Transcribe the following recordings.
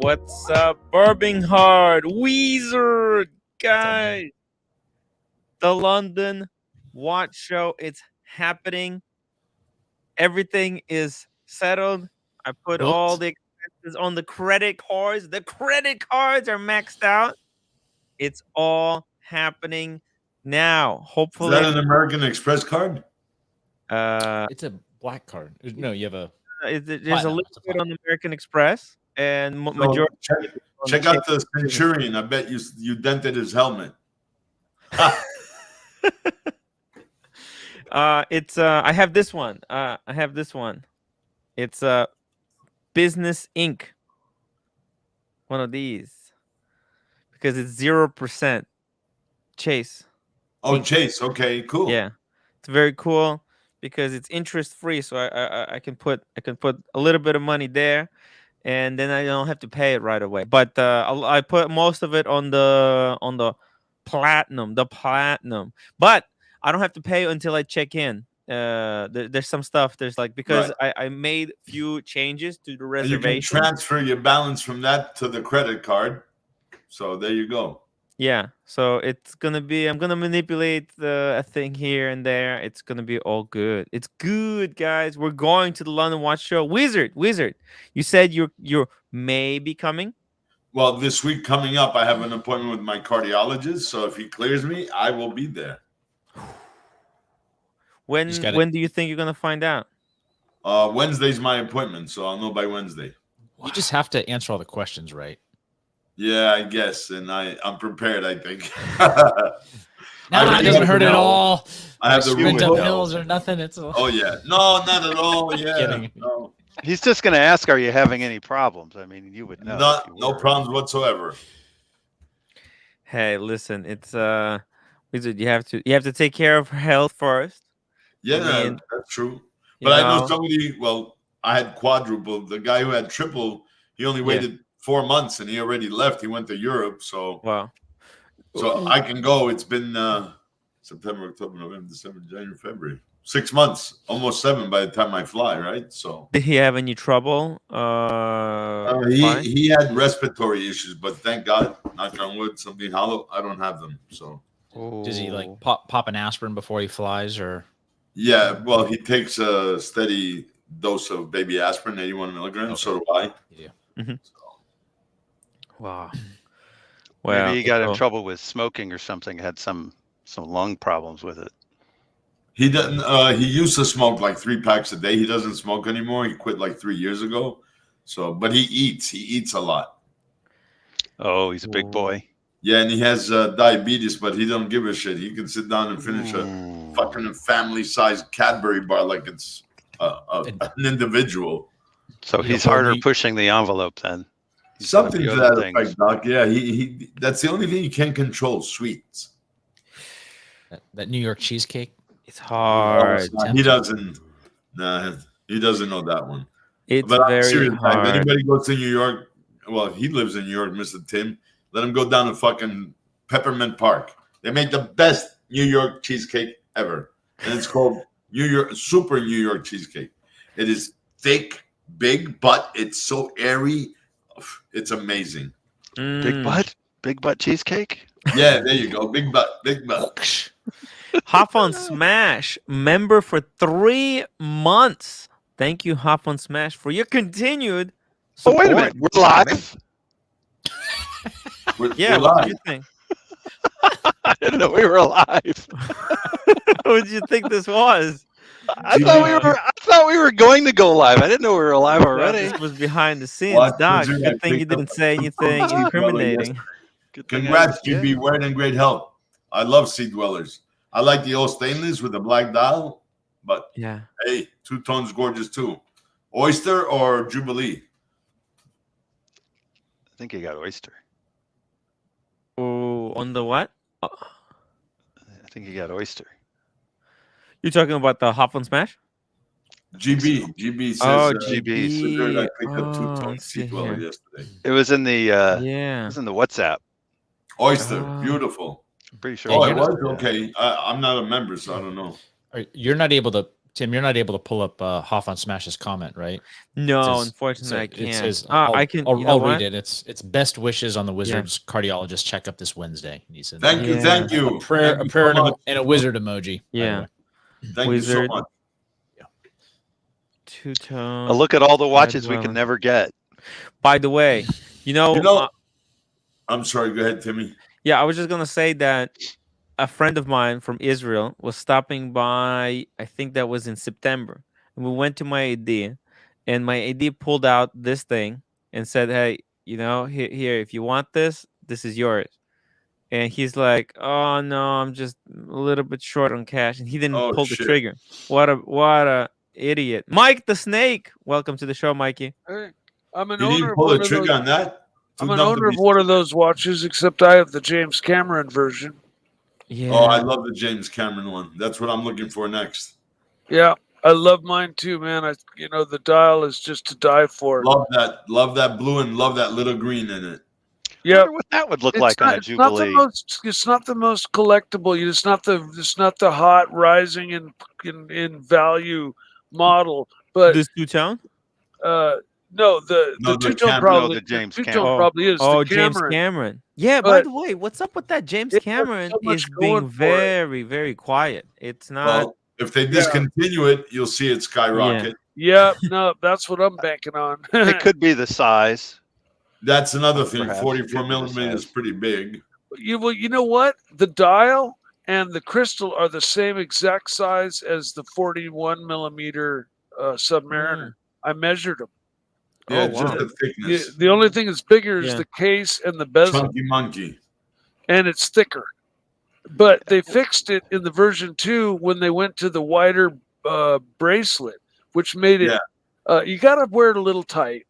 What's up, Birmingham? Weezer, guys. The London Watch Show. It's happening. Everything is settled. I put all the expenses on the credit cards. The credit cards are maxed out. It's all happening now. Hopefully, is that an American Express card? It's a black card. No, you have a. There's a little bit on American Express, and majority. Check out the Centurion. I bet you dented his helmet. It's I have this one. It's Business Inc. One of these because it's 0% Chase. Oh, Inc. Chase. Okay, cool. Yeah, it's very cool because it's interest free. So I can put a little bit of money there, and then I don't have to pay it right away. But I put most of it on the platinum, but I don't have to pay until I check in. There's some stuff. There's like because I made few changes to the reservation. You can transfer your balance from that to the credit card. So there you go. Yeah. So it's gonna be. I'm gonna manipulate a thing here and there. It's gonna be all good. It's good, guys. We're going to the London Watch Show. Wizard. You said you're maybe coming. Well, this week coming up, I have an appointment with my cardiologist. So if he clears me, I will be there. When do you think you're gonna find out? Wednesday's my appointment, so I'll know by Wednesday. You just have to answer all the questions right. Yeah, I guess, and I'm prepared. I think. No, it doesn't hurt at all. I have the sprint up hills or nothing. It's oh yeah, no, not at all. Yeah, no. He's just going to ask, "Are you having any problems?" I mean, you would know. No problems whatsoever. Hey, listen, it's Wizard. You have to take care of health first. Yeah, that's true. But I know somebody. Well, I had quadruple. The guy who had triple, he only waited 4 months, and he already left. He went to Europe. So wow. So I can go. It's been September, October, November, December, January, February. 6 months, almost 7 by the time I fly. Right. So did he have any trouble? He had respiratory issues, but thank God, knock on wood, something hollow. I don't have them. So does he like pop an aspirin before he flies or? Yeah, well, he takes a steady dose of baby aspirin, 81 milligrams. Okay. So do I. Yeah. Mm-hmm. Wow. Well, maybe he got in trouble with smoking or something. Had some lung problems with it. He doesn't. He used to smoke like 3 packs a day. He doesn't smoke anymore. He quit like 3 years ago. So, but he eats. He eats a lot. Oh, he's a big boy. Yeah, and he has diabetes, but he don't give a shit. He can sit down and finish a fucking family-sized Cadbury bar like it's an individual. So he's harder pushing the envelope then. Something to that effect, Doc. Yeah, he that's the only thing he can control, sweets. That New York cheesecake. It's hard. He doesn't. Nah, he doesn't know that one. It's very hard. If anybody goes to New York, well, he lives in New York, Mr. Tim. Let him go down to fucking Peppermint Park. They make the best New York cheesecake ever, and it's called Super New York cheesecake. It is thick, big, but it's so airy. It's amazing. Big butt cheesecake. Yeah, there you go. Big butt. Hop on Smash, member for 3 months. Thank you, Hop on Smash, for your continued support. Oh, wait a minute. We're live. We're what do you think? I didn't know we were alive. What did you think this was? I thought we were going to go live. I didn't know we were alive already. This was behind the scenes, Doc. Good thing you didn't say anything incriminating. Congrats, GB. We're in great health. I love Sea Dwellers. I like the old stainless with the black dial, but hey, 2 tones gorgeous too. Oyster or Jubilee? I think you got oyster. Oh, on the what? I think you got oyster. You're talking about the Hop on Smash? GB says. Oh, GB. I picked up 2 tones Sea Dweller yesterday. It was in the It was in the WhatsApp. Oyster, beautiful. I'm pretty sure. Oh, it was okay. I'm not a member, so I don't know. You're not able to Tim, you're not able to pull up Hoff on Smash's comment, right? No, says- unfortunately, I It can't. says, I can. You know I'll what? read it. It's best wishes on the Wizards cardiologist checkup this Wednesday. And he said, Thank you, thank you. A prayer, Thank you prayer, so much. and a wizard emoji. Yeah. By the way. Thank Wizard. you so much. Two-tone. A look at all the watches we can never get. By the way, you know, I'm sorry. Go ahead, Timmy. yeah, I was just gonna say that a friend of mine from Israel was stopping by. I think that was in September, and we went to my AD, and my AD pulled out this thing and said, "Hey, you know, here, if you want this, this is yours." And he's like, "Oh no, I'm just a little bit short on cash," and he didn't pull the trigger. What a idiot, Mike the Snake. Welcome to the show, Mikey. Hey, I'm an You owner didn't of pull one the of trigger those. on that? I'm an owner of one of those watches, except I have the James Cameron version. Yeah. Oh, I love the James Cameron one. That's what I'm looking for next. Yeah, I love mine too, man. The dial is just to die for. Love that blue and love that little green in it. Yeah, I wonder what that would look like on a Jubilee. It's not the most collectible. It's not the hot rising in value model. But this two-tone. No, the two-tone probably. The James the two-tone probably is. Oh, the James Cameron. Yeah. By the way, what's up with that? James Cameron is being very, very quiet. It's not. Well, if they discontinue it, you'll see it skyrocket. Yeah, no, that's what I'm banking on. It could be the size. That's another thing. Perhaps 44 millimeters is pretty big. You know what? The dial and the crystal are the same exact size as the 41 millimeter Submariner. I measured them. Yeah, just the thickness. The only thing that's bigger is the case and the bezel. Chunky monkey. And it's thicker. But they fixed it in the version 2 when they went to the wider bracelet, which made it. You got to wear it a little tight,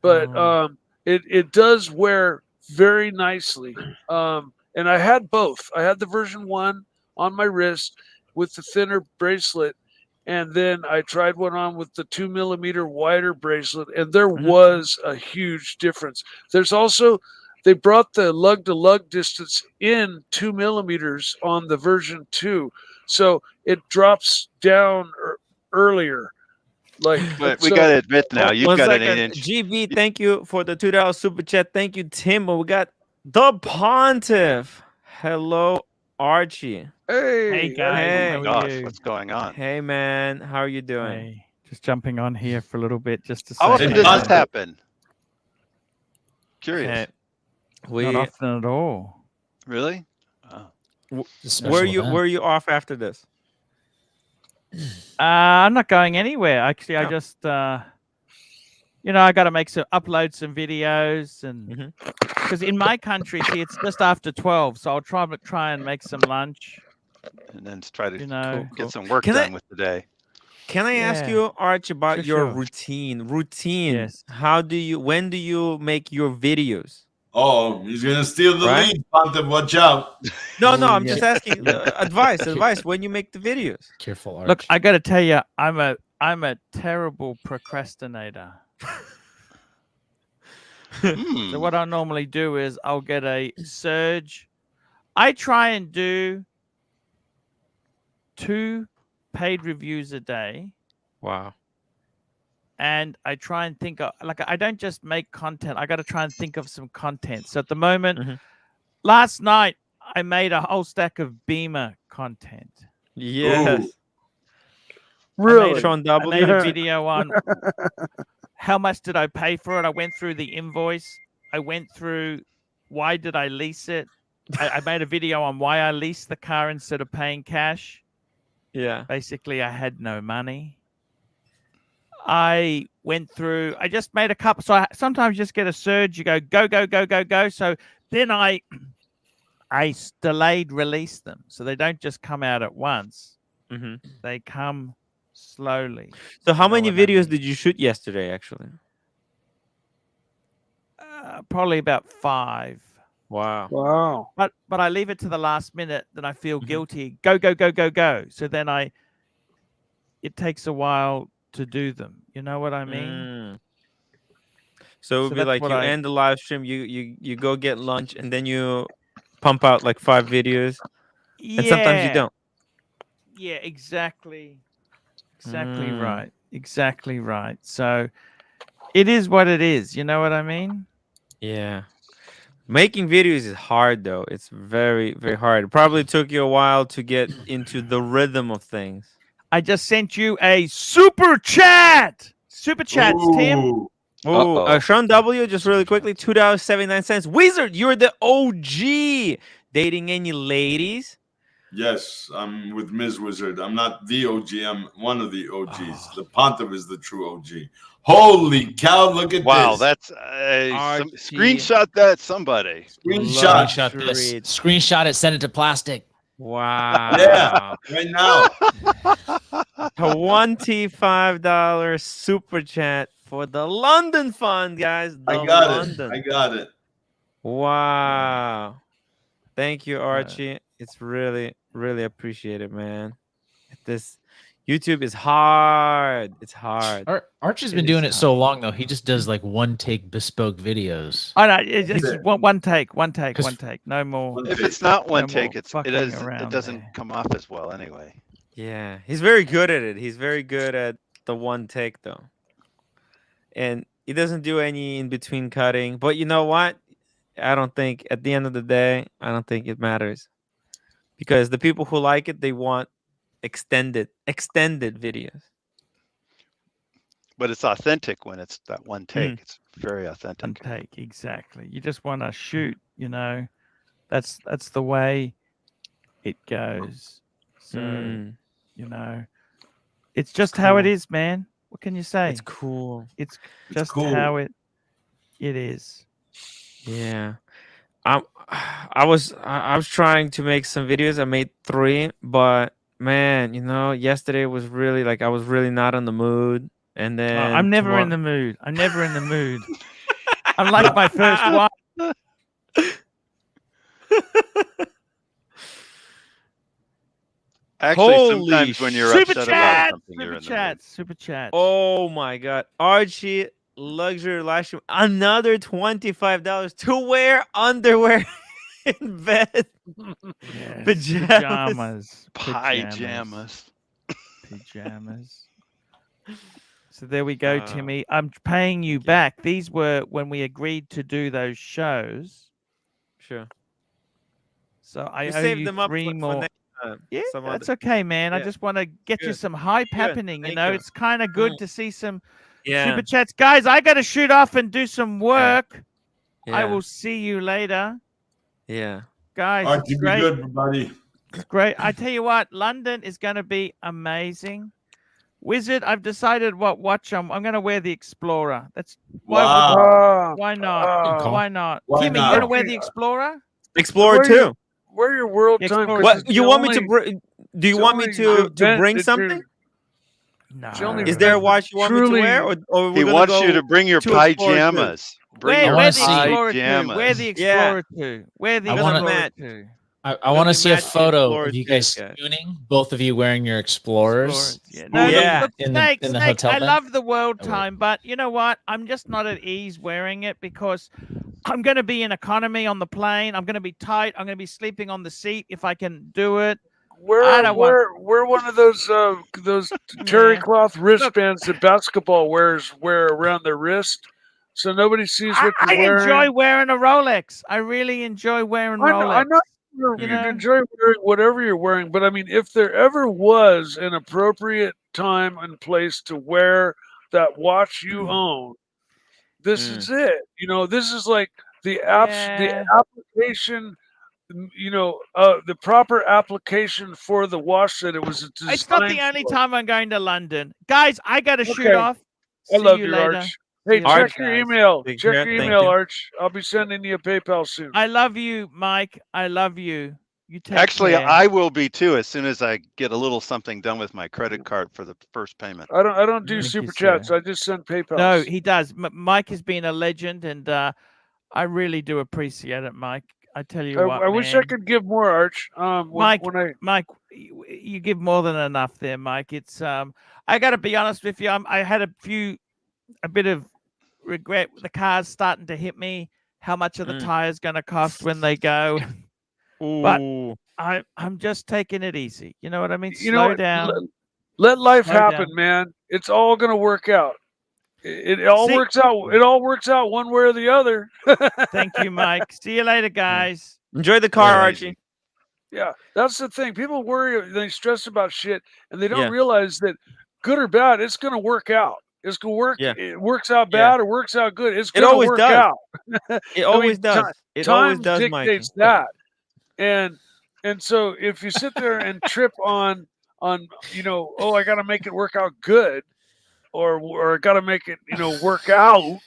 but it does wear very nicely. And I had both. I had the version 1 on my wrist with the thinner bracelet, and then I tried one on with the 2 millimeter wider bracelet, and there was a huge difference. There's also, they brought the lug to lug distance in 2 millimeters on the version 2, so it drops down earlier. But we gotta admit now, you've got an 8-inch. GB, thank you for the $2 super chat. Thank you, Tim. We got the Pontiff. Hello, Archie. Hey guys. Hey. Oh my gosh, what's going on? Hey man, how are you doing? Hey, just jumping on here for a little bit just to say. How often does this happen? Curious. Not often at all. Really? Were you off after this? I'm not going anywhere. Actually, I just I got to upload some videos, and because in my country, see, it's just after 12, so I'll try and make some lunch, and then try to get some work done with the day. Can I ask you, Arch, about your routine? Yes. When do you make your videos? Oh, he's gonna steal the lead, Pontiff. Watch out. No, I'm just asking advice when you make the videos. Careful, Arch. Look, I got to tell you, I'm a terrible procrastinator. So what I normally do is I'll get a surge. I try and do 2 paid reviews a day. Wow. And I try and think of, I don't just make content. I got to try and think of some content. So at the moment, last night I made a whole stack of Beamer content. Yes. Ooh. Really? I made a video on how much did I pay for it. I went through the invoice. I went through why did I lease it. I made a video on why I leased the car instead of paying cash. Yeah. Basically, I had no money. I went through, I just made a couple. So I sometimes just get a surge. You go. So then I delayed release them. So they don't just come out at once. They come slowly. So how many videos did you shoot yesterday, actually? Probably about 5. Wow. But I leave it to the last minute. Then I feel guilty. Go. So then it takes a while to do them. You know what I mean? So it would be like you end the live stream, you go get lunch, and then you pump out like 5 videos. And sometimes you don't. Yeah, exactly. Exactly right. Exactly right. So it is what it is. You know what I mean? Yeah. Making videos is hard though. It's very, very hard. It probably took you a while to get into the rhythm of things. I just sent you a super chat. Super chats, Tim. Ooh. Oh, Sean W, just really quickly, $2.79. Wizard, you're the OG. Dating any ladies? Yes, I'm with Ms. Wizard. I'm not the OG. I'm one of the OGs. Oh. The Pontiff is the true OG. Holy cow! Look at Wow, this. that's screenshot that somebody. Screenshot. Screenshot this. Screenshot it. Send it to plastic. Wow. Yeah, right now. $25 super chat for the London Fund, guys. I got it. I got it. Wow. Thank you, Archie. It's really, really appreciated, man. This YouTube is hard. It's hard. Archie's been doing it so long though. He just does like one take bespoke videos. I know. It's just one take. No more. If it's not one take, it around doesn't there. come off as well anyway. Yeah, he's very good at it. He's very good at the one take though. And he doesn't do any in between cutting. But you know what? I don't think at the end of the day, I don't think it matters. Because the people who like it, they want extended videos. But it's authentic when it's that one take. It's very authentic. One take, exactly. You just want to shoot, you know. That's the way it goes. So, you know, it's just how it is, man. What can you say? It's cool. It's just cool. how it is. Yeah. I was trying to make some videos. I made 3, but man, you know, yesterday was really like I was really not in the mood. And then I'm never in the mood. I'm never in the mood. I'm like my first wife. Actually, sometimes when you're upset about something, you're in the mood. Super chat. Oh my god. Archie Luxury Live Stream, another $25 to wear underwear in bed. Yes, pajamas. So there we go, Timmy. I'm paying you back. These were when we agreed to do those shows. Sure. So I owe saved you them up 3 for more. next time. Yeah, Some that's other- okay, man. I Yeah. just want to get you Good. some hype Good. happening. You Thank know, you. it's kind of good to see some Yeah. super chats. Guys, I got to shoot off and do some work. I Yeah. will see you later. Yeah. Guys, Archie, it's be great. good, buddy. It's great. I tell you what, London is going to be amazing. Wizard, I've decided what watch I'm going to wear the Explorer. That's Wow. why not? Why not? Why Timmy, not? you going to wear the Explorer? Explorer 2. Wear your world The time. Explorer What you want me to bring? Do you the want me only to event bring that something? No. the only Is there a event watch you want me to truly- wear, or He we're wants gonna you go to bring your to Explorer 2? pajamas. Bring your Wear the see- Explorer 2. pajamas. Wear the Explorer 2. Wear the I wanna- Explorer Matt. 2. I want to see a match the photo Explorer of you too, guys guys. spooning, both of you wearing your Explorers. Yeah. No, Yeah. look, In the Snakes, hotel I bed? love the world I will. time, but you know what? I'm just not at ease wearing it because I'm going to be in economy on the plane. I'm going to be tight. I'm going to be sleeping on the seat if I can do it. Wear one of those terry cloth wristbands that basketball wear around their wrist, so nobody sees what I you're wearing. enjoy wearing a Rolex. I really enjoy wearing Rolex. I know you You know? enjoy wearing whatever you're wearing, but I mean, if there ever was an appropriate time and place to wear that watch you own, this is it. You know, this is like the application. You know, the proper application for the watch that it was designed. It's not the only time I'm going to London. Guys, I got to shoot Okay. off. I See love you you, later. Arch. Hey, See you check later, your guys. email. Take Check care. your Thank email, you. Arch. I'll be sending you a PayPal soon. I love you, Mike. I love you. You take Actually, care. I will be too as soon as I get a little something done with my credit card for the first payment. I don't do Thank you, super sir. chats. I just send PayPal. No, he does. Mike has been a legend, and I really do appreciate it, Mike. I tell you what, I wish I man. could give more, Arch. Mike, you give more than enough there, Mike. It's I got to be honest with you. I had a bit of regret. The car's starting to hit me. How much are the tires going to cost when they go? But Ooh. I'm just taking it easy. You know what I mean? You Slow know, down. Let life Slow happen, down. man. It's all gonna work out. It all works out. It all works out one way or the other. Thank you, Mike. See you later, guys. Enjoy the car, Later. Archie. Yeah, that's the thing. People worry, they stress about shit, and they don't Yeah. realize that good or bad, it's gonna work out. It's gonna work. Yeah. It works out Yeah. bad or works out good. It's It gonna always work does. out. It always does. It always Time does, Mikey. dictates that, and so if you sit there and trip on oh, I got to make it work out good, or I got to make it work out,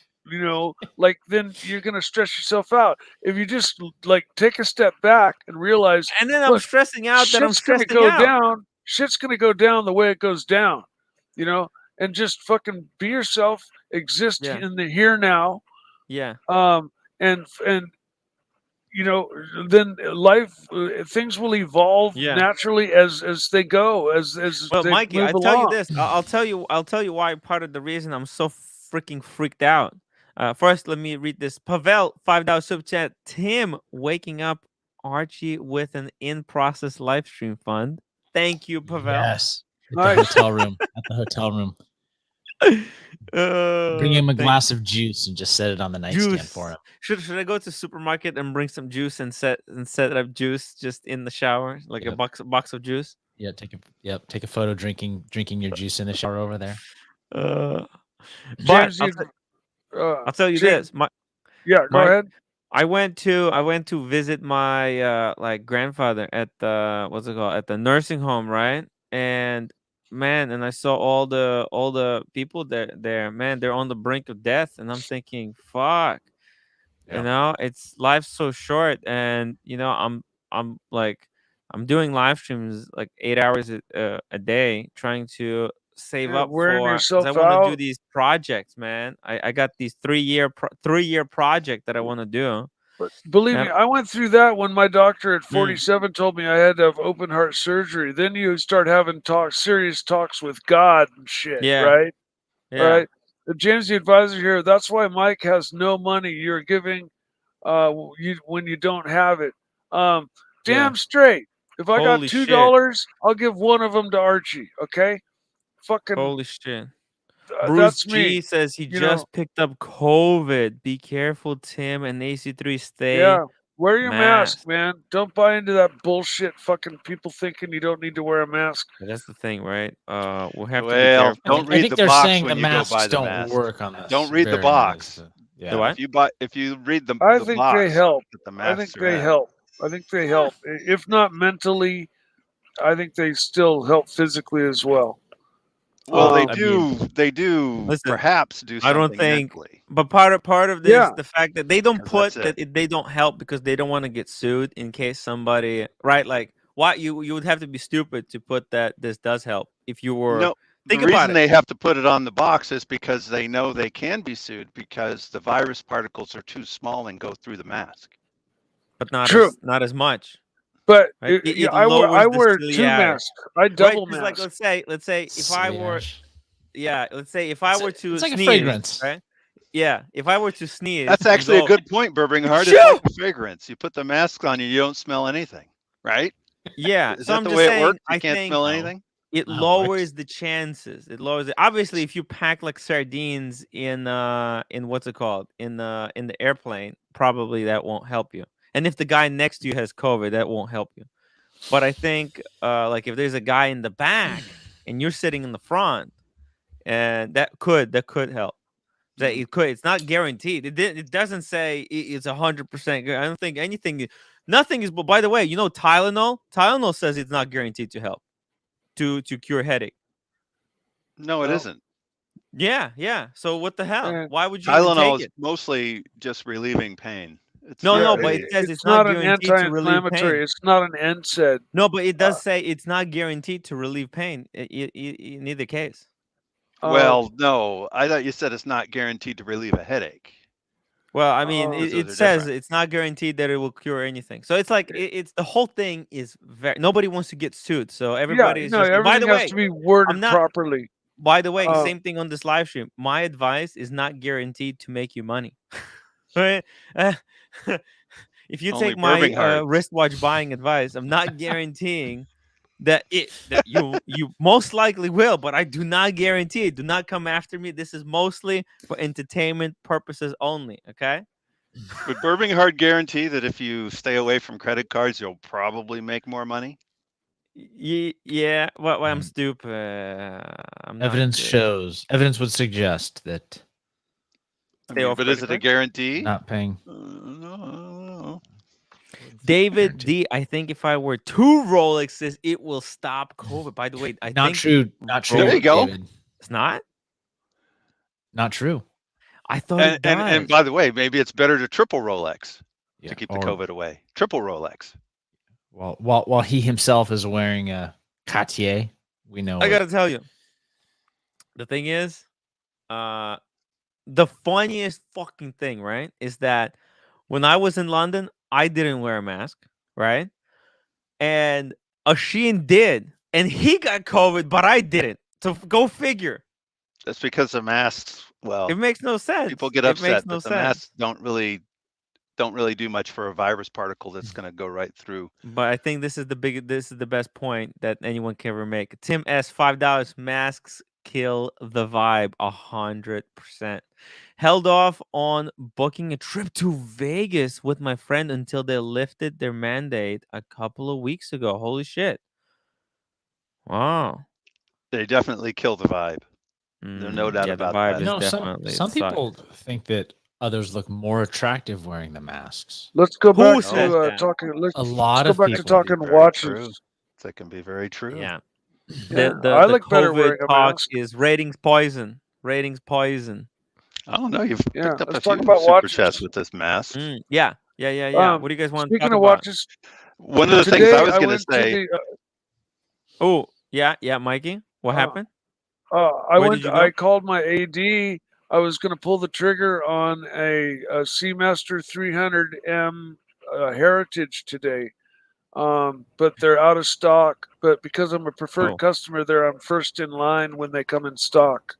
like, then you're gonna stress yourself out. If you just like take a step back and realize, And then I'm look, stressing out that I'm shit's gonna stressing go out. down. Shit's gonna go down the way it goes down, and just fucking be yourself. Exist Yeah. in the here now. Yeah. And then life, things will evolve Yeah. naturally as they go, as Well, they Mikey, move I tell you along. this. I'll tell you why part of the reason I'm so freaking freaked out. First, let me read this. Pavel, $5 super chat. Tim waking up Archie with an in-process live stream fund. Thank you, Pavel. Yes. At Nice. the hotel room. At the hotel room. Bring him a glass of juice and just set it on the nightstand for him. Should I go to the supermarket and bring some juice and set up juice just in the shower, like a box of juice? Yeah, take a photo drinking your juice in the shower over there. James, I'll tell you this. go ahead. I went to visit my like grandfather at the at the nursing home, right? And man, and I saw all the people there. Man, they're on the brink of death, and I'm thinking, fuck. Yeah. It's life's so short, and I'm doing live streams like 8 hours a day, trying to save up wearing for, yourself because I want to do out. these projects, man. I got these 3-year project that I want to do. But believe me, I went through that when my doctor at 47 told me I had to have open heart surgery. Then you start having serious talks with God and shit, right? Yeah. Right. James, the advisor here. That's why Mike has no money. You're giving when you don't have it. Damn straight. If I got $2, I'll give one of them to Archie. Okay. Fucking holy shit. Bruce G says he just picked up COVID. Be careful, Tim, and AC3 stay. Yeah, wear your mask, man. Don't buy into that bullshit. Fucking people thinking you don't need to wear a mask. That's the thing, right? We'll have to be Well, careful. don't I read think the they're box saying when the you go masks buy the don't mask. work on this. Don't read the Very box. nice. The what? If you read the I the think box, they help. the I think masks are they in. help. I think they help. If not mentally, I think they still help physically as well. Well, they do. Listen, perhaps do something I don't think, mentally. but part of this, Yeah. the fact that they don't 'Cause put that's that they don't help because they don't want to get sued in case somebody, right? Like, what you would have to be stupid to put that this does help if you were. No, Think the about reason it. they have to put it on the box is because they know they can be sued because the virus particles are too small and go through the mask. But not True. not as much. But Right? I lowers wear the two ciliary. masks. I double Right? mask. Like, let's say if I were, let's say if I were to it's like sneeze, a fragrance, right? Yeah, if I were to sneeze, That's actually a good point, Burbinghard. It's like a fragrance. You put the mask on, you don't smell anything, right? Yeah, Is so that I'm the just way saying, it works? You I can't think smell anything. it lowers the chances. It lowers it. Obviously, if you pack like sardines in what's it called in the airplane, probably that won't help you. And if the guy next to you has COVID, that won't help you. But I think like if there's a guy in the back and you're sitting in the front, and that could help. That it could. It's not guaranteed. It doesn't say it's 100%. I don't think anything. Nothing is. But by the way, Tylenol. Tylenol says it's not guaranteed to help to cure headache. No, it isn't. Yeah. So what the hell? Why would you Tylenol even take is it? mostly just relieving pain. No, but it says it's not an guaranteed to relieve pain. It's not an NSAID. No, but it does say it's not guaranteed to relieve pain in either case. Well, no, I thought you said it's not guaranteed to relieve a headache. Well, I mean, it says it's not guaranteed that it will cure anything. So it's like it's the whole thing is nobody wants to get sued. So everybody is just. By the way, has to be worded properly. By the way, same thing on this live stream. My advice is not guaranteed to make you money. Right? If you take my wristwatch buying advice, I'm not guaranteeing that you most likely will, but I do not guarantee it. Do not come after me. This is mostly for entertainment purposes only. Okay. Would Burbank Hard guarantee that if you stay away from credit cards, you'll probably make more money? Yeah. Well, I'm Mm. stupid. I'm not Evidence good. shows. Evidence would suggest that I Stay mean, off but is credit it a cards? guarantee? not paying. No. David D, I think if I wear 2 Rolexes, it will stop COVID. By the way, I Not think true. Not true. There you go. David. it's not. Not true. I thought it does. And by the way, maybe it's better to triple Rolex Yeah. to keep the or- COVID away. Triple Rolex. While he himself is wearing a Cartier, we know. I gotta tell you, the thing is, the funniest fucking thing, right, is that when I was in London, I didn't wear a mask, right? And Asheen did, and he got COVID, but I didn't. So go figure. That's because the masks, well, It makes no sense. people get It makes upset no that the sense. masks don't really do much for a virus particle that's going to go right through. But I think this is the best point that anyone can ever make. Tim S, $5. Masks kill the vibe 100%. Held off on booking a trip to Vegas with my friend until they lifted their mandate a couple of weeks ago. Holy shit. Wow. They definitely kill the vibe. There's no doubt yeah, about the vibe that. is No, definitely some it sucks. people think that others look more attractive wearing the masks. Let's go Who back says to that? talking. Let's A lot go of back to people. talking Very watches. true. That can be very true. Yeah. Yeah, The I the look better COVID wearing a talk mask. is ratings poison. Ratings poison. I don't know. You've Yeah, picked up a let's few talk about super watches. chats with this mask. Yeah. What do you guys want to Speaking talk of about? watches, One of the things today I was going to went say. to the. Oh, yeah, Mikey. What happened? Where did you go? I called my AD. I was going to pull the trigger on a Seamaster 300M Heritage today, but they're out of stock. But because I'm a preferred Oh. customer, I'm first in line when they come in stock.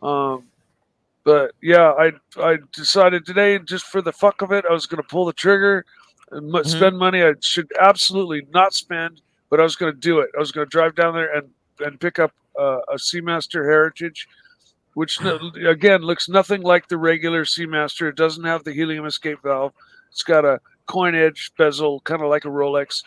But yeah, I decided today, just for the fuck of it, I was going to pull the trigger and spend money I should absolutely not spend, but I was going to do it. I was going to drive down there and pick up a Seamaster Heritage, which again looks nothing like the regular Seamaster. It doesn't have the helium escape valve. It's got a coin edge bezel, kind of like a Rolex.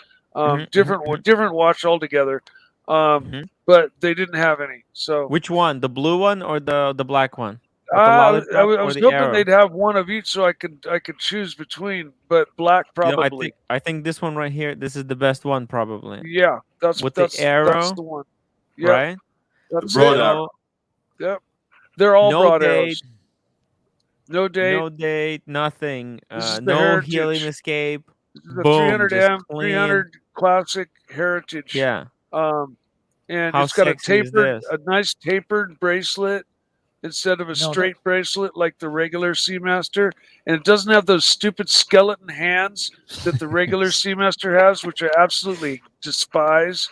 Different watch altogether. But they didn't have any. So Which one? The blue one or the black one? With the I lollipop or was the hoping arrow? they'd have one of each, so I could choose between. But black You know, probably. I think this one right here. This is the best one, probably. Yeah, that's With that's the arrow, that's the one. Yeah, right? that's broad it. arrow. Yep, they're all No broad date. arrows. No date. No date. Nothing. This is the No Heritage. helium escape. This is the Boom, 300M, just clean. 300 Classic Heritage. Yeah. And How it's got a sexy is this? nice tapered bracelet instead of a straight bracelet like the regular Seamaster. And it doesn't have those stupid skeleton hands that the regular Seamaster has, which I absolutely despise.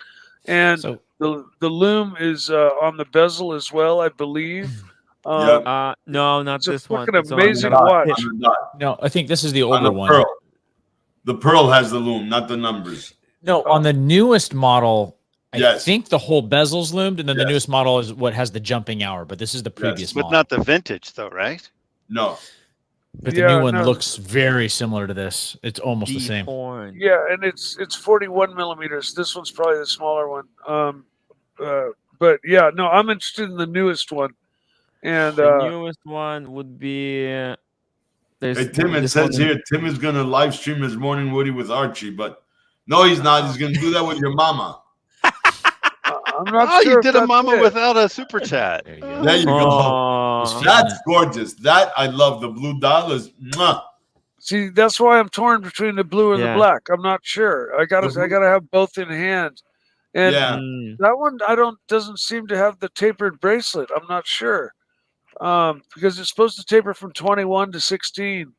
And So the loom is on the bezel as well, I believe. Yep. No, not It's a this one. fucking It's on amazing the watch. tip. On the dot. no, I think this is the On older the one. pearl. The pearl has the loom, not the numbers. No, on the newest model, I Yes. think the whole bezel's loomed, and then the Yes. newest model is what has the jumping hour. But this is the previous But model. not the vintage, though, right? No. But the Yeah, new one no. looks very similar to this. It's almost the same. Dehorned. Yeah, and it's 41 millimeters. This one's probably the smaller one. But yeah, no, I'm interested in the newest one. And The newest one would be. There's Hey, Tim, it this says one- here Tim is going to live stream his Morning Woody with Archie, but no, he's not. He's going to do that with your mama. I'm not Oh, sure. you if did a that's mama it. without a super chat. There you go. There you go. Aw. That's gorgeous. That I love. The blue dollars. Mwah. See, that's why I'm torn between the blue and Yeah. the black. I'm not sure. I gotta have both in hand. And Yeah. that one doesn't seem to have the tapered bracelet. I'm not sure. Because it's supposed to taper from 21 to 16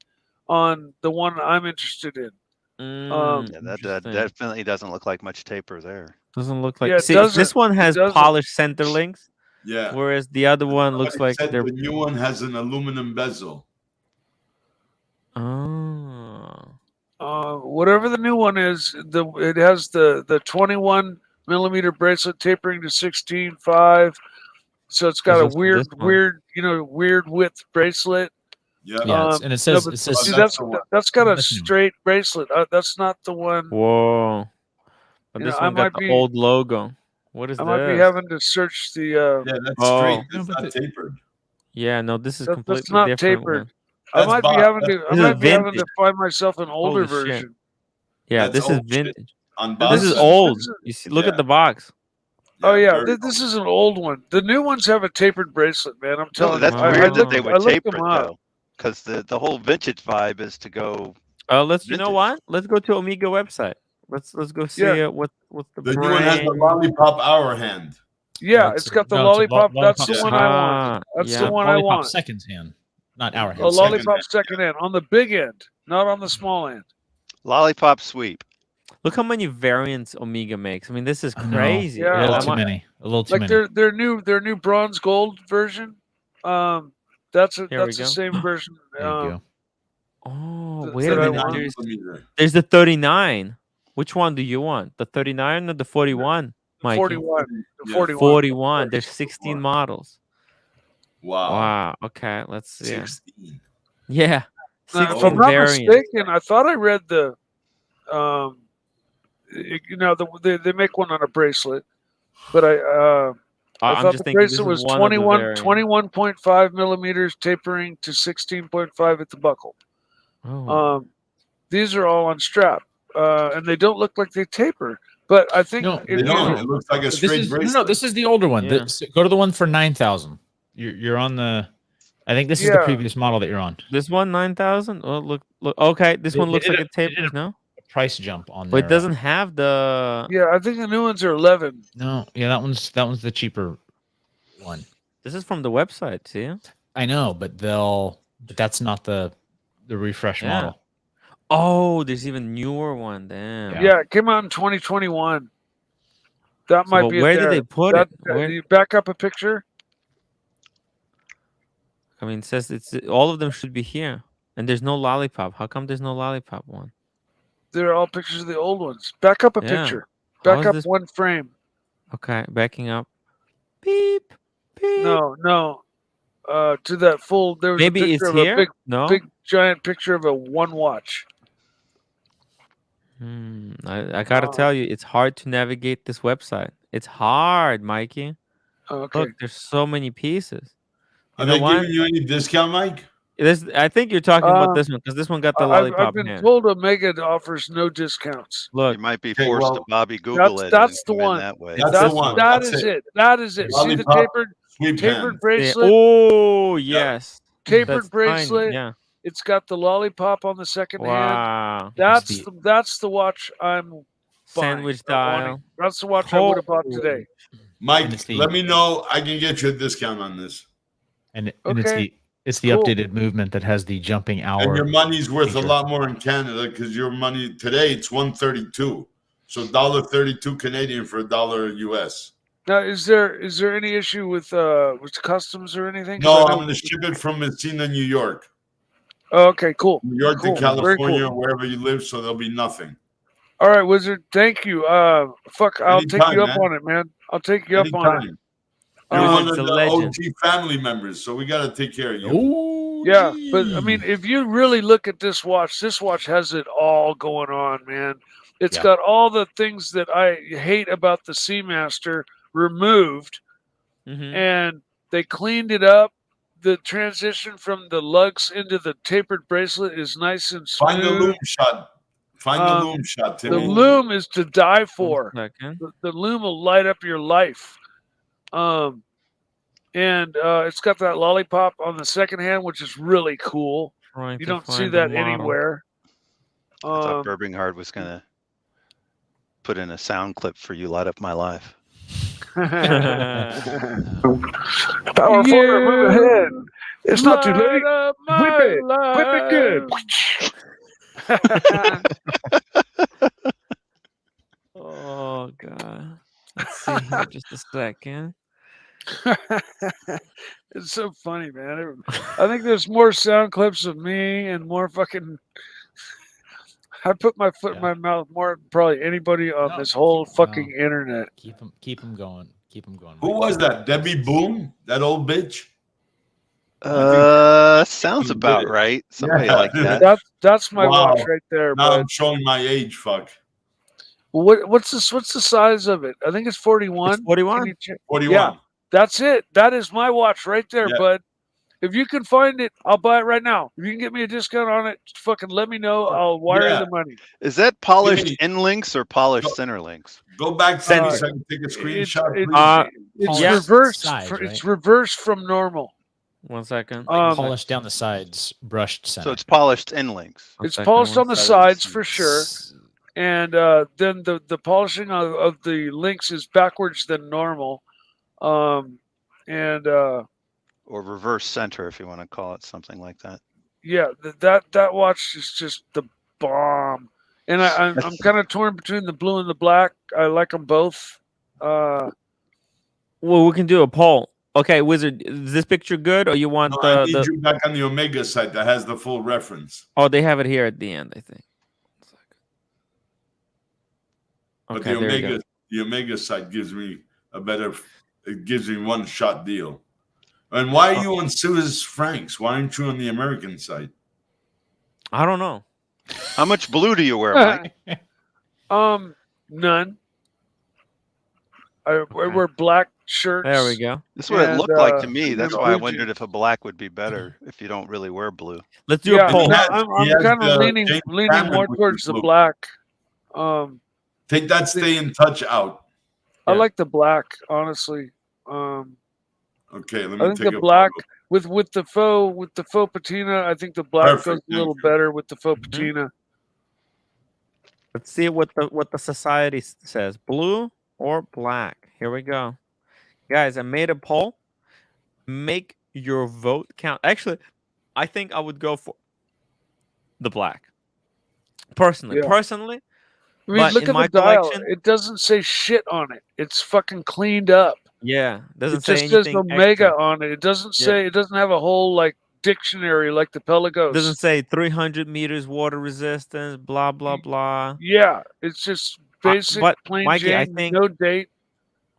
on the one I'm interested in. Yeah, that Interesting. definitely doesn't look like much taper there. Doesn't look like. Yeah, it See, doesn't. this one It has doesn't. polished center links, Yeah. whereas the other one looks Somebody like said they're. the new one has an aluminum bezel. Oh. Whatever the new one is, it has the 21 millimeter bracelet tapering to 16.5. So it's got There's a also this one. weird width bracelet. Yeah. Yeah, Um, and it says but it says see, that's the one. that's got a That's new. straight bracelet. That's not the one. Whoa. But You this know, I one got might the be- old logo. What is I this? might be having to search the. Yeah, that's Oh. straight. No, It's but not tapered. Yeah, no, this is That's completely not different tapered. one. I That's might be box. having to. I This is might be having to vintage. find myself an older Holy shit. version. Yeah, That's this is old shit. vintage. On And box. This is is- old. this is- You see, look Yeah. at the box. Oh yeah, very this is an old one. The new ones have a tapered bracelet, man. I'm No, telling that's you. I weird that looked- they I would looked taper them it up. though, because the whole vintage vibe is to go. You know Vintage. what? Let's go to Omega website. Let's go see Yeah. what's the The new one has the brand. lollipop hour hand. Yeah, it's it's got the no, it's a lollipop. That's lollipop the one second. I want. That's yeah. the one I Lollipop want. seconds hand, not our A hand. second lollipop hand, second end on the big end, not on the small end. Lollipop sweep. Look how many variants Omega makes. I mean, this is I know. crazy. Yeah. A little I'm too like- many. A little too Like many. their new bronze gold version. That's Here we the go. same version. There you go. Oh, Th- wait that a I minute. want. There's the 39. Which one do you want? The 39 or the 41? Mikey? 41. Yeah. 41. 41. There's 16 models. Wow. Wow. Okay, let's see. 16. Yeah. If 16 I'm not variants. mistaken, I thought I read the, they make one on a bracelet, but I I'm thought just the thinking this bracelet is was one of the variants. 21.5 millimeters tapering to 16.5 at the buckle. Oh. These are all on strap, and they don't look like they taper. But I think No, if They you- don't. It looks like a This straight is bracelet. no, this is the older one. Yeah. Go to the one for 9,000. You're on the. I think this is the Yeah. previous model that you're on. This one 9,000. Oh, look. Okay, this They- one they looks did like a- it they did tapers. No, A price jump on. but it their, doesn't have the. yeah, I think the new ones are 11. No, yeah, that one's the cheaper one. This is from the website. See? I know, but that's not the refresh Yeah. model. Oh, there's even newer one. Damn. Yeah, it came out in 2021. That So, might but be. where it did there. they put That, it? Where, you back up a picture. I mean, it says all of them should be here, and there's no lollipop. How come there's no lollipop one? They're all pictures of the old ones. Back up a Yeah. picture. How Back is up this- one frame. Okay, backing up. Beep. Beep. No. To that full. There was Maybe a it's picture of here. a No. big giant picture of a one watch. I gotta tell you, it's hard to navigate this website. It's hard, Mikey. Okay. Look, there's so many pieces. Are You know they what? giving you any discount, Mike? I think you're talking about this one because this one got the lollipop I've been hand. told Omega offers no discounts. Look, You might be Okay, forced well, to Bobby Google it. that's and the come in one. That way. That's That's the one. that That's is it. it. That is it. See the Lollipop. tapered Sweep hand. bracelet. oh yes, Tapered That's tiny, bracelet. Yeah. It's got the lollipop on the second hand. Wow. That's the watch I'm buying. Sandwich or wanting. dial. That's the watch I would have bought today. Mike, Honesty. let me know. I can get you a discount on this. And Okay. it's the Cool. updated movement that has the jumping And hour. your money's worth a feature. lot more in Canada because your money today it's 132. So $1.32 Canadian for $1 US. Now, is there any issue with customs or anything? 'Cause No, I know- I'm gonna ship it from Messina, New York. Oh, okay, cool. New York Cool. to Very California, cool. wherever you live, so there'll be nothing. All right, Wizard. Thank you. I'll take Anytime, you up man. on it, man. I'll take you up on it. Anytime. You're Um, one of It's a the legend. OG family members, so we gotta take care of you. Oh, Yeah, but I mean, if you really look at this watch has it all going on, man. It's Yeah. got all the things that I hate about the Seamaster removed, Mhm. and they cleaned it up. The transition from the lugs into the tapered bracelet is nice and smooth. Find the loom shot. Find the loom shot, The Timmy. loom is to die for. 1 second. The loom will light up your life. And it's got that lollipop on the second hand, which is really cool. Trying You to don't see find the that model. anywhere. I thought Birminghard was gonna put in a sound clip for "You Light Up My Life." Power forward, move ahead. It's not too late. Whip it. Whip it good. Oh god. Let's see here just a second. It's so funny, man. I think there's more sound clips of me and more fucking I put my foot in Yeah. my mouth more than probably anybody on No, this whole keep- fucking no. internet. Keep them going. Keep them going. Who Mike. was that? Debbie Boone? That old bitch? Sounds Boone did about it. right. Somebody Yeah. like that. That's my watch Wow. right there. Now But I'm showing my age. Fuck. what's the size of it? I think it's 41. It's 41. Can you check? 41. Yeah, that's it. That is my watch right there. Yeah. But if you can find it, I'll buy it right now. If you can get me a discount on it, fucking let me know. I'll wire Yeah. the money. Is that polished me- end links or polished Go- center links? Go back Send to me. me so I can take a It's screenshot, it's, please. it's Yeah. reversed. Sides, It's right? reversed from normal. 1 second. Polished down the sides, brushed center. So it's polished end links. One It's second, polished one on the second. sides for sure, and then the polishing of the links is backwards than normal, and Or reverse center, if you want to call it something like that. yeah, that watch is just the bomb. And I'm kind of torn between the blue and the black. I like them both. Well, we can do a poll. Okay, Wizard, is this picture good, or you want No, I need the? you back on the Omega site that has the full reference. Oh, they have it here at the end, I think. But Okay, the there you go. Omega site gives me a better. It gives me one shot deal. And why are you on Swiss francs? Why aren't you on the American site? I don't know. How much blue do you wear, Mike? None. I wear black shirts. There we go. This is what it And, looked like to me. and That's then why I blue wondered jeans. if a black would be better if you don't really wear blue. Let's do Yeah, a poll. no, has- I'm he has kind of the leaning James leaning Cameron, more which towards is the blue. black. Take that stay in touch out. I Yeah. like the black, honestly. Okay, let I me think take the a black photo. with the faux patina. I think the black Perfect, goes a thank little you. better with the faux Mhm. patina. Let's see what the society says. Blue or black? Here we go. Guys, I made a poll. Make your vote count. Actually, I think I would go for the black. Personally. Yeah. Personally, I mean, but look in at my the dial. collection, It doesn't say shit on it. It's fucking cleaned up. yeah, doesn't It say just says anything Omega extra. on it. It doesn't Yeah. say. It doesn't have a whole like dictionary like the Pelagos. Doesn't say 300 meters water resistance, blah blah blah. Yeah, it's just basic but plain Mikey, I Jane, think no date.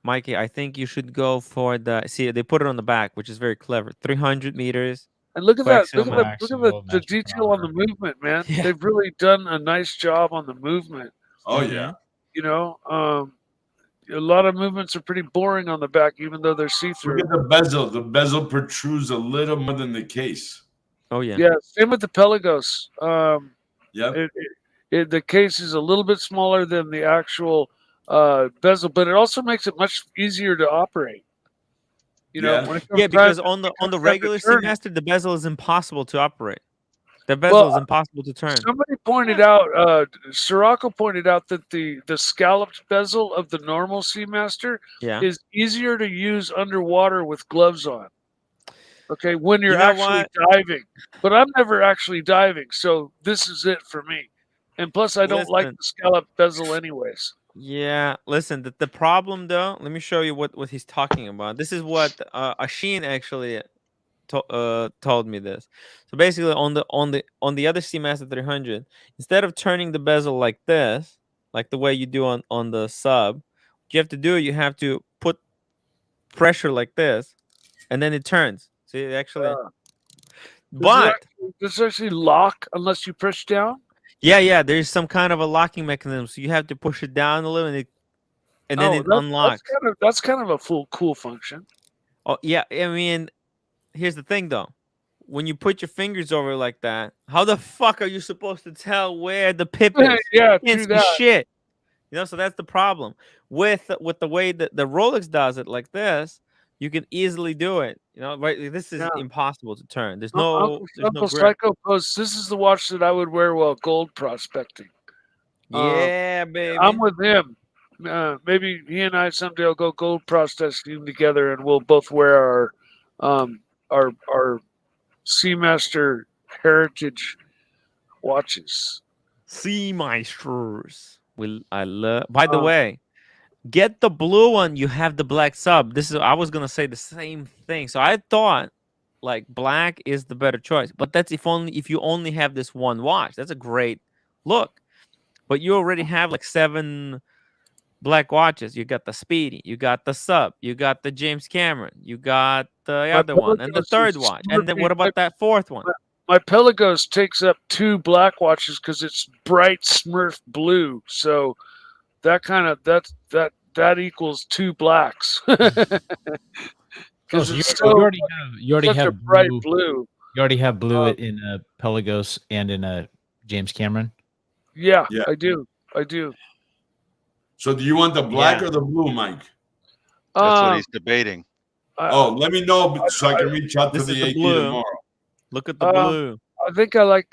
Mikey, I think you should go for the. See, they put it on the back, which is very clever. 300 meters. And look at that! Look at Quicksilver. the Master detail on the chronometer. movement, man. Yeah. They've really done a nice job on the movement. Oh Mhm. yeah. You know, a lot of movements are pretty boring on the back, even though they're see Look through. at the bezel. The bezel protrudes a little more than the case. Oh yeah. Yeah, same with the Pelagos. Yep. The case is a little bit smaller than the actual bezel, but it also makes it much easier to operate. You know, Yeah. when it comes Yeah, time because to- on the comes time to regular turn it. Seamaster, the bezel is impossible to operate. The bezel is impossible to turn. Somebody pointed out, Sirocco pointed out that the scalloped bezel of the normal Seamaster Yeah. is easier to use underwater with gloves on. Okay, when you're You know actually diving. But I'm never actually diving, so this is it for me. And plus, I don't like Listen. the scalloped bezel anyways. Yeah, listen, the problem though, let me show you what he's talking about. This is what Ashin actually told me this. So basically on the other Seamaster 300, instead of turning the bezel like this, like the way you do on the sub, what you have to do, you have to put pressure like this, and then it turns. See, it actually. But Does it actually lock unless you push down? yeah, there's some kind of a locking mechanism, so you have to push it down a little, and then it unlocks. That's kind of a cool function. Oh yeah, I mean, here's the thing though. When you put your fingers over it like that, how the fuck are you supposed to tell where the pip is? Yeah, You can't true see that. shit. You know, so that's the problem. With the way that the Rolex does it like this, you can easily do it. You know, right? This is Yeah. impossible to turn. There's Uncle no grip. Psycho posts, this is the watch that I would wear while gold prospecting. Yeah, baby. I'm with him. Maybe he and I someday will go gold prospecting together, and we'll both wear our Seamaster heritage watches. Seameisters. I love. By the way, get the blue one. You have the black sub. I was gonna say the same thing. So I thought like black is the better choice, but that's if you only have this one watch. That's a great look. but you already have like 7 black watches. You got the Speedy, you got the Sub, you got the James Cameron, you got the other one, and the Pelagos third is watch. And then Slurpee. what about that 4th one? My Pelagos takes up 2 black watches because it's bright Smurf blue. So that kind of that equals 2 blacks. Oh, Because so it's you already such a have bright blue. blue. You already have blue Uh, in a Pelagos and in a James Cameron. Yeah, Yeah. I do. I do. So do you want the black Yeah. or the blue, Mike? That's what he's debating. Oh, let me know so I can reach out to This is the the AP blue. tomorrow. Look at the blue. I think I like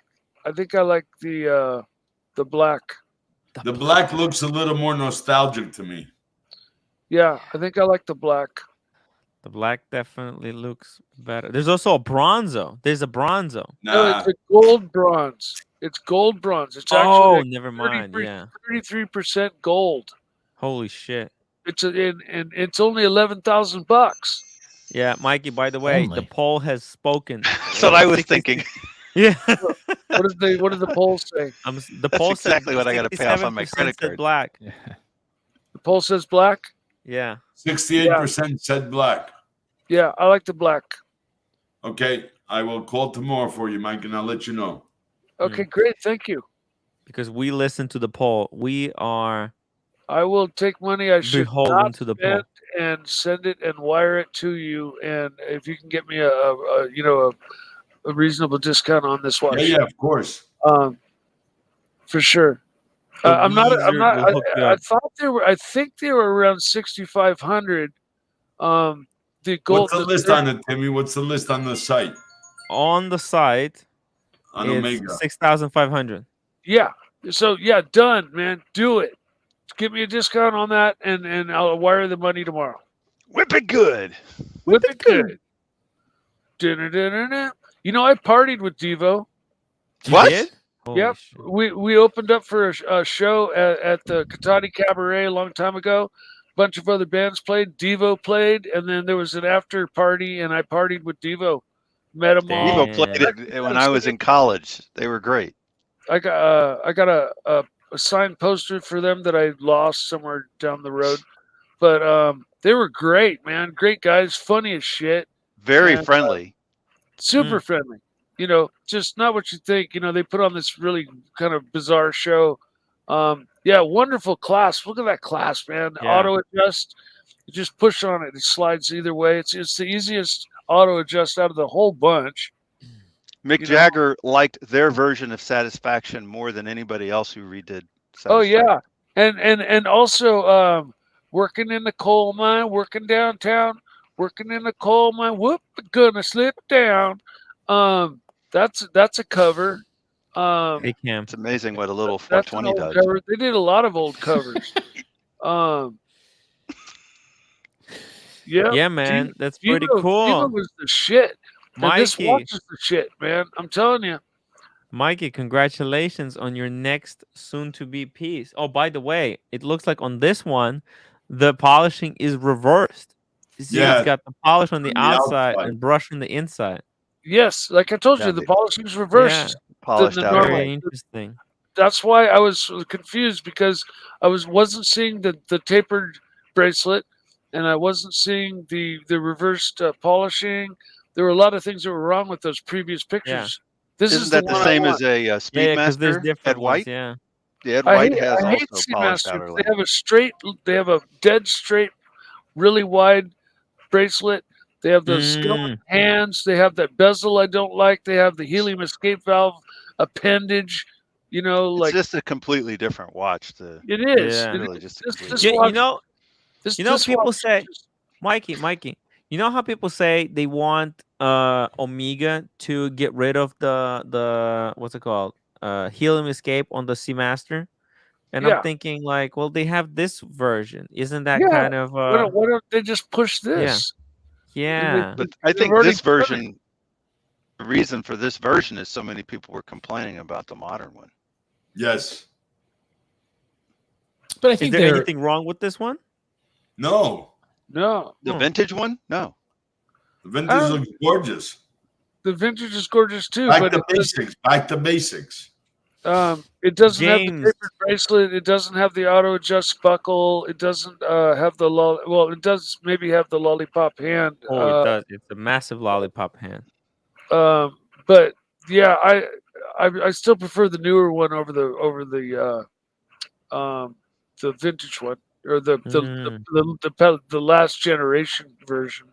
the black. The black looks a little more nostalgic to me. Yeah, I think I like the black. The black definitely looks better. There's also a bronzo. There's a bronzo. No, Nah, it's a gold bronze. It's gold bronze. It's actually Oh, like never mind. Yeah. 33% gold. Holy shit. It's and it's only $11,000. Yeah, Mikey, by the way, the Only. poll has spoken. That's what I was thinking. Yeah. What did the poll say? The That's poll exactly said what I gotta pay off on my 67% credit said card. black. Yeah. The poll says black. Yeah. 68% said black. Yeah, I like the black. Okay, I will call tomorrow for you, Mike, and I'll let you know. Okay, great. Thank you. Because we listen to the poll. We are I will take money I should beholden not to the poll. spend and send it and wire it to you. And if you can get me a reasonable discount on this watch, Yeah, of course. for sure. The I'm not. Weezer will hook you I up. thought they were. I think they were around 6,500. The gold. What's the list on it, Timmy? What's the list on the site? On the site, On it's Omega. 6,500. Yeah. So yeah, done, man. Do it. Give me a discount on that, and I'll wire the money tomorrow. Whip it good. Whip it good. Dinner. You know, I partied with Devo. You What? did? Holy Yep. shit. We opened up for a show at the Katati Cabaret a long time ago. A bunch of other bands played. Devo played, and then there was an after party, and I partied with Devo. Met them all. Devo played it when I was in college. They were great. I got a signed poster for them that I lost somewhere down the road, but they were great, man. Great guys, funny as shit, Very And, friendly. super friendly. You know, just not what you think. You know, they put on this really kind of bizarre show. Yeah, wonderful clasp. Look at that clasp, man. Yeah. Auto adjust. You just push on it. It slides either way. It's the easiest auto adjust out of the whole bunch. Mick you know- Jagger liked their version of Satisfaction more than anybody else who redid Satisfaction. Oh yeah, and also working in the coal mine, working downtown, working in the coal mine. Whoop, gonna slip down. That's a cover. Hey, Cam. It's amazing what a little That's an 420 old does. cover. They did a lot of old covers. Yeah, Yeah, man. That's pretty Devo cool. was the shit. And this Mikey, watch is the shit, man. I'm telling you. Mikey, congratulations on your next soon-to-be piece. Oh, by the way, it looks like on this one, the polishing is reversed. You see, Yeah. it's got the polish on the On the outside outside. and brush on the inside. Yes, like I told Yeah, you, the they- polishing's reversed. Polished the out. normal- Very interesting. That's why I was confused, because I wasn't seeing the tapered bracelet, and I wasn't seeing the reversed polishing. There were a lot of things that were wrong with those previous pictures. This Isn't is that the one I same want. as a Yeah, because there's Speedmaster? different Ed ones. White? Yeah. The Ed I White hate, has I hate also polished outer Seamasters. lip. They have a dead straight, really wide bracelet. They have those skeleton hands. They have that bezel I don't like. They have the helium escape valve appendage. You know, It's like just a completely different watch. it is. Yeah. It Really is. just a This completely You watch- know, this people watch say- is just- Mikey, you know how people say they want Omega to get rid of the what's it called? Helium escape on the Seamaster? And Yeah. I'm thinking like, well, they have this version. Isn't that Yeah. kind of why don't they just push this? yeah. But I They've think already this done it. version, the reason for this version is so many people were complaining about the modern one. Yes. But I Is think there they're anything wrong with this one? No. No, The Hmm. vintage one? No. The vintage looks gorgeous. the vintage is gorgeous too. Back but to it does- basics. Back to basics. It doesn't have the James. tapered bracelet. It doesn't have the auto adjust buckle. It doesn't have the well. It does maybe have the lollipop hand. Oh, it does. It's a massive lollipop hand. But yeah, I still prefer the newer one over the vintage one or the last generation version.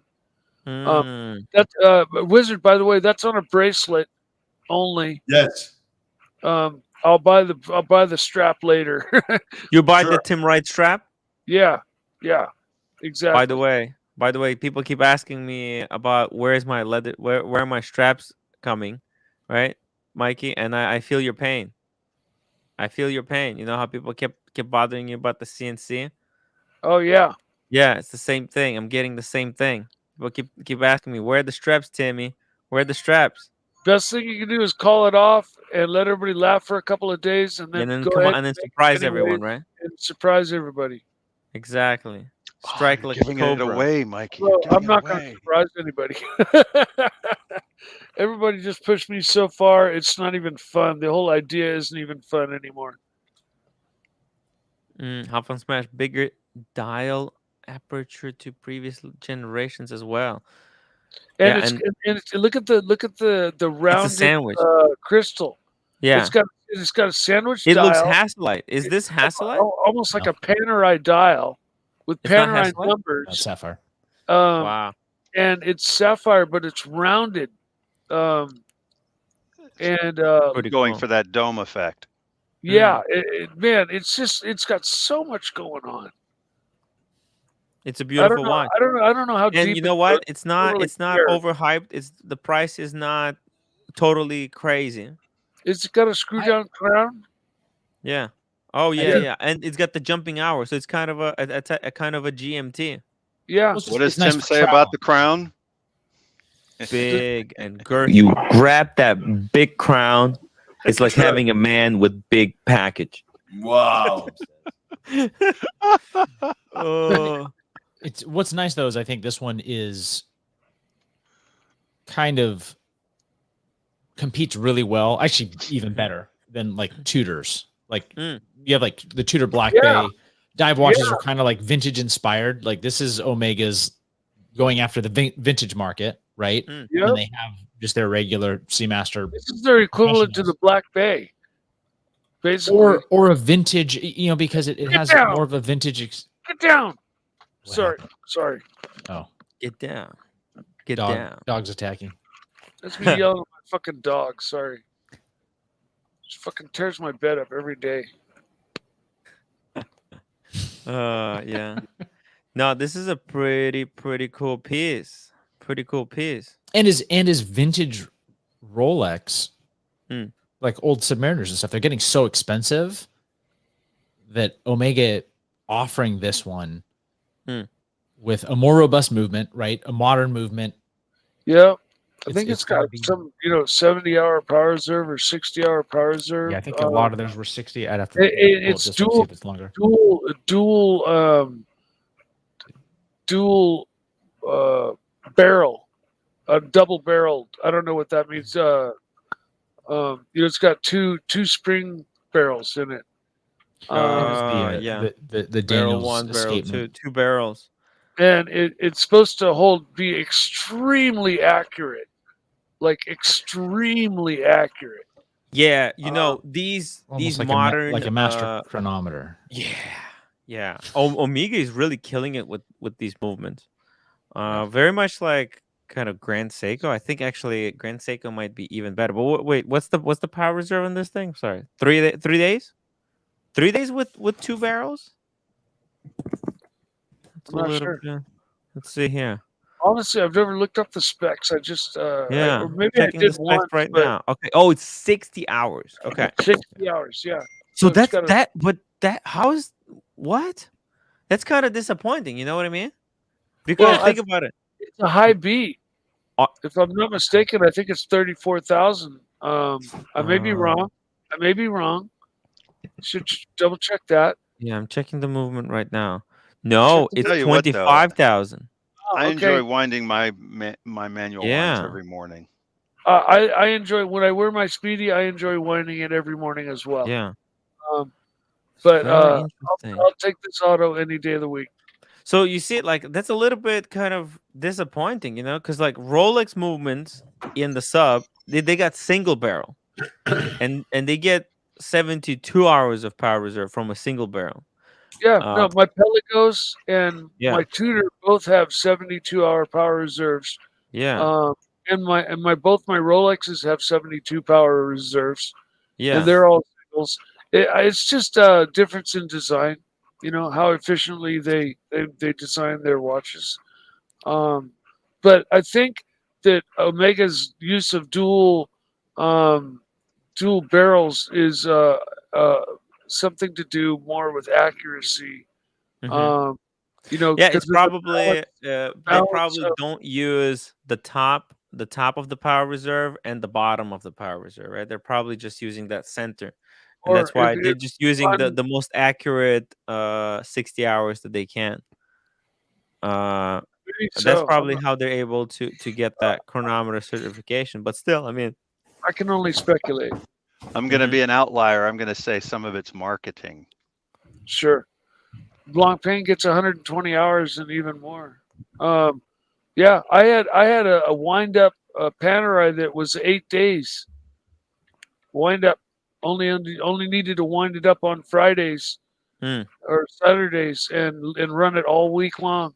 That Wizard, by the way, that's on a bracelet only. Yes. I'll buy the strap later. You buy Sure. the Tim Wright strap? Yeah, exactly. By the way, people keep asking me about where's my leather, where are my straps coming, right, Mikey? And I feel your pain. I feel your pain. You know how people kept bothering you about the CNC? Oh yeah. Yeah, it's the same thing. I'm getting the same thing. People keep asking me, where are the straps, Timmy? Where are the straps? Best thing you can do is call it off and let everybody laugh for a couple of days, and then go come ahead on, and then make it surprise anyways everyone, right? and surprise everybody. Exactly. Oh, Strike you're like a giving it cobra. away, Mikey. Well, You're I'm giving not it going to away. surprise anybody. Everybody just pushed me so far; it's not even fun. The whole idea isn't even fun anymore. Hop on Smash, bigger dial aperture to previous generations as well. And Yeah, look at the it's a rounded sandwich. crystal. Yeah, It's got a sandwich it looks dial. Hasselite. Is this Hasselite? Almost like No. a Panerai dial with It's not Panerai Hasselite? numbers. Not Sapphire. Wow. And it's sapphire, but it's rounded. And Pretty Going cool. for that dome effect. yeah, man, it's got so much going on. It's a beautiful I don't know. watch. I don't know how And deep. you know what? It's not really it's not care. overhyped. It's the price is not totally crazy. It's got a screw down crown. Yeah. Oh yeah, think- yeah. And it's got the jumping hour, so it's kind of a kind of a GMT. Yeah, Well, it's What just- does it's nice Tim for say travel. about the crown? Big and girthy. You grab that big crown. It's like Sure. having a man with big package. Wow. Oh. It's what's nice though is I think this one is kind of competes really well, actually even better than like Tudors. Like you have like the Tudor Black Bay dive watches are kind of like vintage inspired. Like this is Omega's going after the vintage market, right? Yep. And they have just their regular Seamaster This is their equivalent to the Black Bay, basically. or a vintage, you know, because it has down. more of a vintage. Get down. What Sorry. happened? Sorry. Oh, Get down. Get down. Dog's attacking. That's me yelling at my fucking dog. Sorry. Just fucking tears my bed up every day. Yeah. No, this is a pretty cool piece. Pretty cool piece. And his vintage Rolex, Hmm. like old Submariners and stuff, they're getting so expensive that Omega offering this one with a more robust movement, right? A modern movement. Yeah. I think it's gotta got be- some, 70-hour power reserve or 60-hour power reserve. Yeah, I think a lot of those were 60. I'd have to. It's pull up this one to see if it's longer. Dual barrel, a double barreled. I don't know what that means. It's got two spring barrels in it. Yeah. The Barrel Daniels one, barrel escapement. two barrels. And it's supposed to be extremely accurate, like extremely accurate. Yeah, these Almost like modern like a master chronometer. Yeah. Omega is really killing it with these movements. Very much like kind of Grand Seiko. I think actually Grand Seiko might be even better. But wait, what's the power reserve on this thing? Sorry, 3 days. 3 days with two barrels. That's I'm not sure. Let's see here. Honestly, I've never looked up the specs. I just or maybe checking I did the specs once, right but now. Okay. Oh, it's 60 hours. Okay. 60 hours. Yeah. So it's that's gotta- how is what? That's kind of disappointing. You know what I mean? Because think about it. It's a high beat. If I'm not mistaken, I think it's 34,000. I may be wrong. I may be wrong. Should double check that. Yeah, I'm checking the movement right now. No, it's Tell you what, though. 25,000. Oh, I okay. enjoy winding my manual Yeah. lines every morning. I enjoy when I wear my Speedy. I enjoy winding it every morning as well. Yeah. Um, It's but very interesting. I'll take this auto any day of the week. So you see, like that's a little bit kind of disappointing, you know, because like Rolex movements in the sub, they got single barrel, and they get 72 hours of power reserve from a single barrel. Yeah, Uh, no, my Pelicos and yeah, my Tudor both have 72-hour power reserves. yeah, Um, and my both my Rolexes have 72 power reserves, and yeah. they're all singles. It's just a difference in design, how efficiently they design their watches. But I think that Omega's use of um, dual barrels is uh, something to do more with accuracy. Hmm. Um, Yeah, because it's there's a probably they balance probably of, don't use the top of the power reserve and the bottom of the power reserve, right? They're probably just using that center, and or that's if, why they're if just using one, the most accurate 60 hours that they can. Uh, maybe that's so. probably how they're able to get that chronometer certification. But still, I mean, I can only speculate. I'm going to mhm. be an outlier. I'm going to say some of it's marketing. Sure, Blancpain gets 120 hours and even more. Um, yeah, I had a wind up Panerai that was 8 days. Wind up only needed to wind it up on Fridays Hmm, or Saturdays and run it all week long.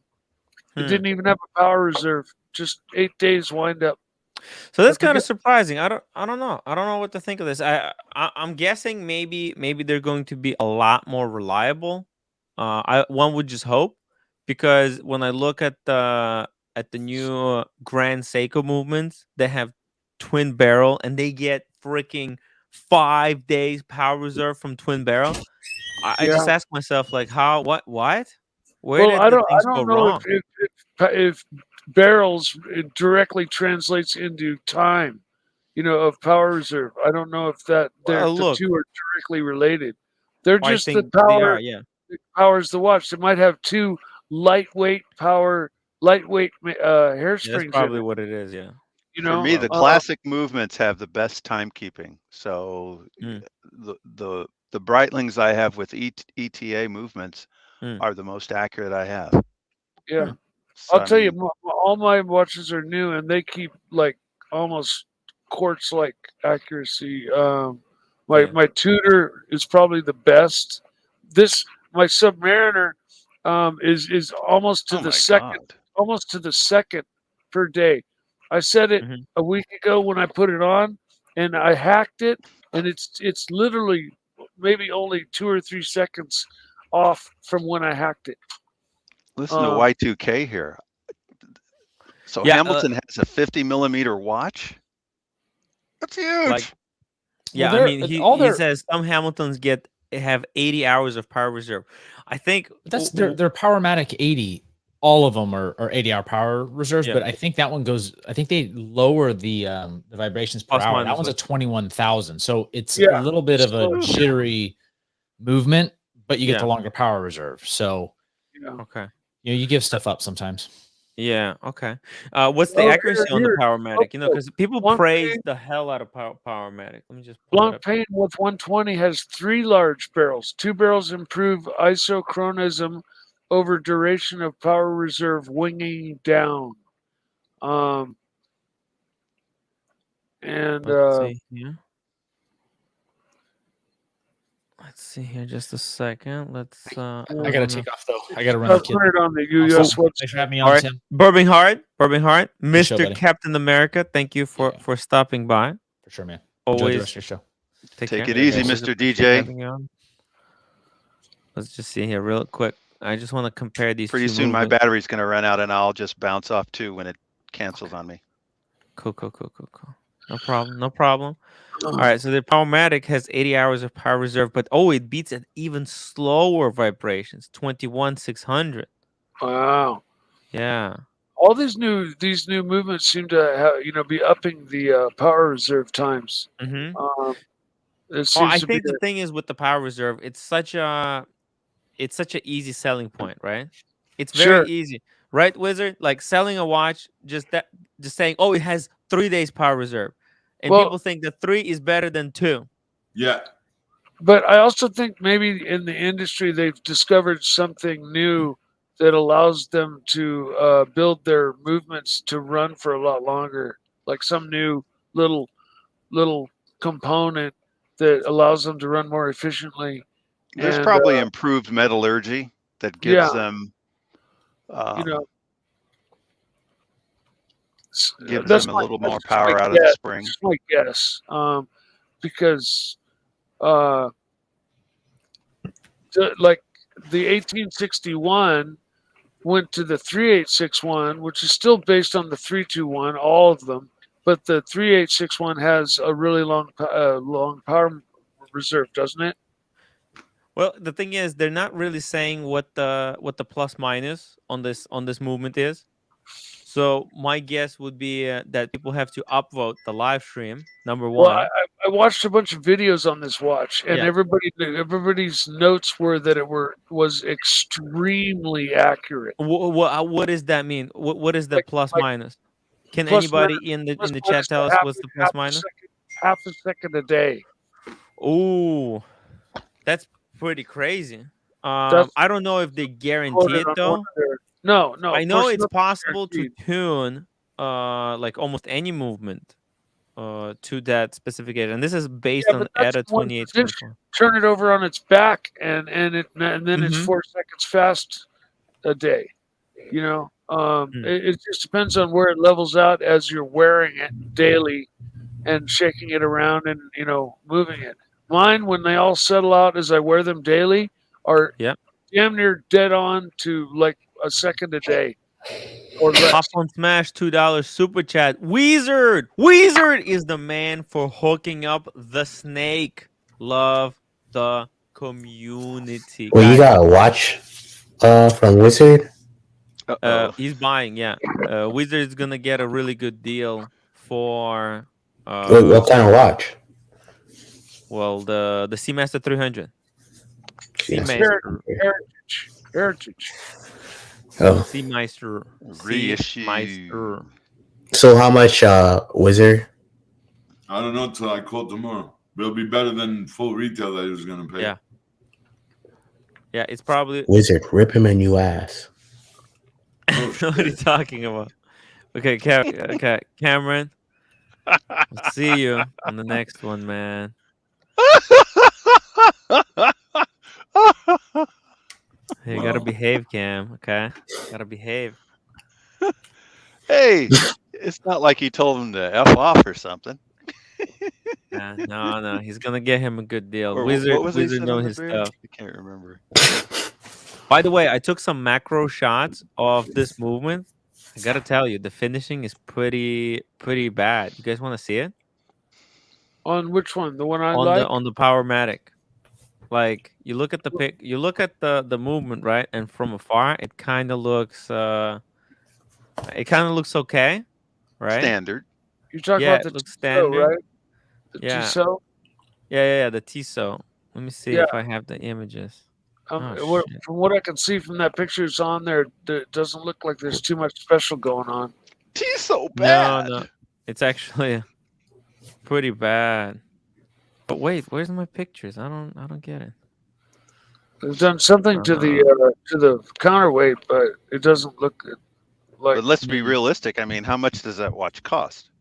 It hmm. didn't even have a power reserve. Just 8 days wind up. So I that's kind of forget. surprising. I don't know. I don't know what to think of this. I'm guessing maybe they're going to be a lot more reliable. One would just hope, because when I look at the new Grand Seiko movements, they have twin barrel and they get freaking 5 days power reserve from twin barrel. I just Yeah. ask myself like how what where Well, did the I things go don't know wrong? if barrels it directly translates into time, of power reserve. I don't know if Well, the look, two are directly related. They're I just the think they are. power Yeah, that powers the watch. They might have two lightweight hair yeah, that's springs in probably it. what it is. Yeah, You For know, me, the probably. classic movements have the best timekeeping. So Mm, the Breitlings I have with ETA movements mm. are the most accurate I have. yeah. Hmm. So I'll I tell you, mean, all my watches are new, and they keep like almost quartz-like accuracy. My Yeah. my Tudor is probably the best. This my Submariner is oh my God. almost to the second per day. I said it Mhm. a week ago when I put it on, and I hacked it, and it's literally maybe only 2 or 3 seconds off from when I hacked it. Listen to Um, Y2K here. So Yeah, Hamilton has a 50 millimeter watch. That's like huge. Well, yeah, I they're mean all he their says some Hamiltons have 80 hours of power reserve. I think that's their Powermatic 80. All of them are 80-hour power reserves, yeah, but I think that one goes. I think they lower the vibrations per plus hour. That minus one's a like 21,000, so it's a yeah, little bit of a slow it down. jittery movement, but you get the yeah, longer power reserve. So Yeah. okay. you give stuff up sometimes. Yeah, okay. What's the Oh, accuracy on the here. Powermatic? You know, Also, because people Blanc praise Pain, the hell out of Powermatic. Let me just pull it Blanc up here. Pain with 120 has 3 large barrels. 2 barrels improve isochronism over duration of power reserve winging down. Um, and Let's see here. Let's see here just a second. Let's I I gotta wanna take off though. I gotta run I the kid. put it on the Awesome. US Thanks for website. having me all on, right. Tim. Bourbon Heart, Good show, Mr. buddy. Captain America. Thank you Yeah, for stopping by. for sure, man. Enjoy the rest Always of your show. take Take care. it Later, easy, guys. Always Mr. appreciate DJ. having you on. Let's just see here real quick. I just want to compare these Pretty two soon my movements. battery's going to run out and I'll just bounce off too when it cancels on me. Cool. No problem. No problem. All right. So the Powermatic has 80 hours of power reserve, but it beats at even slower vibrations, 21,600. Wow. Yeah. All these new movements seem to be upping the power reserve times. Mm-hmm. It Oh, seems I to be think the thing is with the power reserve, it's such an easy selling point, right? It's very sure. easy, right, Wizard? Like selling a watch, just saying, oh, it has 3 days power reserve. and Well- people think that 3 is better than 2. Yeah. But I also think maybe in the industry they've discovered something new that allows them to build their movements to run for a lot longer, like some new little component that allows them to run more efficiently. There's And, probably improved metallurgy that gives yeah. them, you know, gives that's them a my- little that's more just power my out of the guess. spring. That's my guess, because like the 1861 went to the 3861, which is still based on the 321, all of them. But the 3861 has a really long power reserve, doesn't it? Well, the thing is, they're not really saying what the plus minus on this movement is. So my guess would be that people have to upvote the live stream. Number Well, one. I watched a bunch of videos on this watch, and Yeah. everybody's notes were that was extremely accurate. What does that mean? What is the Like- plus like minus? Can plus anybody minus- in the plus minus chat tell us half- what's the plus half a minus? second- half a second a day. Ooh, that's pretty crazy. That's I don't know if they guarantee quoted it on though. one of their- No, I of know course it's not possible to guaranteed. tune like almost any movement to that specification. And this is based Yeah, on but that's ATA one 2824. Turn it over on its back, and then it's Mhm. 4 seconds fast a day. You know, Mm. it just depends on where it levels out as you're wearing it daily and shaking it around and moving it. Mine, when they all settle out as I wear them daily, are Yep. damn near dead on to like a second a day or less. Pop on Smash $2 super chat. Weezard is the man for hooking up the snake. Love the community. Well, you guys. got a watch from Wizard? Uh-oh. He's buying, yeah. Wizard is gonna get a really good deal for What kind of watch? well the Seamaster 300. Yeah. Seamaster. Heritage. Oh, Seamaster. Reissue. Seamaster. so how much Wizard? I don't know until I call tomorrow. But it'll be better than full retail that he was going to pay. Yeah. Yeah, it's probably Wizard, rip him a new ass. what are you talking about? Okay, Cameron. I'll see you on the next one, man. Hey, you gotta Wow. behave, Cam. Okay, gotta behave. Hey, it's not like he told him to F off or something. No, he's gonna get him a good deal. Or Wizard, what was he Wizard said know on the his beard? stuff. I can't remember. By the way, I took some macro shots of this movement. I gotta tell you, the finishing is pretty bad. You guys want to see it? On which one? The one I on like? the Powermatic. Like you look at the movement, right? And from afar, it kind of looks okay, right? Standard. You're talking Yeah, about the it looks Tissot, standard. right? The Yeah. Tissot? Yeah, the Tissot. Let me see Yeah. if I have the images. Oh, shit. From what I can see from that picture that's on there, it doesn't look like there's too much special going on. He's so bad. No, it's actually pretty bad. But wait, where's my pictures? I don't get it. They've done something to the counterweight, but it doesn't look like. But let's be realistic. I mean, how much does that watch cost?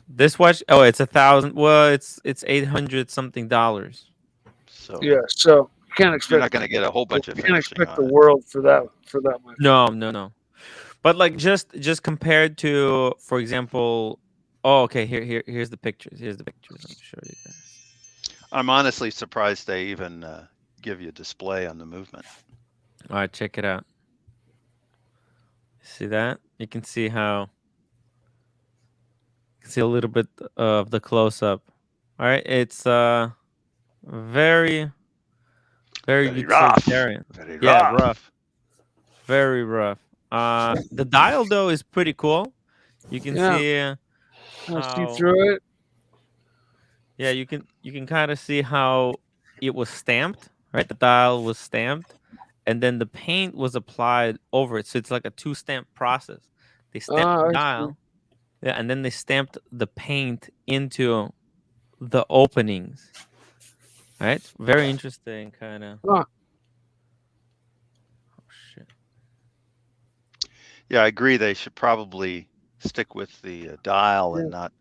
This watch, oh, it's $1,000. Well, it's $800 something. So Yeah, so you can't expect. you're not going to get a whole bunch of You can't finishing expect the on it. world for that much. No. But like just compared to, for example, oh, okay, here's the pictures. Here's the pictures. Let me show you guys. I'm honestly surprised they even give you a display on the movement. All right, check it out. See that? You can see how. You can see a little bit of the close up. All right, it's very Very utilitarian. Very Yeah, rough. rough. Very rough. The dial though is pretty cool. You can see. I'll see how- through it. Yeah, you can kind of see how it was stamped, right? The dial was stamped, and then the paint was applied over it. So it's like a two-stamp process. They stamp Ah, the I see. dial, Yeah, and then they stamped the paint into the openings. Right? Very interesting, kind of. Huh. Oh shit. Yeah, I agree. They should probably stick with the dial and not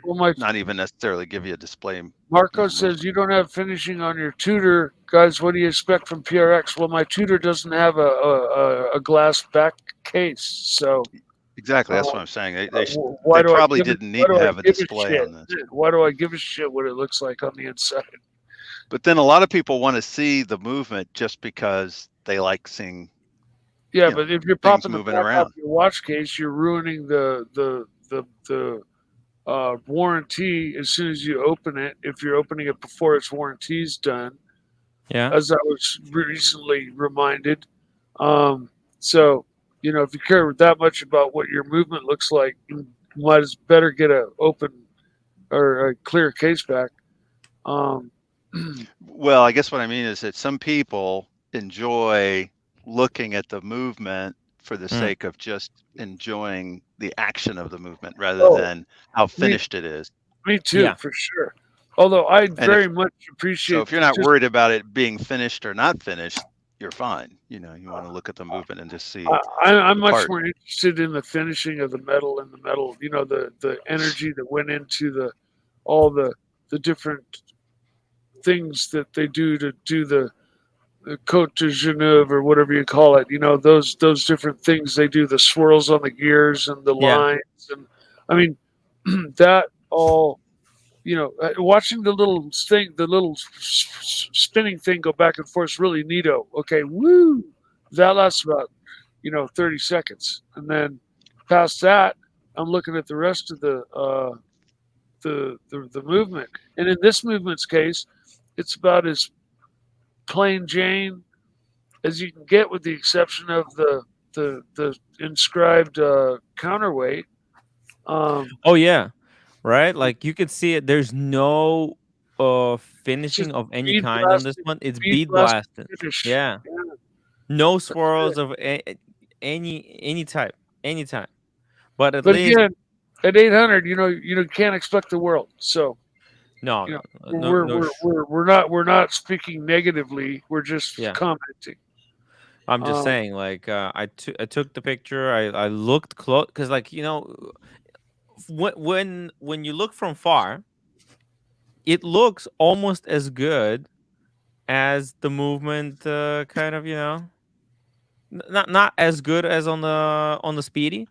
Well, not even necessarily give you a display. Marco says you don't have finishing on your Tudor, guys. What do you expect from PRX? Well, my Tudor doesn't have a glass back case, so Exactly, that's what I'm saying. why They do I probably give didn't why need do to I have a give display shit? on this. Why do I give a shit what it looks like on the inside? But then a lot of people want to see the movement just because they like seeing. Yeah, You know, but if you're things popping the moving back off around. your watch case, you're ruining the warranty as soon as you open it. If you're opening it before its warranty's done, Yeah. as I was recently reminded. So, you know, if you care that much about what your movement looks like, you might as better get a open or a clear case back. Well, I guess what I mean is that some people enjoy looking at the movement for the sake of just enjoying the action of the movement rather than how finished it is. Me too, Yeah. for sure. Although I And very much appreciate. So if you're not worried about it being finished or not finished, you're fine. You know, you want to look at the movement and just see. I'm the much part. more interested in the finishing of the metal and the metal. You know, the energy that went into all the different things that they do to do the Cote de Genève or whatever you call it. You know, those different things they do, the swirls on the gears and the Yeah. lines, and I mean that all. You know, watching the little thing, the little spinning thing go back and forth is really neato. Okay, woo, that lasts about 30 seconds, and then past that, I'm looking at the rest of the movement. And in this movement's case, it's about as plain Jane as you can get, with the exception of the inscribed counterweight. Oh yeah. Right? Like you could see it. There's no finishing of any bead kind on this blasted, one. It's bead bead blasted blasted. finish. Yeah. No swirls of any type. Any type. But at But least again, at 800, you can't expect the world. So no, you no, know, no, no. we're not speaking negatively. We're just Yeah. commenting. I'm just saying, like, I took the picture. I looked close because, like, when you look from far, it looks almost as good as the movement. Kind of, not as good as on the Speedy,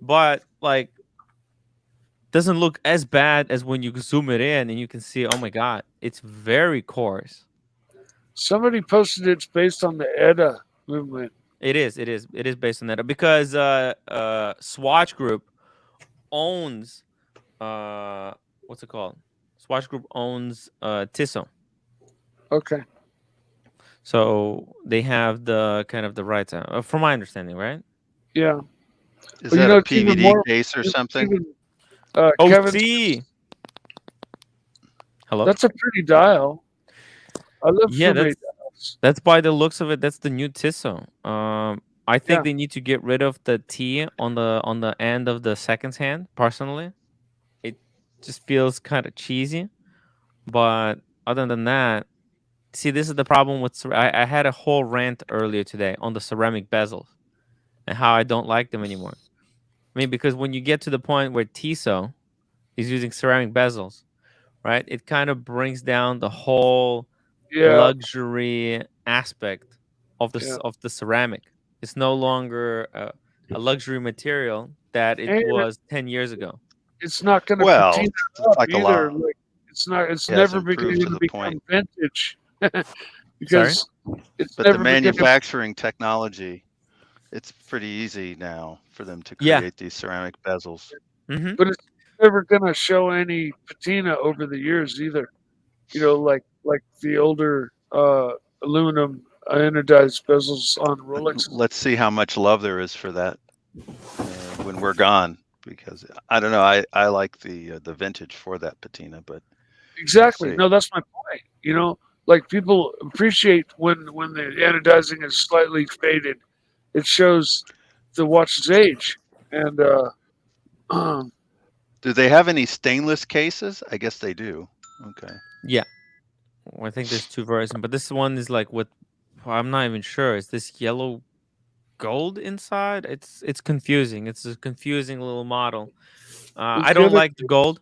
but like doesn't look as bad as when you zoom it in and you can see. Oh my god, it's very coarse. Somebody posted it's based on the Edda movement. It is based on that because Swatch Group owns what's it called? Swatch Group owns Tissot. Okay. So they have the kind of the rights, from my understanding, right? Yeah. Is Well, that a it's even PVD more- case or it's something? even, Oh, Kevin, see. Hello. that's a pretty dial. I love Yeah, Fume that's dials. that's by the looks of it. That's the new Tissot. I think Yeah. they need to get rid of the T on the end of the second hand. Personally, it just feels kind of cheesy. But other than that, see, this is the problem with. I had a whole rant earlier today on the ceramic bezels and how I don't like them anymore. I mean, because when you get to the point where Tissot is using ceramic bezels, right? It kind of brings down the whole Yeah. luxury aspect of the ceramic. It's no longer a luxury material that it And was 10 years ago. it's not going to Well, patina it's up like a either. lot. Like, it's not. It's It has never improved to going to the become point. vintage because it's But the never gonna- manufacturing technology, it's pretty easy now for them to Yeah. create these ceramic bezels. Mm-hmm. But it's never going to show any patina over the years either. Like the older aluminum anodized bezels on Rolex. Let's see how much love there is for that when we're gone. Because I don't know, I like the vintage for that patina, but Exactly. see. No, that's my point. Like people appreciate when the anodizing is slightly faded. It shows the watch's age, and Do they have any stainless cases? I guess they do. Okay. Yeah. Well, I think there's two versions, but this one is like with. I'm not even sure. Is this yellow gold inside? It's confusing. It's a confusing little model. I don't like the gold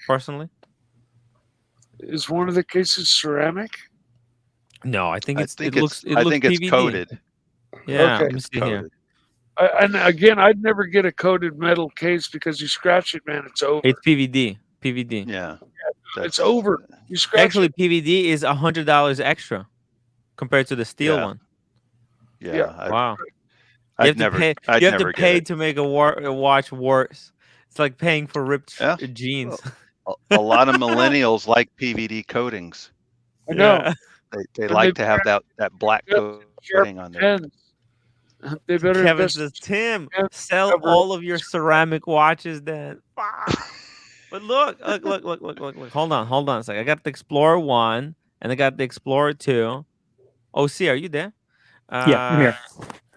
personally. Is one of the cases ceramic? No, I think I it think looks it's PVD. coated. Yeah, Okay. let me see here. Coated. And again, I'd never get a coated metal case because you scratch it, man, it's over. It's PVD. PVD. Yeah. It's over. You scratch Actually, it. PVD is $100 extra compared to the steel Yeah. one. Yeah. Wow. I'd never you I'd have never to pay get it. to make a watch worse. It's like paying for ripped Yeah. jeans. A lot of millennials like PVD coatings. I know. They And like they to have that black sharp coating on there. pens. They better Kevin invest. says, Tim, Yeah, sell cover all of your ceramic watches then. But look. Hold on a second. I got the Explorer 1 and I got the Explorer 2. OC, are you there? Yeah, I'm here.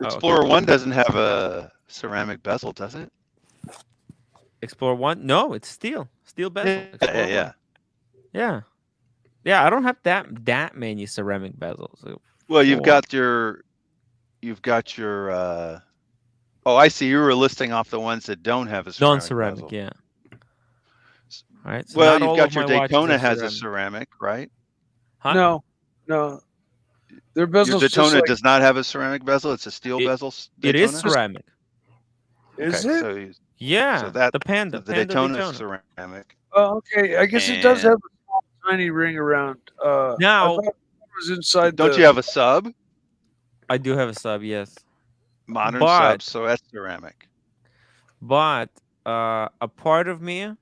Explorer 1 doesn't have a ceramic bezel, does it? Explorer 1? No, it's steel. Steel bezel. Explorer 1. Yeah. Yeah, I don't have that many ceramic bezels. Well, you've got your oh, I see. You were listing off the ones that don't have a ceramic non-ceramic, bezel. yeah. All right. So Well, not you've all got of your my watches Daytona are has a ceramic. ceramic, right? Huh? No. Their bezels Your just Daytona like, does not have a ceramic bezel. It's a steel bezel. It is Daytona? ceramic. is Okay, it? Yeah. So that the Panda. the Panda Daytona is Daytona. ceramic. Oh, okay. I guess it does have And a small, tiny ring around. I Now, thought it was inside don't the. you have a sub? I do have a sub, yes. Modern But- sub, so that's ceramic. But a part of me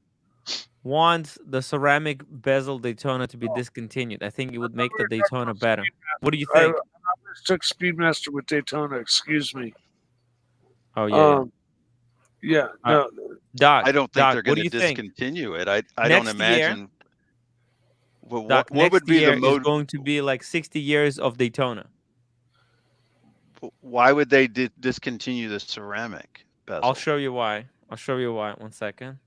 wants the ceramic bezel Daytona to be discontinued. I think it would make the Daytona better. What do you I think? took Speedmaster with Daytona. Excuse me. Oh, yeah. Yeah. Uh, No. Doc, I don't think Doc, they're what going do to you think? discontinue it. I Next don't year- imagine. Well, Doc, what would next be year the mode? is going to be like 60 years of Daytona. Why would they discontinue the ceramic bezel? I'll show you why. 1 second.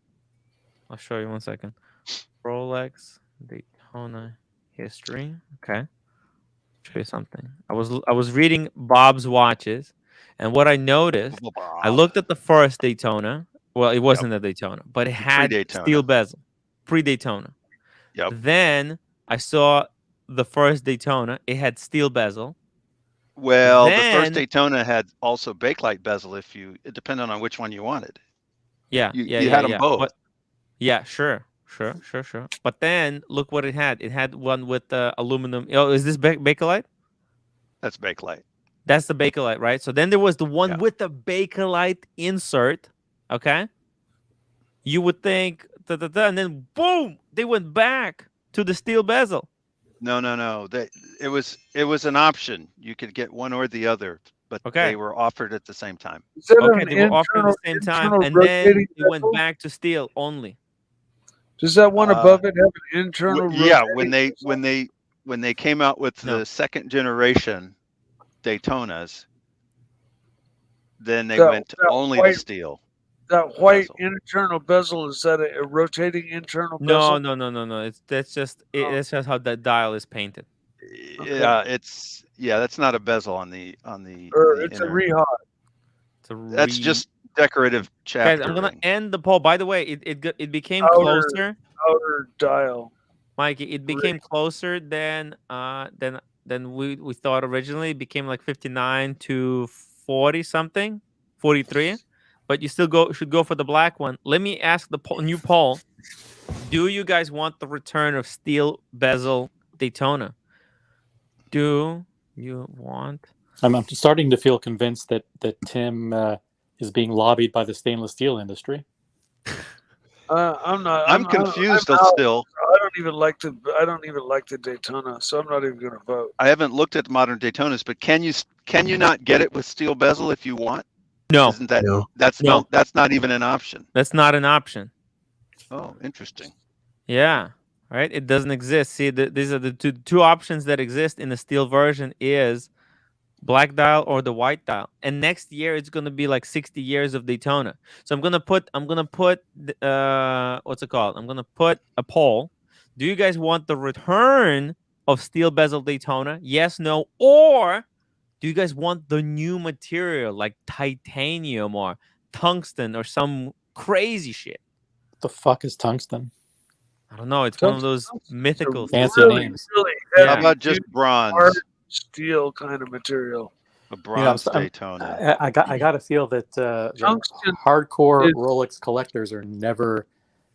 Rolex Daytona history. Okay. Show you something. I was reading Bob's watches, and what I noticed, I looked at the first Daytona. Well, it wasn't a Daytona, but it had Pre-Daytona. steel bezel. Pre-Daytona. Yep. Then I saw the first Daytona. It had steel bezel. Well, the Then- first Daytona had also bakelite bezel. It depended on which one you wanted. Yeah, You had them both. But, yeah, sure. But then look what it had. It had one with aluminum. Oh, is this bakelite? That's bakelite. That's the bakelite, right? So then there was the one Yeah. with the bakelite insert. Okay. You would think, and then boom, they went back to the steel bezel. No. It was an option. You could get one or the other, but Okay. they were offered at the same time. Is that Okay, an they were offered at the same time, and then rotating it went bezel? back to steel only. Does that one above it have an internal? Yeah, rotating when they came out with No. the second generation Daytonas, then they That- went to that only the white- steel. That white bezel. internal bezel, is that a rotating internal bezel? No. That's just how the dial is painted. Yeah, that's not a bezel on the Or the it's a inner. rehot. That's just decorative Guys, chaptering. I'm gonna end the poll. By the way, it became Outer- closer, Outer dial. Mikey. It became closer than we thought originally. It became like 59 to 40 something, 43. But you still should go for the black one. Let me ask the new poll: do you guys want the return of steel bezel Daytona? Do you want? I'm starting to feel convinced that Tim is being lobbied by the stainless steel industry. I'm not. I'm confused I'm out. still. I don't even like the Daytona, so I'm not even going to vote. I haven't looked at modern Daytonas, but can you not get it with steel bezel if you want? No, Isn't that No. that's No. that's not even an option? that's not an option. Oh, interesting. Yeah, right. It doesn't exist. See, these are the two options that exist in the steel version. Is black dial or the white dial. And next year it's gonna be like 60 years of Daytona. So I'm gonna put what's it called? I'm gonna put a poll. Do you guys want the return of steel bezel Daytona? Yes, no, or do you guys want the new material like titanium or tungsten or some crazy shit? The fuck is tungsten? I don't know. It's one of those Tungsten's a mythical Fancy really, names. really Yeah. How heavy, about just hard bronze? steel kind of material. A bronze Daytona. I got to feel that Tungsten hardcore is- Rolex collectors are never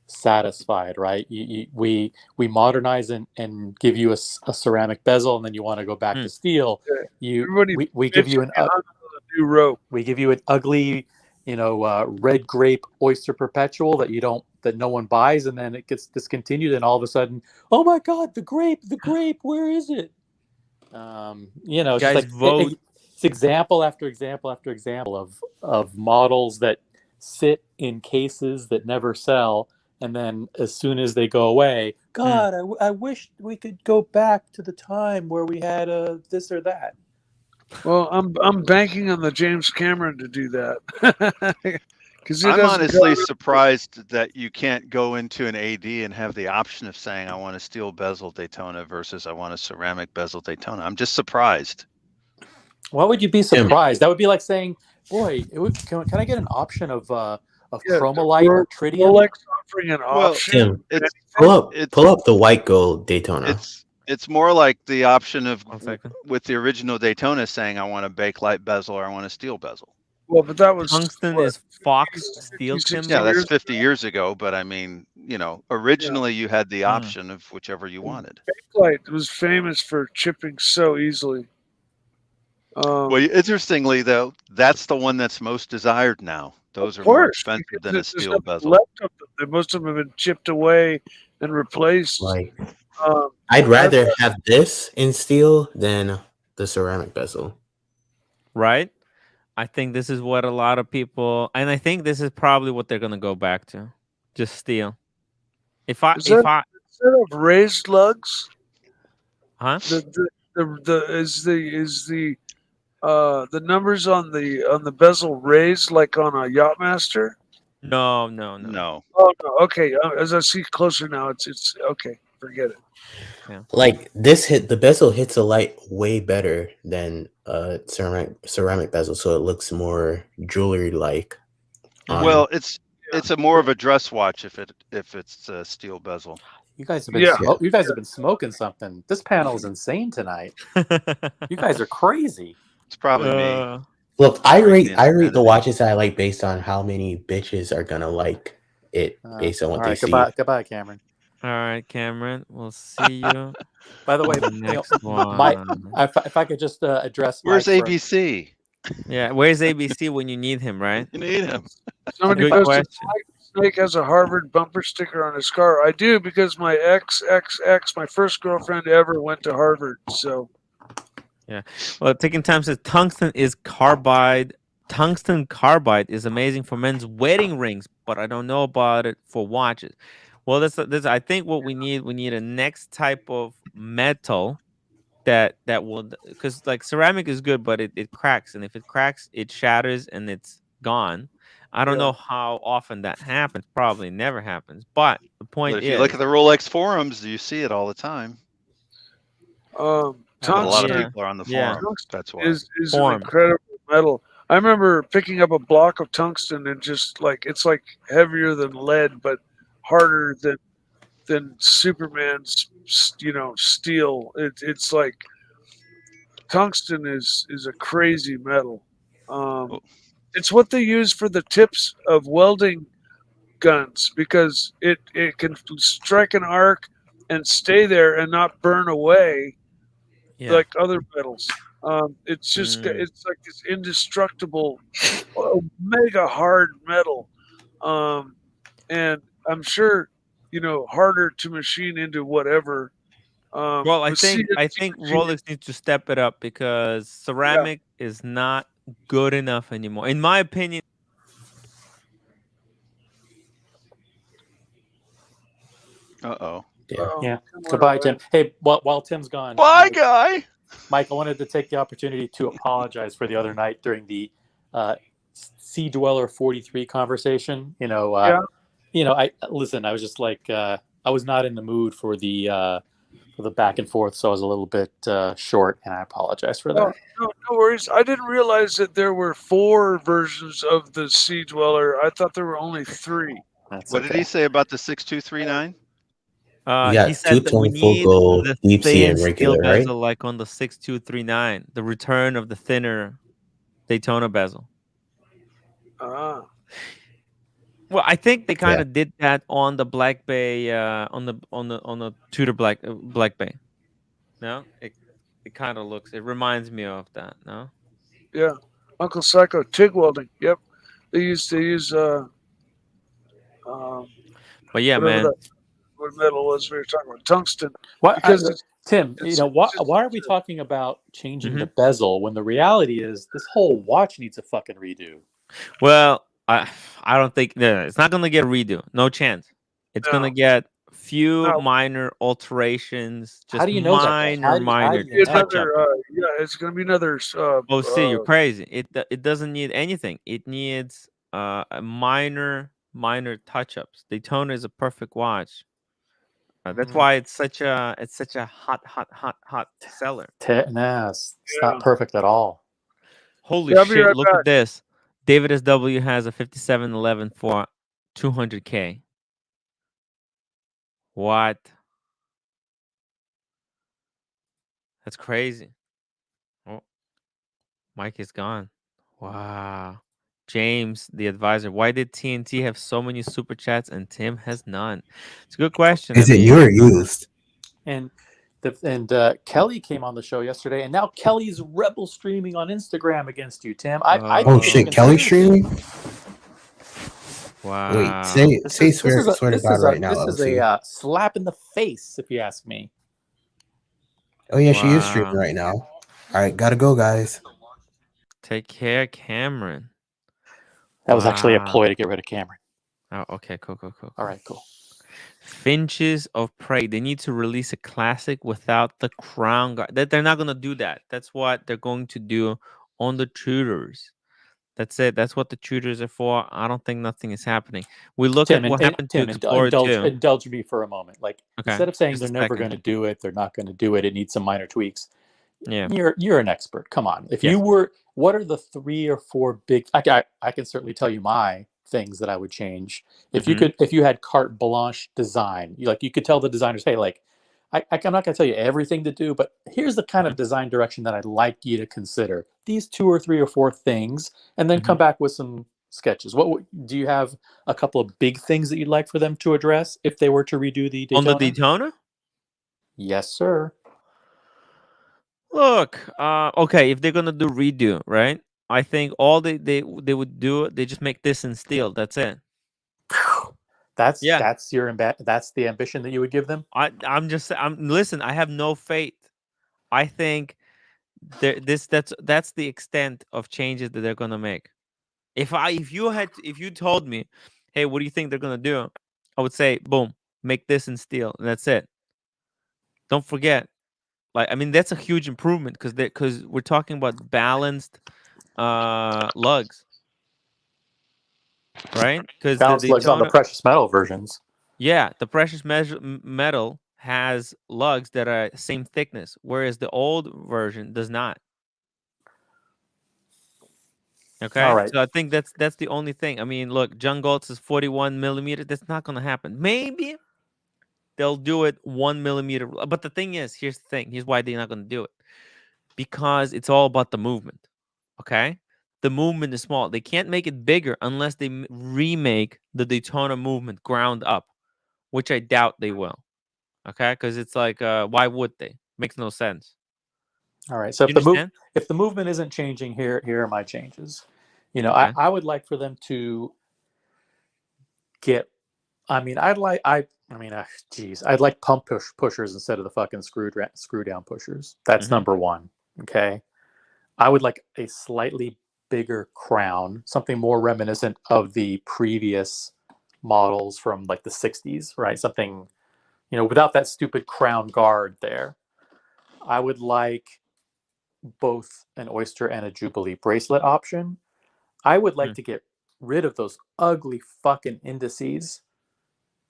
satisfied, right? We modernize and give you a ceramic bezel, and then you want to go back to steel. Everybody We give you bitching on a new rope. we give you an ugly, red grape oyster perpetual that no one buys, and then it gets discontinued, and all of a sudden, oh my god, the grape, where is it? It's Guys, just like vote. it's example after example after example of models that sit in cases that never sell, and then as soon as they go away, God, I wish we could go back to the time where we had this or that. Well, I'm banking on the James Cameron to do that. Because I'm honestly surprised that you can't go into an AD and have the option of saying, I want a steel bezel Daytona versus I want a ceramic bezel Daytona. I'm just surprised. Why would you be surprised? That would be like saying, boy, can I get an option of chromolite or tritium? Rolex offering an option. Tim, pull up the white gold Daytona. It's more like the option of 1 second. with the original Daytona saying I want a bakelite bezel or I want a steel bezel. Well, but that was Tungsten is Fox steel, Tim. Yeah, that's 50 years ago. But I mean, originally you had the option of whichever you wanted. Bakelite was famous for chipping so easily. Well, interestingly, though, that's the one that's most desired now. Those are more expensive than a steel bezel. Left of them. Most of them have been chipped away and replaced. Like, I'd rather have this in steel than the ceramic bezel. Right? I think this is what a lot of people, and I think this is probably what they're gonna go back to, just steel. Instead of raised lugs, huh? The numbers on the bezel raised like on a Yachtmaster? No. Oh no. Okay. As I see closer now, it's okay. Forget it. Yeah. Like the bezel hits a light way better than ceramic bezel, so it looks more jewelry like. Well, it's a more of a dress watch if it's a steel bezel. You guys have been smoking something. This panel is insane tonight. You guys are crazy. It's probably me. Look, I rate the watches I like based on how many bitches are gonna like it based on what they see. Goodbye, Cameron. All right, Cameron. We'll see you. By the way, next one. If I could just address. Where's ABC? Yeah, where's ABC when you need him, right? You need him. Somebody Good question. Snake has a Harvard bumper sticker on his car. I do because my my first girlfriend ever went to Harvard. So. Yeah. Well, Taking Time says tungsten carbide is amazing for men's wedding rings, but I don't know about it for watches. Well, that's I think what we need a next type of metal that will, because like ceramic is good, but it cracks, and if it cracks, it shatters and it's gone. I don't know how often that happens. Probably never happens. But the point is, if you look at the Rolex forums, you see it all the time. A lot of people are on the forums. That's why. Is an incredible metal. I remember picking up a block of tungsten and just it's like heavier than lead, but harder than Superman's steel. It's like tungsten is a crazy metal. It's what they use for the tips of welding guns because it can strike an arc and stay there and not burn away like other metals. It's just it's like this indestructible, mega hard metal, and I'm sure harder to machine into whatever. Well, I think Rolex needs to step it up because ceramic is not good enough anymore, in my opinion. Uh-oh. Yeah. Goodbye, Tim. Hey, while Tim's gone. Bye, guy. Mike, I wanted to take the opportunity to apologize for the other night during the Sea Dweller 43 conversation. Yeah. I listen. I was just like, I was not in the mood for the back and forth, so I was a little bit short, and I apologize for that. No worries. I didn't realize that there were 4 versions of the Sea Dweller. I thought there were only 3. That's What did he say about the 6239? You He got said that we 224 need gold, the deep sea, thin and steel regular, right? bezel like on the 6239, the return of the thinner Daytona bezel. Ah. Well, I think they kind Yeah. of did that on the Black Bay, on the Tudor Black Bay. No, it kind of looks. It reminds me of that. No. Yeah. Uncle Psycho TIG welding. Yep. They use But yeah, whatever man. that what metal was we were talking about, tungsten. Why, Because Tim, it's- why it's- are we talking about changing the Mhm. bezel when the reality is this whole watch needs a fucking redo? Well, I don't think it's not gonna get a redo. No chance. It's gonna No. get few No. minor alterations, just How do you know that? minor do you know? touch up. yeah, it's gonna be another Oh, see, you're crazy. It doesn't need anything. It needs a minor touch ups. Daytona is a perfect watch. That's why it's such a hot seller. It's Yeah. not perfect at all. Holy Yeah, I'll be shit! right Look back. at this. David SW has a 5711 for 200K. What? That's crazy. Oh, Mike is gone. Wow. James, the advisor. Why did TNT have so many super chats and Tim has none? It's a good question. Is it new or used? And Kelly came on the show yesterday, and now Kelly's rebel streaming on Instagram against you, Tim. I Oh think it's shit, Kelly conspiracy. streaming? Wow. Wait, say swear to God right now, This is LC. a slap in the face, if you ask me. Oh yeah, she is Wow. streaming right now. All right, gotta go, guys. Take care, Cameron. That was actually a Wow. ploy to get rid of Cameron. Oh, okay, cool. All right, cool. Finches of Prey. They need to release a classic without the crown guard. They're not gonna do that. That's what they're going to do on the Tudors. That's it. That's what the Tudors are for. I don't think nothing is happening. We look Tim, at what happened to Explorer 2. indulge me for a moment. Like, Okay, instead of saying just a they're never second. going to do it, they're not going to do it. It needs some minor tweaks. Yeah. You're an expert. Come on. If Yes. you were, what are the 3 or 4 big? I can certainly tell you my things that I would change. If you could, if you had carte blanche design, you could tell the designers, hey, like, I'm not going to tell you everything to do, but here's the kind of design direction that I'd like you to consider. These 2 or 3 or 4 things, and then come back with some sketches. Do you have a couple of big things that you'd like for them to address if they were to redo the Daytona? On the Daytona? Yes, sir. Look, okay, if they're gonna do redo, right? I think all they would do, they just make this in steel. That's it. That's Yeah. that's the ambition that you would give them. Listen, I have no faith. I think that's the extent of changes that they're gonna make. If you told me, hey, what do you think they're gonna do? I would say, boom, make this in steel, and that's it. Don't forget, like, I mean, that's a huge improvement because we're talking about balanced lugs, right? Because the Balanced lugs on the Daytona, precious metal versions. yeah, the precious metal has lugs that are same thickness, whereas the old version does not. Okay, All right. so I think that's the only thing. I mean, look, John Galt's is 41 millimeter. That's not going to happen. Maybe they'll do it 1 millimeter. But the thing is, here's the thing. Here's why they're not going to do it. Because it's all about the movement. Okay, the movement is small. They can't make it bigger unless they remake the Daytona movement ground up, which I doubt they will. Okay, because it's like, why would they? Makes no sense. All right. So You understand? if the movement isn't changing, here are my changes. Okay. I would like for them to get. I'd like pump pushers instead of the fucking screw down pushers. That's number 1. Okay. I would like a slightly bigger crown, something more reminiscent of the previous models from like the 60s, right? Something, without that stupid crown guard there. I would like both an Oyster and a Jubilee bracelet option. I would like to get rid of those ugly fucking indices.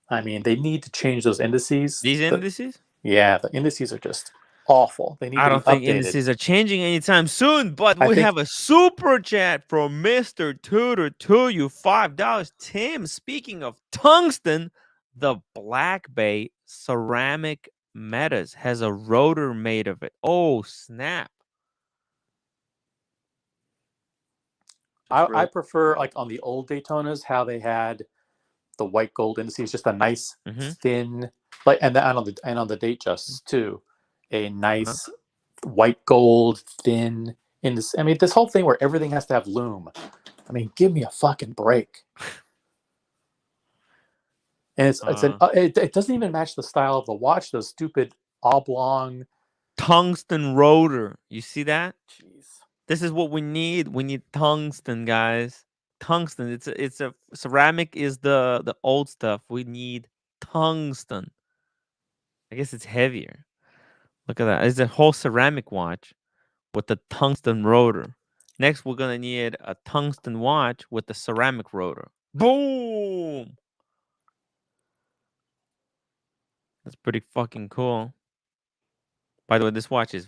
I mean, they need to change those indices. These indices? Yeah, the indices are just awful. They need I to be don't think updated. indices are changing anytime soon, but I we think- have a super chat from Mr. Tudor to you, $5. Tim, speaking of tungsten, the Black Bay ceramic metas has a rotor made of it. Oh, snap. I prefer, like, on the old Daytonas, how they had the white gold indices, just a nice thin, like, and on the Datejust too, a nice white gold thin indice. I mean, this whole thing where everything has to have lume. I mean, give me a fucking break. And it doesn't even match the style of the watch. Those stupid oblong tungsten rotor. You see that? Jeez. This is what we need. We need tungsten, guys. Tungsten. It's a ceramic is the old stuff. We need tungsten. I guess it's heavier. Look at that. It's a whole ceramic watch with the tungsten rotor. Next, we're gonna need a tungsten watch with the ceramic rotor. Boom! That's pretty fucking cool. By the way, this watch is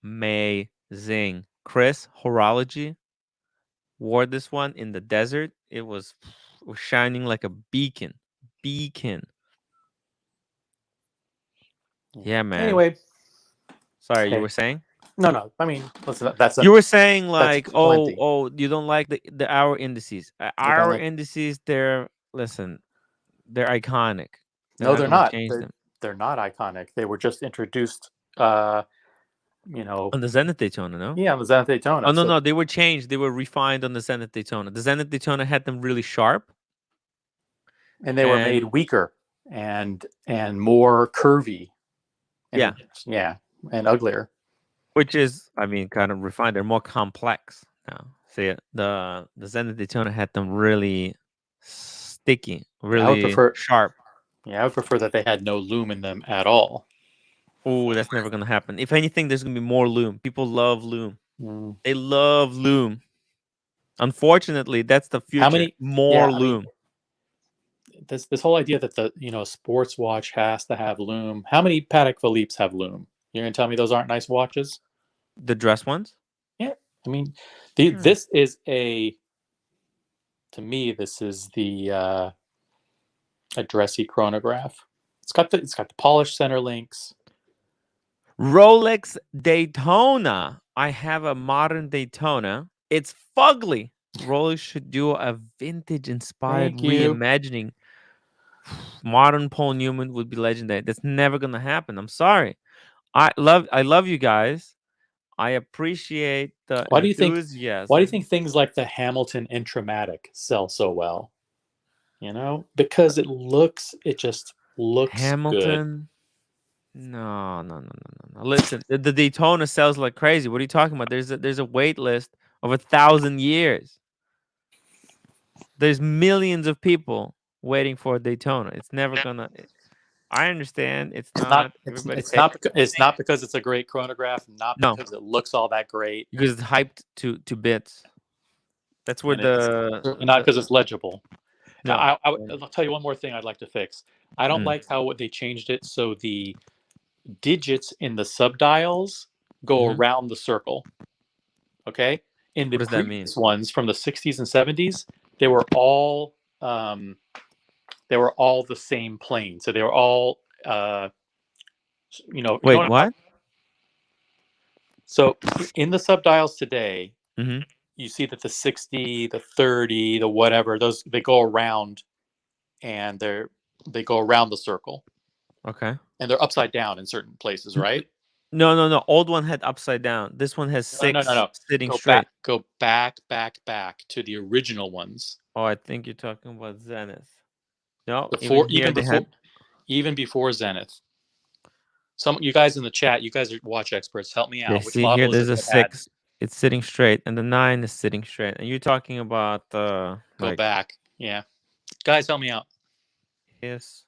amazing. Chris Horology wore this one in the desert. It was shining like a beacon. Yeah, man. Anyway, sorry, you were saying? No. I mean, listen, that's you were saying like, plenty. oh, you don't like the hour indices. Hour indices, they're iconic. No, they're not. Change them. They're not iconic. They were just introduced. On the Zenith Daytona, no? Yeah, on the Zenith Daytona. Oh no, they were changed. They were refined on the Zenith Daytona. The Zenith Daytona had them really sharp, and they were made weaker and more curvy. And, and uglier. Which is, I mean, kind of refined. They're more complex now. See, the Zenith Daytona had them really sticky, really sharp. Yeah, I would prefer that they had no lume in them at all. Oh, that's never gonna happen. If anything, there's gonna be more lume. People love lume. They love lume. Unfortunately, that's the future. How many more lume? This whole idea that the sports watch has to have lume. How many Patek Philippe's have lume? You're gonna tell me those aren't nice watches? The dress ones? Yeah, I mean, this is to me, this is the a dressy chronograph. It's got the polished center links. Rolex Daytona. I have a modern Daytona. It's fugly. Rolex should do a vintage inspired reimagining. Modern Paul Newman would be legendary. That's never gonna happen. I'm sorry. I love you guys. I appreciate the enthusiasm. Why do you think things like the Hamilton Intramatic sell so well? Because it just looks Hamilton. Good. No. Listen, the Daytona sells like crazy. What are you talking about? There's a wait list of 1,000 years. There's millions of people waiting for a Daytona. It's never gonna. I understand. It's not because it's a great chronograph. Not because it looks all that great. Because it's hyped to bits. That's where not because it's legible. No. I'll tell you one more thing I'd like to fix. I don't like how they changed it so the digits in the subdials go around the circle. Okay? In the previous ones from the 60s and 70s, they were all the same plane. So they were all Wait, what? So in the subdials today, you see that the 60, the 30, the whatever, those they go around and they go around the circle. Okay. And they're upside down in certain places, right? No. Old one had upside down. This one has 6 sitting straight. Go back to the original ones. Oh, I think you're talking about Zenith. No, even before Zenith. You guys in the chat, you guys are watch experts. Help me out. Yeah, see here, there's a 6. It's sitting straight, and the 9 is sitting straight. And you're talking about go back. Yeah, guys, help me out. Yes.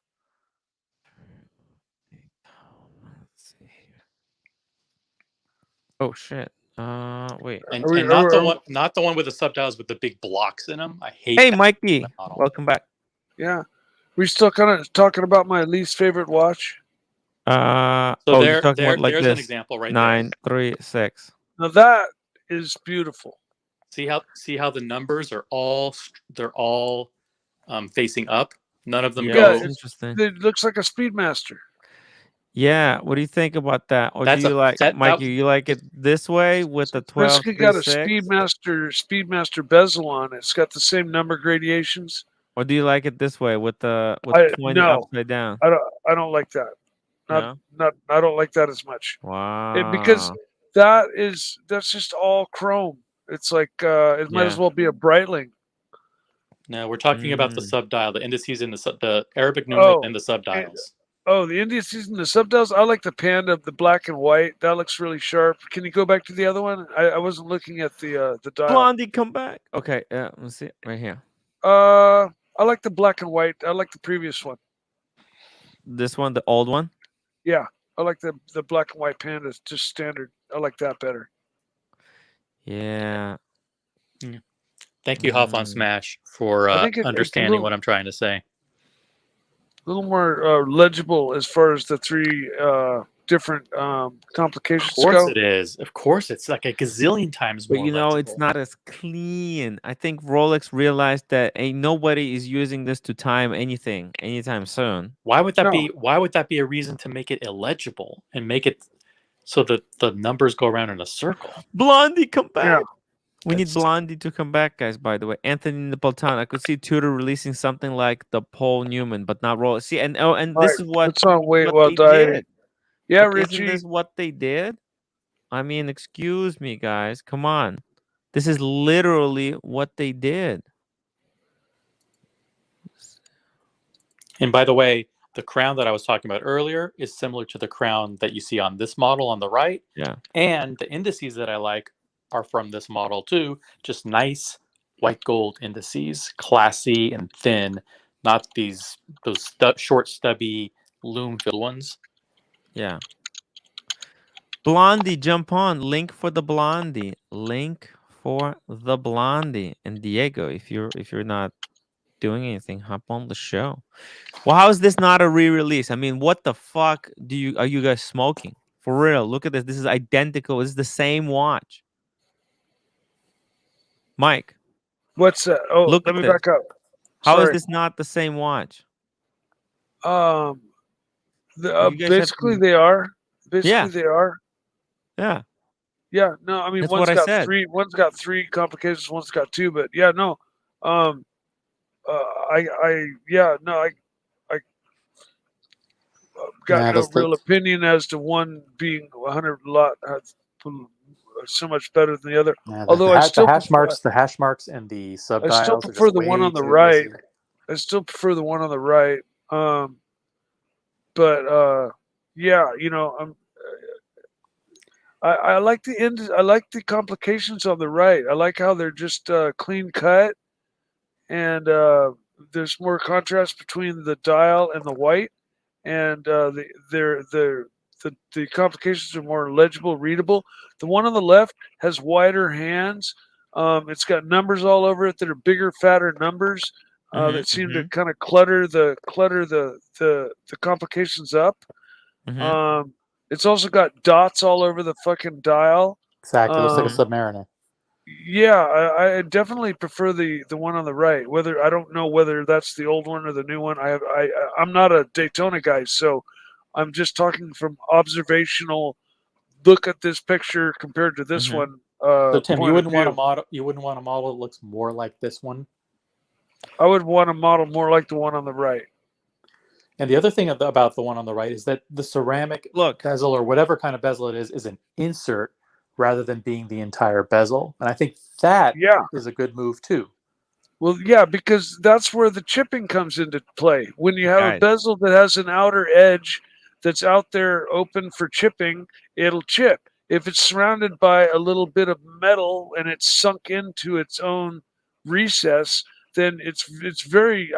Oh shit. Wait. And, Are we- and not the are- one, not the one with the subdials with the big blocks in them. I hate. Hey, that Mikey. model. Welcome back. Yeah. We still kind of talking about my least favorite watch. So you're there, talking about like there's this. an example right 936. Now that is beautiful. there. See how the numbers are all facing up. None of them Yeah, go. that's interesting. It looks like a Speedmaster. Yeah, what do you think about that? Or That's do you like, that Mikey? You like it this way with the Basically got a 1236, Speedmaster bezel on it. It's got the same number gradations. or do you like it this way with the 20 no. upside down? I don't like that. No? I don't like that as much. Wow. Because that's just all chrome. It's like it might as well be a Breitling. No, we're talking about the subdial, the indices and the Arabic Oh, numeral and the subdials. Oh, the indices and the subdials. I like the Panda, the black and white. That looks really sharp. Can you go back to the other one? I wasn't looking at the dial. Blondie, come back. Okay, let's see it right here. I like the black and white. I like the previous one. This one, the old one? Yeah, I like the black and white Panda. It's just standard. I like that better. Yeah. Thank you, Huff on Smash, for understanding what I'm trying to say. A little more legible as far as the three different complications Of course go. it is. Of course, it's like a gazillion times But more. you know, legible. it's not as clean. I think Rolex realized that ain't nobody is using this to time anything anytime soon. Why would that be? Why would that be a reason to make it illegible and make it so that the numbers go around in a circle? Blondie, come back. Yeah. We need Blondie to come back, guys, by the way. Anthony Napolitano. I could see Tudor releasing something like the Paul Newman, but not Rolex. See, and this is what, It's on Wait what While they Dieting. did. Yeah, Like, Richie. isn't this what they did? I mean, excuse me, guys. Come on. This is literally what they did. And by the way, the crown that I was talking about earlier is similar to the crown that you see on this model on the right. Yeah. And the indices that I like are from this model too. Just nice white gold indices, classy and thin, not those short, stubby, loom-filled ones. Yeah. Blondie, jump on. Link for the Blondie. Link for the Blondie. And Diego, if you're not doing anything, hop on the show. Well, how is this not a re-release? I mean, what the fuck are you guys smoking? For real, look at this. This is identical. This is the same watch. Mike. What's that? Oh, Look let at me this. back up. How is Sorry. this not the same watch? Basically they are. Basically they are. Yeah. Yeah. No, I mean That's what I said. one's got three complications, one's got two, but yeah, no. I got no real opinion as to one being 100 lot so much better than the other. Although the hash marks and the subdials. I still prefer the one on the right. I still prefer the one on the right. Yeah, you know, I like the end. I like the complications on the right. I like how they're just clean cut, and there's more contrast between the dial and the white, and the complications are more legible, readable. The one on the left has wider hands. It's got numbers all over it that are bigger, fatter numbers that seem to kind of clutter the complications up. It's also got dots all over the fucking dial. Exactly, it looks like a Submariner. Yeah, I definitely prefer the one on the right. Whether I don't know whether that's the old one or the new one. I'm not a Daytona guy, so I'm just talking from observational look at this picture compared to this one. So Tim, you wouldn't want a model. You wouldn't want a model that looks more like this one. I would want a model more like the one on the right. And the other thing about the one on the right is that the ceramic bezel or whatever kind of bezel it is an insert rather than being the entire bezel. And I think that is a good move too. Well, yeah, because that's where the chipping comes into play. When you have a bezel that has an outer edge that's out there open for chipping, it'll chip. If it's surrounded by a little bit of metal and it's sunk into its own recess, then it's very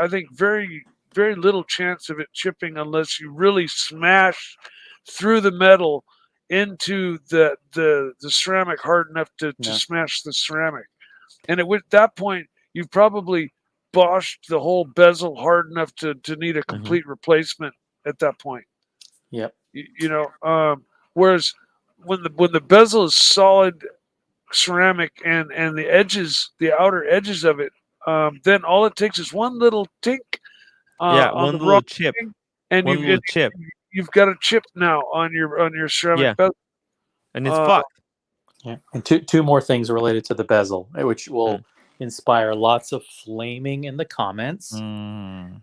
little chance of it chipping unless you really smash through the metal into the ceramic hard enough to smash the ceramic. And at that point, you've probably boshed the whole bezel hard enough to need a complete replacement at that point. Yep. Whereas when the bezel is solid ceramic and the edges, the outer edges of it, then all it takes is one little tink on one the little wrong chip. thing, and One little chip. you've got a chip now on your ceramic bezel. And it's fucked. Yeah. And two more things related to the bezel, which will inspire lots of flaming in the comments,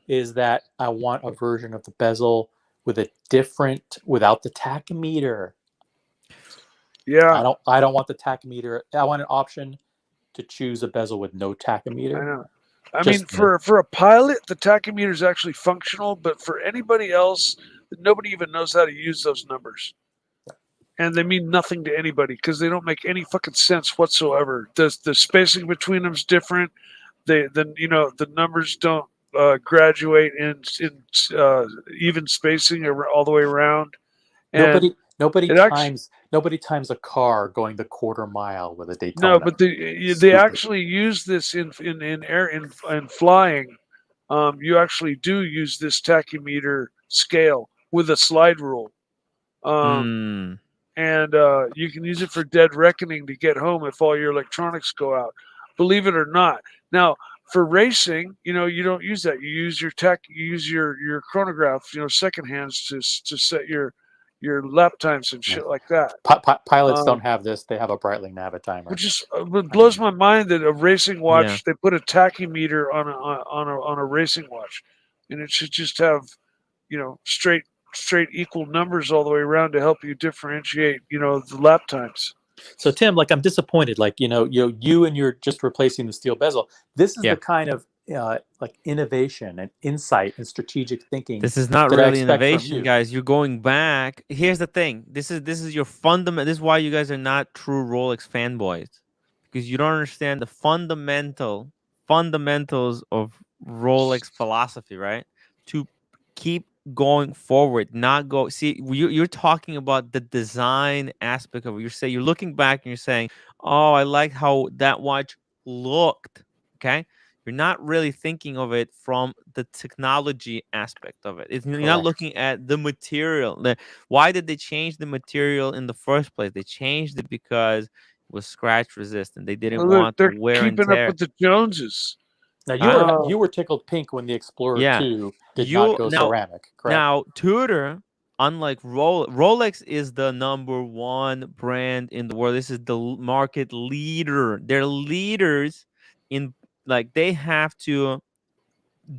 is that I want a version of the bezel with a different, without the tachymeter. Yeah. I don't want the tachymeter. I want an option to choose a bezel with no tachymeter. I know. I mean, for a pilot, the tachymeter is actually functional, but for anybody else, nobody even knows how to use those numbers. And they mean nothing to anybody because they don't make any fucking sense whatsoever. The spacing between them is different. The numbers don't graduate in even spacing all the way around. And nobody times a car going the quarter mile with a Daytona. No, but they actually use this in air in flying. You actually do use this tachymeter scale with a slide rule. And you can use it for dead reckoning to get home if all your electronics go out. Believe it or not. Now, for racing, you don't use that. You use your your chronograph, second hands to set your lap times and shit like that. Pilots don't have this. They have a Breitling Navitimer. Which just blows my mind that a racing watch, they put a tachymeter on a racing watch, and it should just have, straight equal numbers all the way around to help you differentiate, the lap times. So Tim, I'm disappointed. You and you're just replacing the steel bezel. This is the kind of innovation and insight and strategic thinking. This is not really innovation, guys. You're going back. Here's the thing. This is your fundamental. This is why you guys are not true Rolex fanboys, because you don't understand the fundamentals of Rolex philosophy, right? To keep going forward, not go. See, you're talking about the design aspect of it. You're looking back and you're saying, "Oh, I like how that watch looked." Okay. You're not really thinking of it from the technology aspect of it. You're not looking at the material. Why did they change the material in the first place? They changed it because it was scratch resistant. They didn't want to wear and tear. Keeping up with the Joneses. Now you were tickled pink when the Explorer 2 did not go ceramic. Correct? Now Tudor, unlike Rolex, is the #1 brand in the world. This is the market leader. They're leaders in. They have to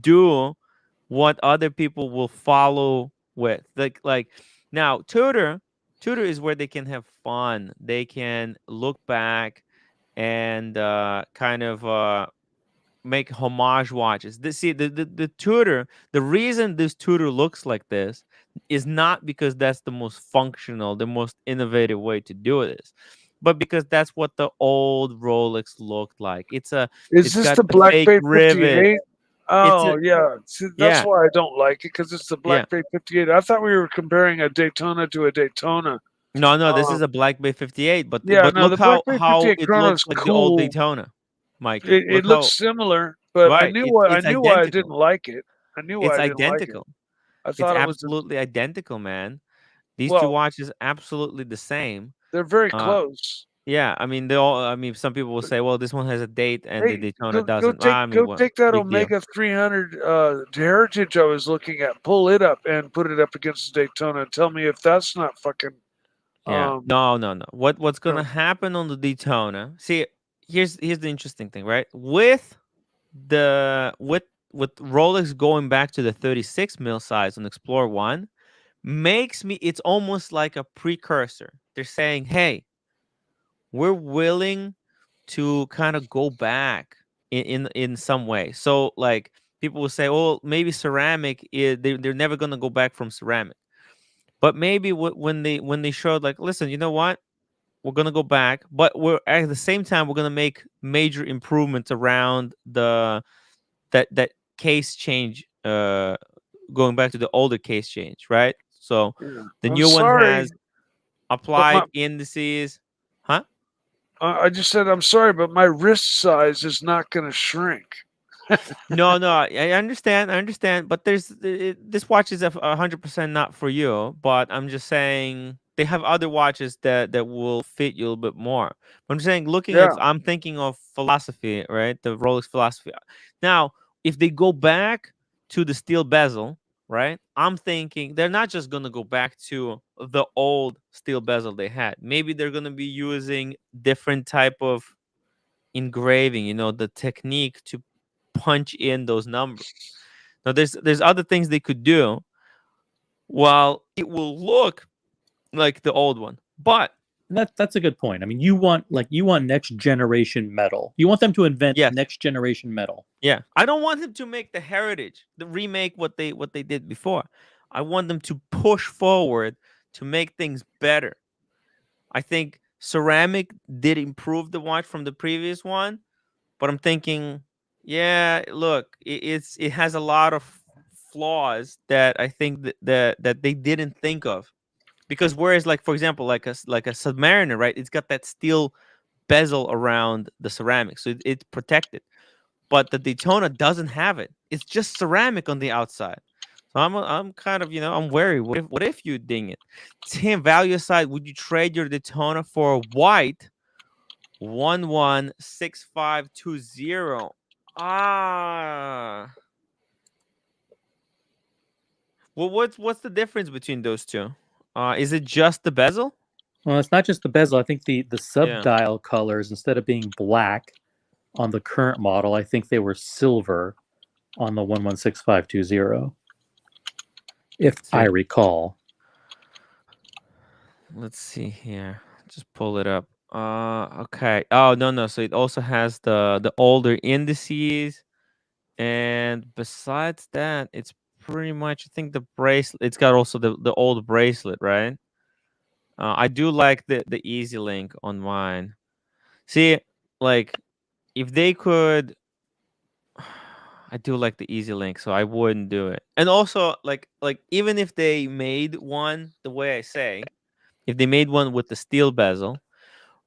do what other people will follow with. Now, Tudor is where they can have fun. They can look back and kind of make homage watches. The Tudor, the reason this Tudor looks like this is not because that's the most functional, the most innovative way to do this, but because that's what the old Rolex looked like. Is this the Black Bay 58? Oh, yeah. See, that's why I don't like it, because it's the Black Bay 58. I thought we were comparing a Daytona to a Daytona. No, this is a Black Bay 58, but look how it looks like the old Daytona, Mike. It looks similar, but I knew why I didn't like it. I knew why it's I didn't identical. Like it. I thought it's absolutely identical, man. These two watches absolutely the same. They're very close. Yeah, I mean, some people will say, well, this one has a date and the Daytona doesn't. Go take that Omega 300 Heritage I was looking at, pull it up and put it up against the Daytona and tell me if that's not fucking. Yeah. No. What's gonna happen on the Daytona? See, here's the interesting thing, right? With Rolex going back to the 36 mil size on Explorer 1, it's almost like a precursor. They're saying, hey, we're willing to kind of go back in some way. So people will say, oh, maybe ceramic they're never gonna go back from ceramic. But maybe when they showed, listen, you know what? We're gonna go back, but we're at the same time we're gonna make major improvements around that case change, going back to the older case change, right? So the new one has applied indices. Huh? I just said I'm sorry, but my wrist size is not going to shrink. No, I understand, but this watch is 100% not for you. But I'm just saying they have other watches that will fit you a little bit more. But I'm saying, I'm thinking of philosophy, right? The Rolex philosophy. Now, if they go back to the steel bezel, right? I'm thinking they're not just gonna go back to the old steel bezel they had. Maybe they're gonna be using different type of engraving, the technique to punch in those numbers. Now there's other things they could do while it will look like the old one. But that's a good point. I mean, you want next generation metal. You want them to invent next generation metal. Yeah. I don't want them to make the heritage, the remake what they did before. I want them to push forward to make things better. I think ceramic did improve the watch from the previous one, but I'm thinking, yeah, look, it has a lot of flaws that I think that they didn't think of, because whereas, like, for example, like a Submariner, right? It's got that steel bezel around the ceramic, so it's protected. But the Daytona doesn't have it. It's just ceramic on the outside. So I'm kind of, I'm wary. What if you ding it? Tim, value aside, would you trade your Daytona for a white 116520? Ah. Well, what's the difference between those two? Is it just the bezel? Well, it's not just the bezel. I think the subdial colors, instead of being black on the current model, I think they were silver on the 116520. If I recall. Let's see here. Just pull it up. Okay. Oh, no. So it also has the older indices, and besides that, it's pretty much, I think, the bracelet. It's got also the old bracelet, right? I do like the Easy Link on mine. See, like, if they could, I do like the Easy Link, so I wouldn't do it. And also, like even if they made one the way I say, if they made one with the steel bezel,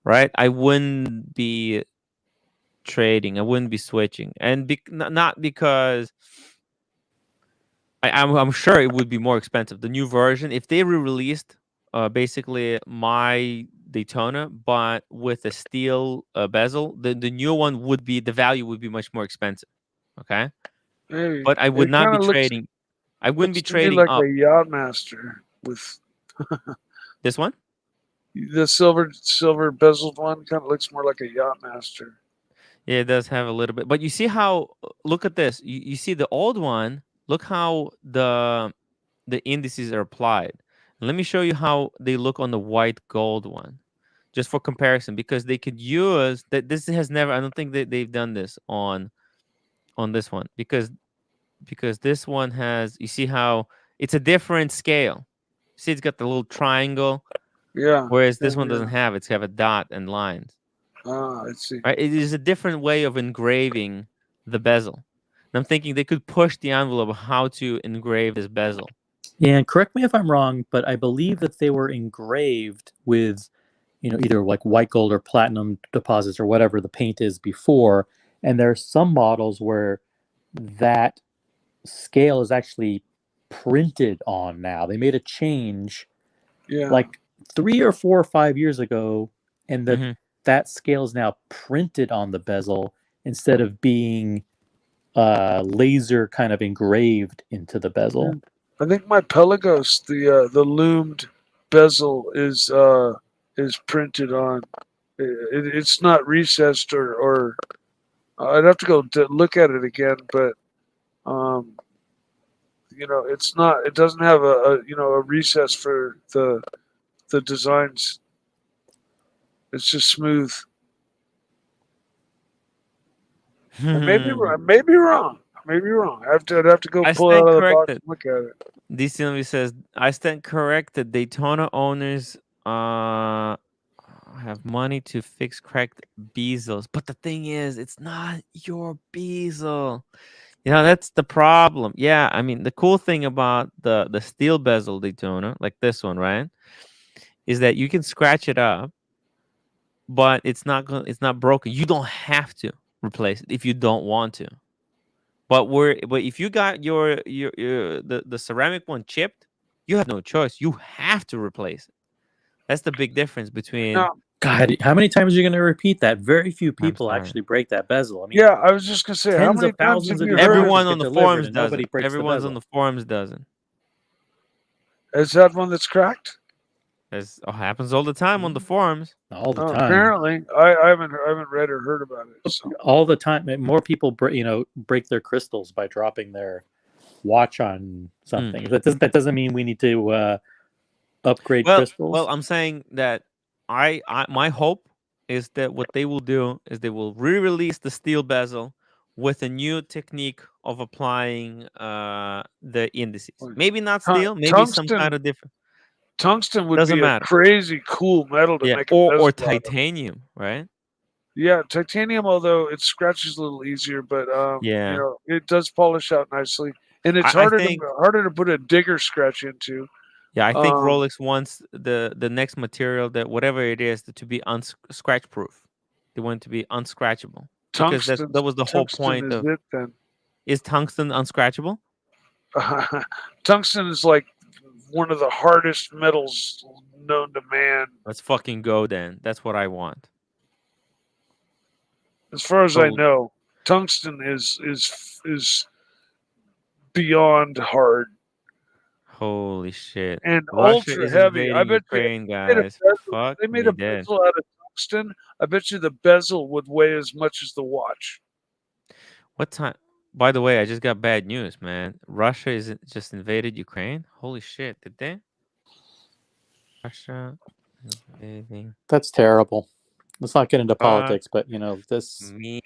right? I wouldn't be trading. I wouldn't be switching, and not because I'm sure it would be more expensive. The new version, if they re-released, basically my Daytona, but with a steel bezel, the new one would be, the value would be much more expensive. Okay, but I would not be trading. I wouldn't be trading like up. a Yachtmaster with this one. The silver bezeled one kind of looks more like a Yachtmaster. Yeah, it does have a little bit, but you see how? Look at this. You see the old one. Look how the indices are applied. Let me show you how they look on the white gold one, just for comparison, because they could use that. This has never. I don't think that they've done this on this one, because this one has. You see how it's a different scale. See, it's got the little triangle. Yeah. Whereas this one doesn't have. It's have a dot and lines. Ah, I see. Right? It is a different way of engraving the bezel. And I'm thinking they could push the envelope of how to engrave this bezel. Yeah, and correct me if I'm wrong, but I believe that they were engraved with, either like white gold or platinum deposits or whatever the paint is before. And there are some models where that scale is actually printed on now. They made a change like 3 or 4 or 5 years ago, and that scale is now printed on the bezel instead of being laser kind of engraved into the bezel. I think my Pelagos, the loomed bezel is printed on. It's not recessed or I'd have to go look at it again, but it's not. It doesn't have a recess for the designs. It's just smooth. Maybe wrong. I'd have to go pull it out of the box and look at it. DC says, I stand corrected. Daytona owners have money to fix cracked bezels. But the thing is, it's not your bezel. That's the problem. Yeah, I mean, the cool thing about the steel bezel Daytona, like this one, right, is that you can scratch it up, but it's not broken. You don't have to replace it if you don't want to. But if you got the ceramic one chipped, you have no choice. You have to replace it. That's the big difference between. Now, God, how many times are you going to repeat that? Very few I'm people sorry. actually break that bezel. I mean, yeah, I was just gonna say, how tens many of times thousands have of you these heard? Everyone get on the delivered forums and nobody doesn't. breaks the Everyone's on bezel. the forums doesn't. Is that one that's cracked? It happens all the time on the forums. All the time. Apparently, I haven't read or heard about it. So. All the time. More people break their crystals by dropping their watch on something. That doesn't mean we need to upgrade crystals. Well, I'm saying that my hope is that what they will do is they will re-release the steel bezel with a new technique of applying the indices. Maybe not steel, maybe some kind of different. Tungsten would Doesn't be matter. a crazy cool metal to make a bezel or out of. titanium, right? Yeah, titanium, although it scratches a little easier, but Yeah. you know, it does polish out nicely, and it's I think- harder to put a digger scratch into. Yeah, I think Rolex wants the next material, that whatever it is, to be scratch proof. They want it to be unscratchable. Because that was the whole point is of it then. Is tungsten unscratchable? Tungsten is like one of the hardest metals known to man. Let's fucking go then. That's what I want. As far as I know, tungsten is beyond hard. Holy shit. And Russia ultra is heavy. I invading bet Ukraine, guys. Fuck they made me a dead. bezel out of tungsten. I bet you the bezel would weigh as much as the watch. What time? By the way, I just got bad news, man. Russia is just invaded Ukraine. Holy shit, did they? Russia invading. That's terrible. Let's not get into politics, but this me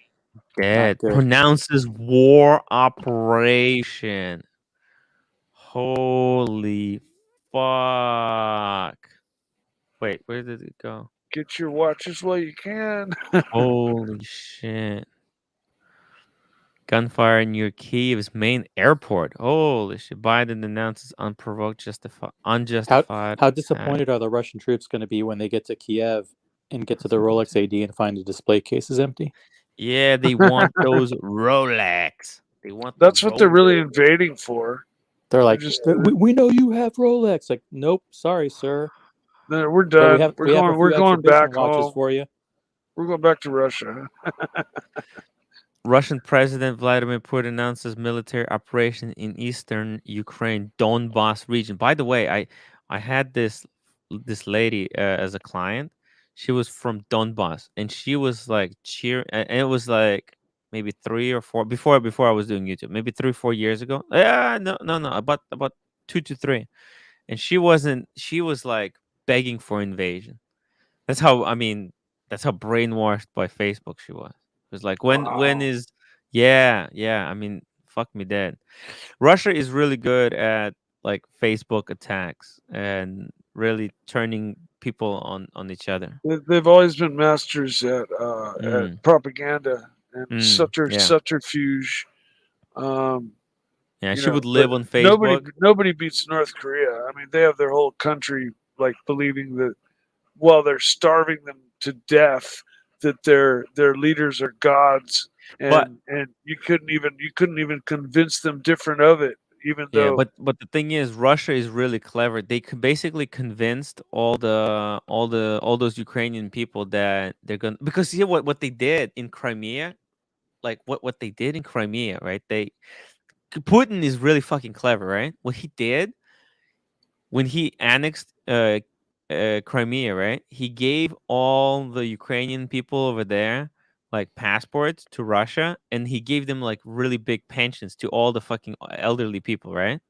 dead. good. Pronounces war operation. Holy fuck. Wait, where did it go? Get your watches while you can. Holy shit. Gunfire near Kiev's main airport. Holy shit. Biden announces unprovoked, unjustified. How disappointed are the Russian troops going to be when they get to Kiev and get to the Rolex AD and find the display case is empty? Yeah, they want those Rolex. They want. That's what they're really invading for. They're like, we know you have Rolex. Like, nope, sorry, sir. No, we're done. We're going back watches home. for you. We're going back to Russia. Russian President Vladimir Putin announces military operation in eastern Ukraine, Donbas region. By the way, I had this lady as a client. She was from Donbas, and she was like cheering. And it was like maybe 3 or 4 before I was doing YouTube. Maybe 3 or 4 years ago. Yeah, no, about 2 to 3. And she wasn't. She was like begging for invasion. That's how brainwashed by Facebook she was. It was like when is yeah. I mean, fuck me dead. Russia is really good at like Facebook attacks and really turning people on each other. They've always been masters at propaganda and subterfuge. Yeah, she would live on Facebook. Nobody beats North Korea. I mean, they have their whole country like believing that while they're starving them to death, that their leaders are gods, and you couldn't even convince them different of it. Even though, but the thing is, Russia is really clever. They basically convinced all those Ukrainian people that they're gonna, because see what they did in Crimea, like what they did in Crimea, right? Putin is really fucking clever, right? What he did when he annexed Crimea, right? He gave all the Ukrainian people over there like passports to Russia, and he gave them like really big pensions to all the fucking elderly people, right?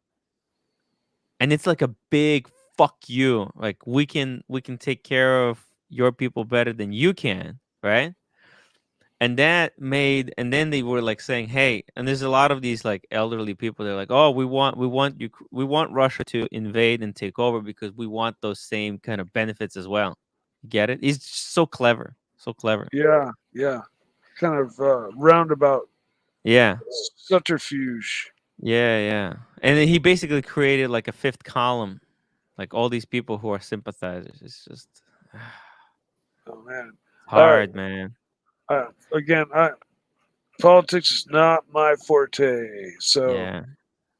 And it's like a big fuck you. Like we can take care of your people better than you can, right? And then they were like saying, hey, and there's a lot of these like elderly people. They're like, oh, we want Russia to invade and take over because we want those same kind of benefits as well. You get it? He's just so clever. Yeah, kind of roundabout. Yeah, subterfuge. Yeah, and then he basically created like a fifth column Like all these people who are sympathizers. It's just Oh man. hard, man. Again, politics is not my forte. So Yeah.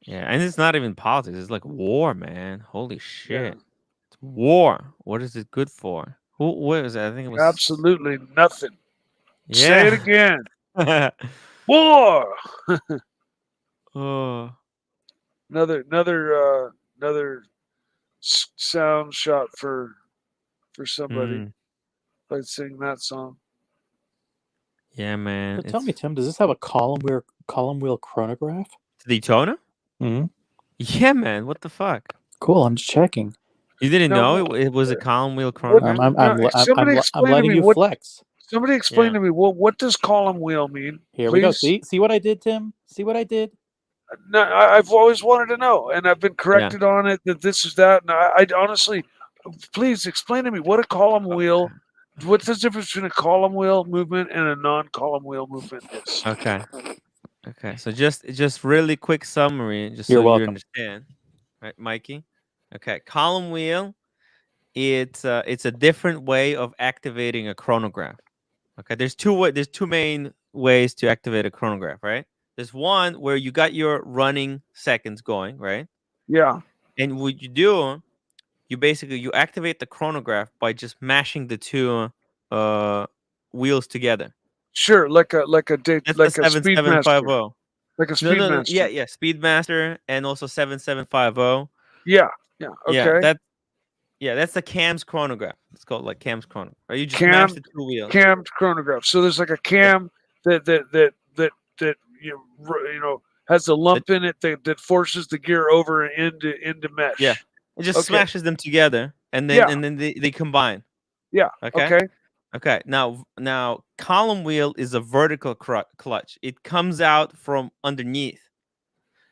Yeah. And it's not even politics. It's like war, man. Holy yeah, shit. It's war. What is it good for? What was that? I think it was absolutely nothing. Say it Yeah. again. War. Oh. Another sound shot for somebody. Mm. Like sing that song. Yeah, man. So tell me, Tim, does this have a column wheel chronograph? Daytona? Hmm. Yeah, man. What the fuck? Cool. I'm just checking. You didn't No, know it was a column wheel What, chronograph? somebody I'm explain to letting me you what. flex. Somebody explain to me what does column wheel mean? Here please? we go. See what I did, Tim? See what I did? No, I've always wanted to know, and I've been corrected on it that this is that. And I honestly, please explain to me what a column wheel. What's the difference between a column wheel movement and a non-column wheel movement is? Okay. Okay. So just really quick summary, just You're so you welcome. understand. Right, Mikey? Okay. Column wheel, it's a different way of activating a chronograph. Okay. There's two main ways to activate a chronograph, right? There's one where you got your running seconds going, right? Yeah. And what you do, you activate the chronograph by just mashing the two wheels together. Sure, like a That's like the a Speedmaster, 7750. like a No. Speedmaster. Yeah. Speedmaster and also 7750. Yeah. Okay. That's the CAM's chronograph. It's called like CAM's chronograph. Right? You just Cam mash the two wheels. cammed chronograph. So there's like a cam that you know has a lump in it that forces the gear over and into mesh. Yeah. It just smashes them together and then they combine. Yeah. Okay. Okay. Now column wheel is a vertical clutch. It comes out from underneath.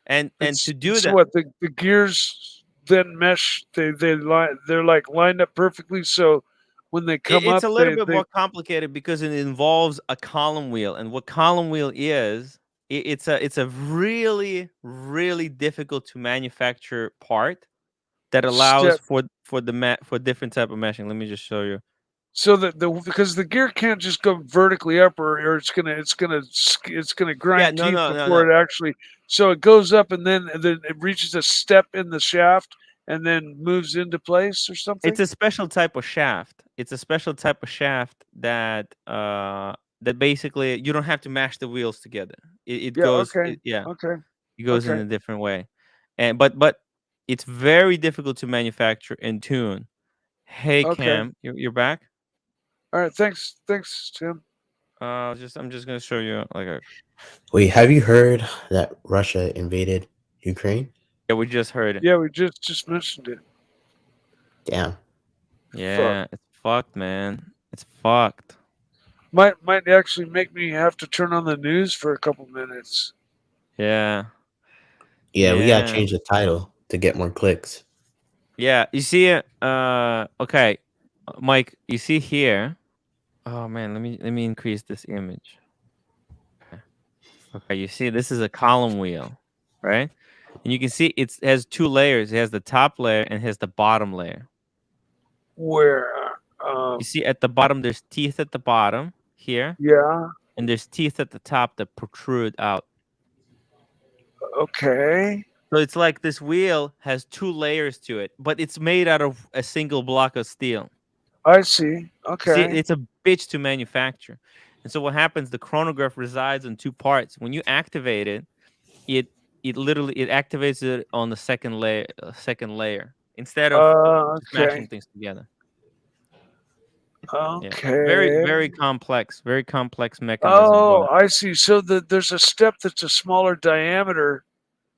And to do that, what the gears then mesh, they're like lined up perfectly, so when they come it's up a little bit more complicated because it involves a column wheel. And what column wheel is, it's a really, really difficult to manufacture part that allows for different type of meshing. Let me just show you. So that because the gear can't just go vertically up, or it's gonna grind teeth before it actually. So it goes up and then it reaches a step in the shaft and then moves into place or something. It's a special type of shaft. It's a special type of shaft that basically you don't have to mash the wheels together. It goes okay. It goes in a different way, and but it's very difficult to manufacture and tune. Hey Cam, you're back. All right, thanks, Tim. I'm just gonna show you like a. Wait, have you heard that Russia invaded Ukraine? Yeah, we just heard it. Yeah, we just mentioned it. Damn. Yeah, it's fucked, man. It's fucked. Might actually make me have to turn on the news for a couple minutes. Yeah. Yeah, we gotta change the title to get more clicks. Yeah, you see it. Okay, Mike, you see here. Oh man, let me increase this image. Okay, you see this is a column wheel, right? And you can see it has two layers. It has the top layer and has the bottom layer. Where you see at the bottom, there's teeth at the bottom here. Yeah. And there's teeth at the top that protrude out. Okay. So it's like this wheel has two layers to it, but it's made out of a single block of steel. I see. Okay. See, it's a bitch to manufacture. And so what happens, the chronograph resides in two parts. When you activate it, it activates it on the second layer instead of smashing things together. Okay. Yeah. Very complex mechanism. Oh, I see. So there's a step that's a smaller diameter.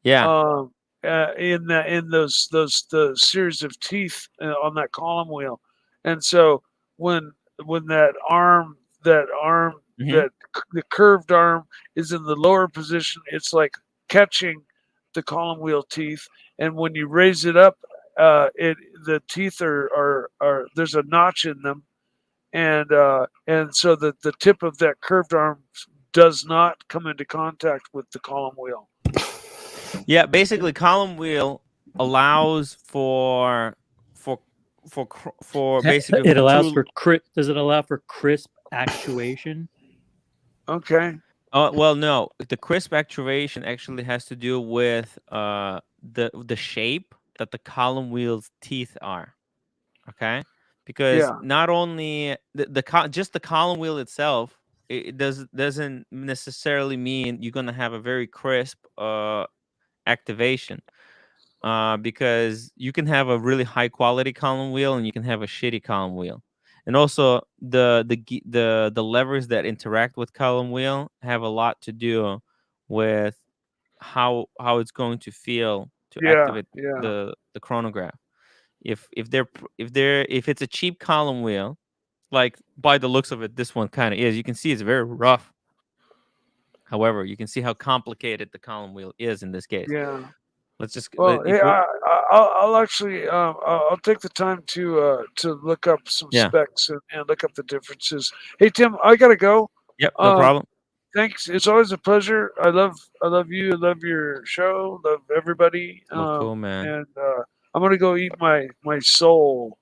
Yeah. In the series of teeth on that column wheel, and so when that arm Mm-hmm. that the curved arm is in the lower position, it's like catching the column wheel teeth, and when you raise it up, the teeth are there's a notch in them, and so the tip of that curved arm does not come into contact with the column wheel. Yeah, basically column wheel allows for for basically It for allows true. for does it allow for crisp actuation? Okay. Well, no, the crisp actuation actually has to do with the shape that the column wheel's teeth are. Okay, because Yeah. not only just the column wheel itself, it doesn't necessarily mean you're gonna have a very crisp activation. Because you can have a really high quality column wheel and you can have a shitty column wheel. And also the levers that interact with column wheel have a lot to do with how it's going to feel to Yeah. activate Yeah. the chronograph. If it's a cheap column wheel, like by the looks of it, this one kind of is. You can see it's very rough. However, you can see how complicated the column wheel is in this case. Yeah. Let's just Well, if hey, I'll actually I'll take the time to look up some Yeah. specs and look up the differences. Hey Tim, I gotta go. Yep, no problem. Thanks. It's always a pleasure. I love you. I love your show. Love everybody. Well, cool, man. And I'm gonna go eat my soul.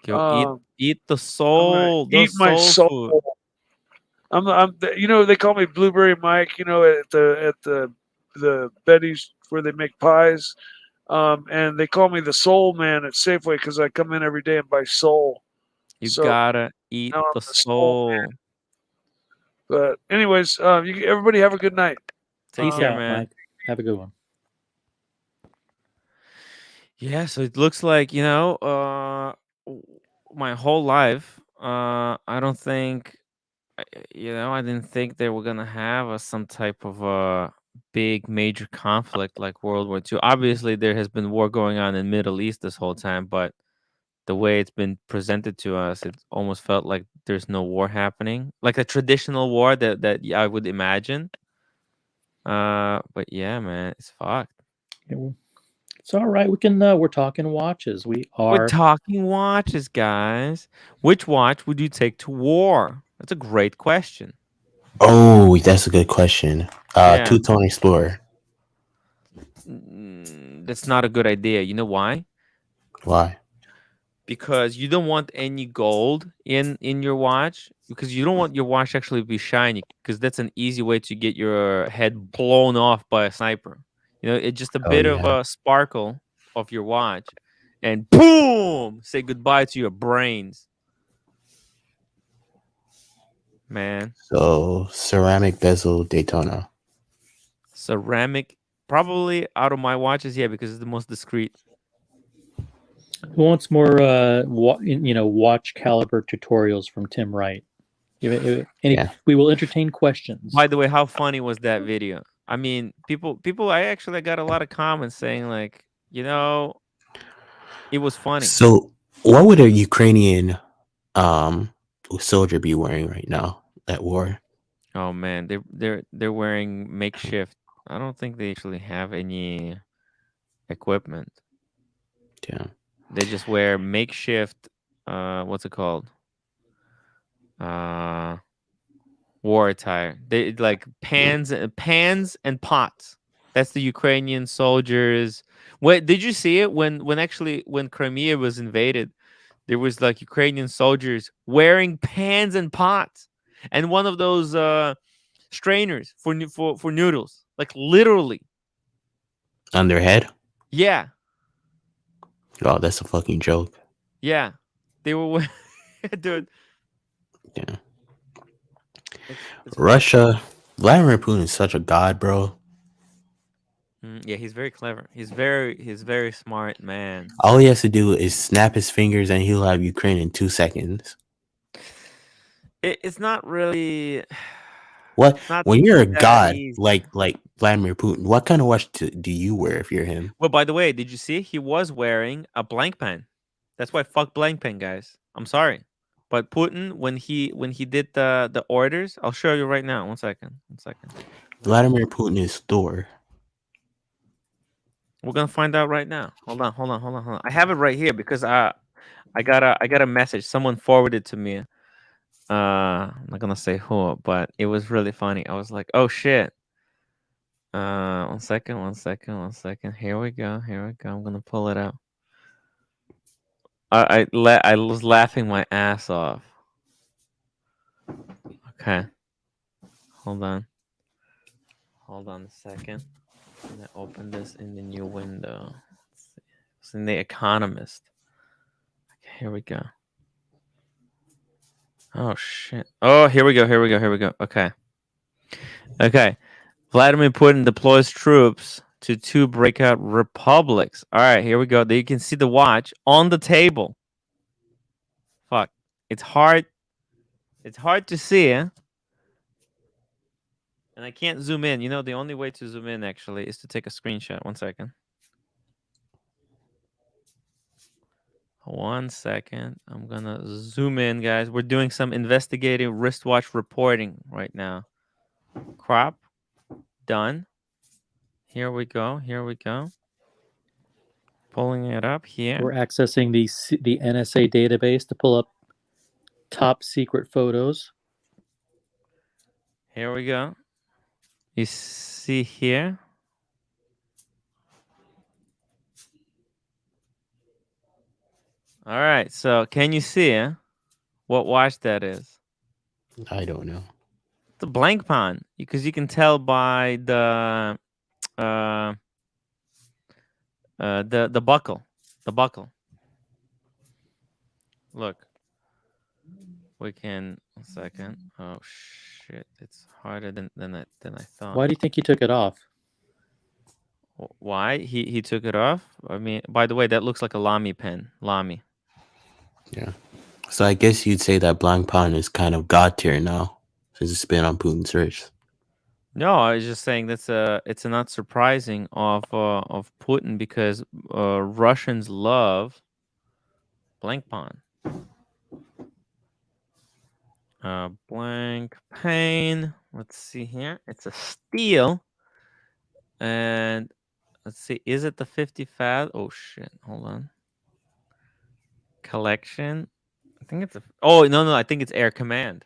Go eat the I'm gonna soul, the eat my soul food. soul. You know, they call me Blueberry Mike. You know, at the Betty's where they make pies. And they call me the Soul Man at Safeway because I come in every day and buy soul. You So gotta eat now I'm the the Soul Man. soul. But anyways, everybody have a good night. Take Peace care, out, man. Mike. Have a good one. Yeah, so it looks like, my whole life, I don't think, I didn't think they were gonna have some type of big major conflict like World War II. Obviously, there has been war going on in Middle East this whole time, but the way it's been presented to us, it almost felt like there's no war happening, like a traditional war that I would imagine. But yeah, man, it's fucked. Yeah, well, it's all right. We can. We're talking watches. We We're are. talking watches, guys. Which watch would you take to war? That's a great question. Oh, that's a good question. Yeah. Two-tone Explorer. That's not a good idea. You know why? Why? Because you don't want any gold in your watch, because you don't want your watch actually to be shiny, because that's an easy way to get your head blown off by a sniper. It's just a Oh, bit of yeah. a sparkle of your watch and boom, say goodbye to your brains, man. So ceramic bezel Daytona. Ceramic, probably out of my watches, yeah, because it's the most discreet. Who wants more? Watch caliber tutorials from Tim Wright. We will entertain questions. By the way, how funny was that video? I mean, people. I actually got a lot of comments saying like, it was funny. So, what would a Ukrainian soldier be wearing right now at war? Oh man, they're wearing makeshift. I don't think they actually have any equipment. Yeah. They just wear makeshift. What's it called? War attire. They like pans and pots. That's the Ukrainian soldiers. What did you see it when Crimea was invaded? There was like Ukrainian soldiers wearing pans and pots, and one of those strainers for noodles, like literally On their head? Yeah. Oh, that's a fucking joke. Yeah, they were, dude. Yeah. It's Russia, Vladimir Putin is such a god, bro. Yeah, he's very clever. He's very smart, man. All he has to do is snap his fingers, and he'll have Ukraine in 2 seconds. It's not really. What Not when you're a that god easy. like Vladimir Putin? What kind of watch do you wear if you're him? Well, by the way, did you see he was wearing a blank pen? That's why fuck blank pen, guys. I'm sorry, but Putin when he did the orders, I'll show you right now. One second. Vladimir Putin is Thor. We're gonna find out right now. Hold on. I have it right here because I got a message. Someone forwarded to me. I'm not gonna say who, but it was really funny. I was like, oh shit. One second. Here we go. I'm gonna pull it out. I was laughing my ass off. Okay. Hold on a second. I'm gonna open this in the new window. Let's see. It's in The Economist. Okay, here we go. Oh shit. Oh, here we go. Okay. Vladimir Putin deploys troops to 2 breakout republics. All right, here we go. There you can see the watch on the table. Fuck. It's hard to see, eh? And I can't zoom in. You know, the only way to zoom in actually is to take a screenshot. 1 second. 1 second. I'm gonna zoom in, guys. We're doing some investigative wristwatch reporting right now. Crop. Done. Here we go. Pulling it up here. We're accessing the NSA database to pull up top secret photos. Here we go. You see here. All right. So can you see what watch that is? I don't know. It's a blank pawn because you can tell by the buckle. The buckle. Look. We can 1 second. Oh shit! It's harder than I thought. Why do you think he took it off? Why he took it off? I mean, by the way, that looks like a Lamy pen. Lamy. Yeah. So I guess you'd say that blank pawn is kind of god tier now, since it's been on Putin's wrist. No, I was just saying it's not surprising of Putin because Russians love blank pawn. Blank pane. Let's see here. It's a steel. And let's see. Is it the 50 fad? Oh shit. Hold on. Collection. I think it's oh no. I think it's Air Command.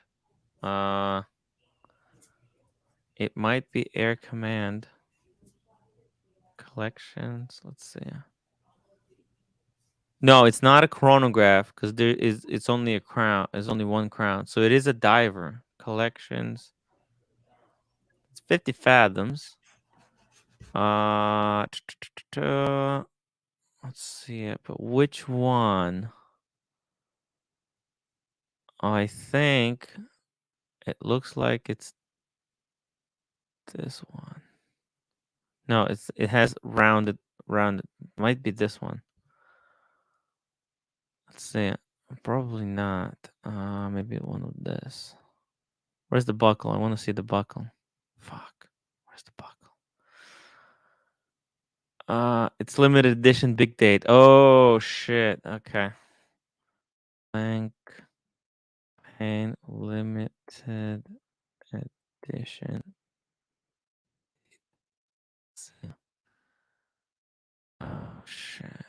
It might be Air Command. Collections. Let's see. No, it's not a chronograph because it's only a crown. There's only one crown. So it is a diver. Collections. It's 50 fathoms. Let's see it, but which one? I think it looks like it's this one. No, it has rounded. Might be this one. Let's see. Probably not. Maybe one of this. Where's the buckle? I want to see the buckle. Fuck. Where's the buckle? It's limited edition big date. Oh shit. Okay. Blank pane limited edition. Oh shit.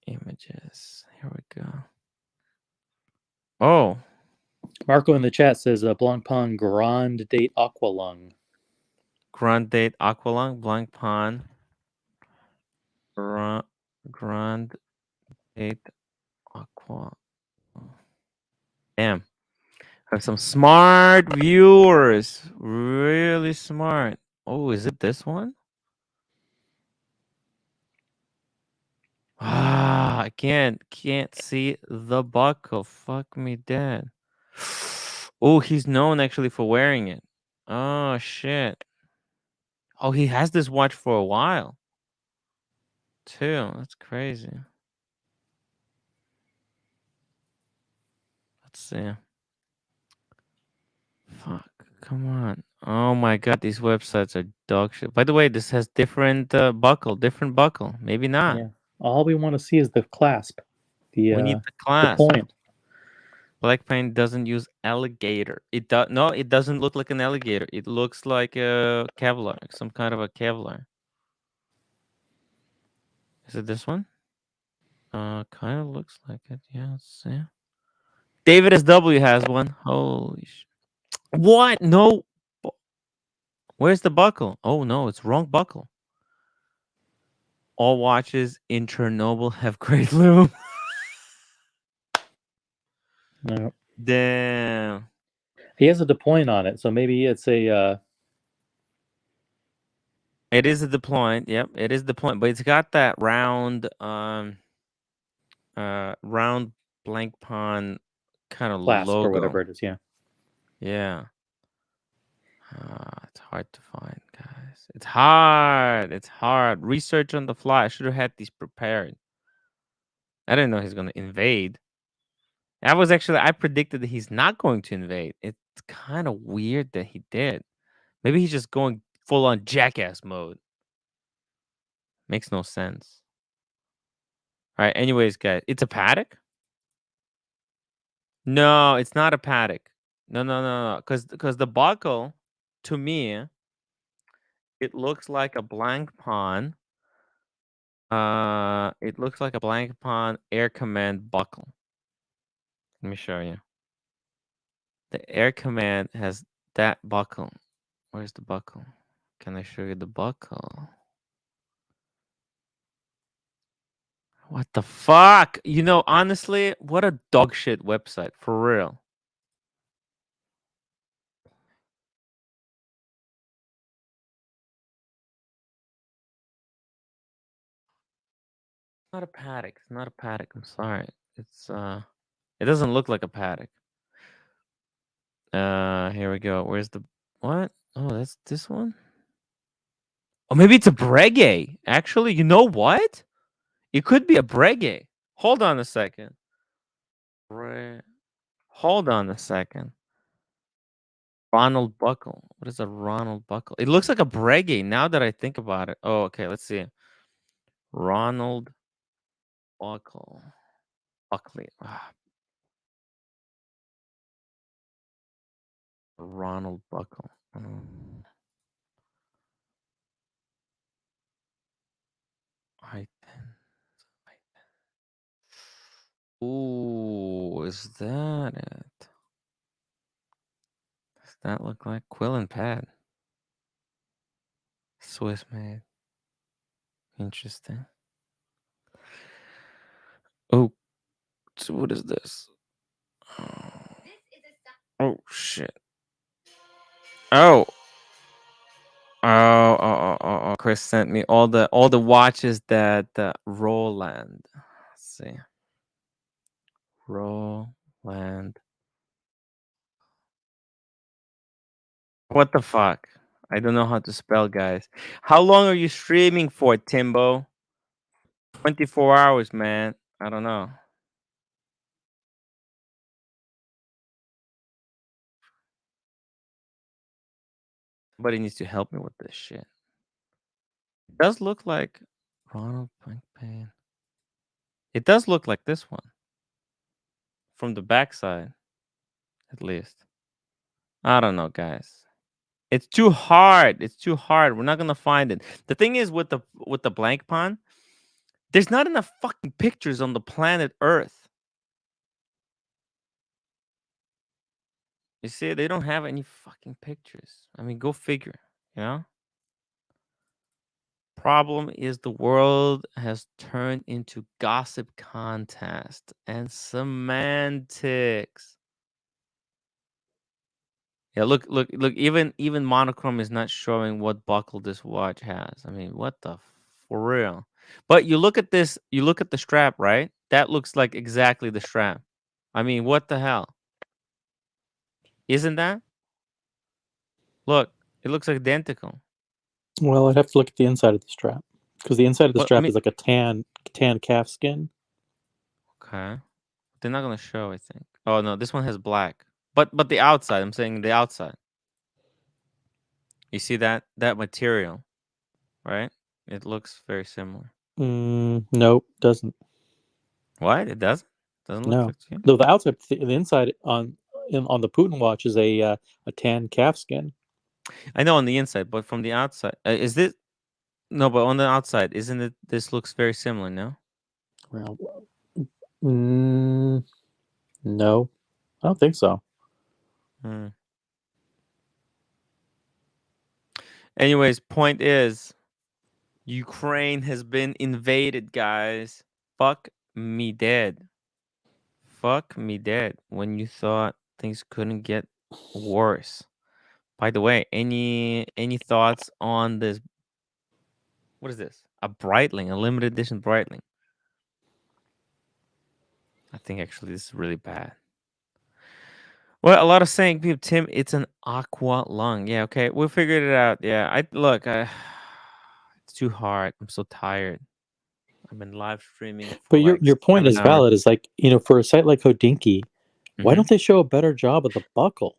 Images. Here we go. Oh. Marco in the chat says Blanc Pawn Grand Date Aqualung. Grand Date Aqualung, Blanc Pawn. Grand Date Aqua. Damn. I have some smart viewers. Really smart. Oh, is it this one? Ah, I can't see the buckle. Fuck me dead. Oh, he's known actually for wearing it. Oh shit. Oh, he has this watch for a while. Too. That's crazy. Let's see. Fuck. Come on. Oh my god, these websites are dog shit. By the way, this has different buckle. Maybe not. Yeah. All we want to see is the clasp. We need the clasp. The point. Black paint doesn't use alligator. It does no, it doesn't look like an alligator. It looks like a Kevlar, some kind of a Kevlar. Is it this one? Kind of looks like it. Yeah, let's see. David SW has one. Holy shit. What? No. Where's the buckle? Oh no, it's wrong buckle. All watches in Chernobyl have great loom. No. Damn. He has a deployment on it, so maybe it's a. It is a deployment. Yep, it is deployment, but it's got that round round blank pawn kind of clasp logo or whatever it is. Yeah. Yeah. It's hard to find, guys. It's hard. It's hard. Research on the fly. I should have had these prepared. I didn't know he's going to invade. I predicted that he's not going to invade. It's kind of weird that he did. Maybe he's just going full on jackass mode. Makes no sense. All right. Anyways, guys, it's a paddock? No, it's not a paddock. No. Because the buckle, to me, it looks like a blank pawn. It looks like a blank pawn air command buckle. Let me show you. The air command has that buckle. Where's the buckle? Can I show you the buckle? What the fuck? You know, honestly, what a dog shit website, for real. Not a paddock. It's not a paddock. I'm sorry. It's it doesn't look like a paddock. Here we go. Where's the what? Oh, that's this one. Oh, maybe it's a Breguet. Actually, you know what? It could be a Breguet. Hold on a second. Hold on a second. Ronald Buckle. What is a Ronald Buckle? It looks like a Breguet now that I think about it. Oh, okay. Let's see. Ronald Buckle. Buckley. Ronald Buckle. Ooh, is that it? Does that look like Quill and Pad? Swiss made. Interesting. Oh, so what is this? Oh shit. Oh. Oh. Chris sent me all the watches that Roland. Let's see. Roland. What the fuck? I don't know how to spell, guys. How long are you streaming for, Timbo? 24 hours, man. I don't know. Somebody needs to help me with this shit. It does look like Ronald Blankpain. It does look like this one. From the backside, at least. I don't know, guys. It's too hard. It's too hard. We're not gonna find it. The thing is with the blank pawn, there's not enough fucking pictures on the planet Earth. You see, they don't have any fucking pictures. I mean, go figure, you know? Problem is the world has turned into gossip contest and semantics. Yeah, look, even Monochrome is not showing what buckle this watch has. I mean, what the for real? But you look at this, you look at the strap, right? That looks like exactly the strap. I mean, what the hell? Isn't that? Look, it looks identical. Well, I'd have to look at the inside of the strap because the inside of the Well, I strap mean- is like a tan calf skin. Okay. They're not gonna show, I think. Oh no, this one has black. But the outside, I'm saying the outside. You see that material, right? It looks very similar. Nope, doesn't. What? It doesn't? Doesn't look No, like you? though the outside, the inside on the Putin watch is a tan calf skin. I know on the inside, but from the outside, is this? No, but on the outside, isn't it? This looks very similar, no? Well, no, I don't think so. Anyways, point is, Ukraine has been invaded, guys. Fuck me dead. fuck me dead when you thought things couldn't get worse. By the way, any thoughts on this? What is this? A Breitling, a limited edition Breitling. I think actually this is really bad. Well, a lot of saying, people, Tim, it's an aqua lung. Yeah, okay, we figured it out. Yeah, it's too hard. I'm so tired. I've been live streaming for But like your point 7 is hours. valid. Is like, for a site like Hodinkee, why Mhm. don't they show a better job of the buckle?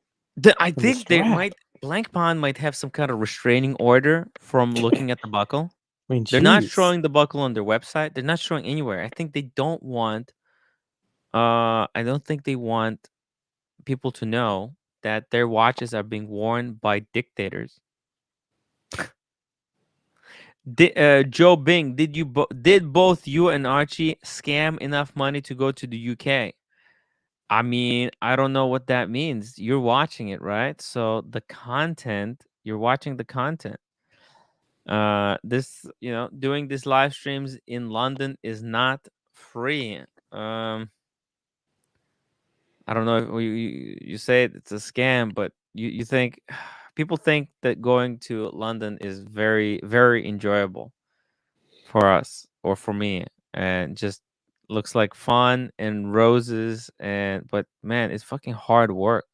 I the think they strap? might. Blank Pond might have some kind of restraining order from looking at the buckle. I mean, They're not geez. showing the buckle on their website. They're not showing anywhere. I think they don't want. I don't think they want people to know that their watches are being worn by dictators. Joe Bing, did both you and Archie scam enough money to go to the UK? I mean, I don't know what that means. You're watching it, right? So the content, you're watching the content. This, doing these live streams in London is not free. I don't know if you say it's a scam, but you think people think that going to London is very, very enjoyable for us or for me, and just looks like fun and roses, but man, it's fucking hard work.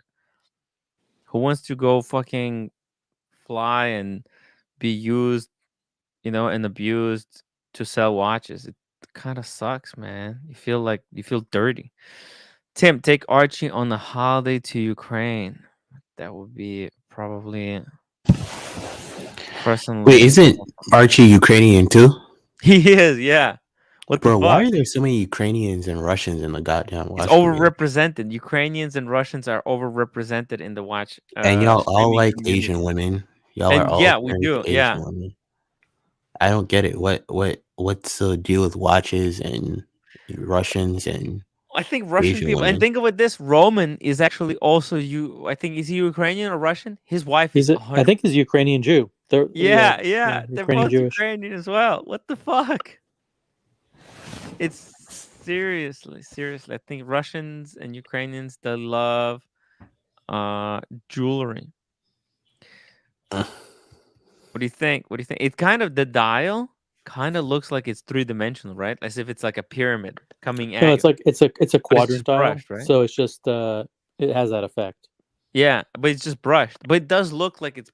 Who wants to go fucking fly and be used, and abused to sell watches? It kind of sucks, man. You feel dirty. Tim, take Archie on a holiday to Ukraine. That would be probably personally. Wait, isn't Archie Ukrainian too? He is, yeah. What Bro, the why fuck? are there so many Ukrainians and Russians in the goddamn watch It's community? overrepresented. Ukrainians and Russians are overrepresented in the watch. And y'all all streaming like community. Asian women. Y'all And are all yeah, we turned do. Asian Yeah, women. I don't get it. What's the deal with watches and Russians and I think Russian Asian people. And women? think about this: Roman is actually also you. I think, is he Ukrainian or Russian? His wife is I 100. think he's Ukrainian Jew. They're Yeah, they're Ukrainian both Jewish. Ukrainian as well. What the fuck? It's seriously. I think Russians and Ukrainians, they love jewelry. What do you think? It's kind of, the dial kind of looks like it's 3-dimensional, right? As if it's like a pyramid coming at No, you. it's like it's a But it's quadrant just dial. brushed, right? So it's just it has that effect. Yeah, but it's just brushed. But it does look like it's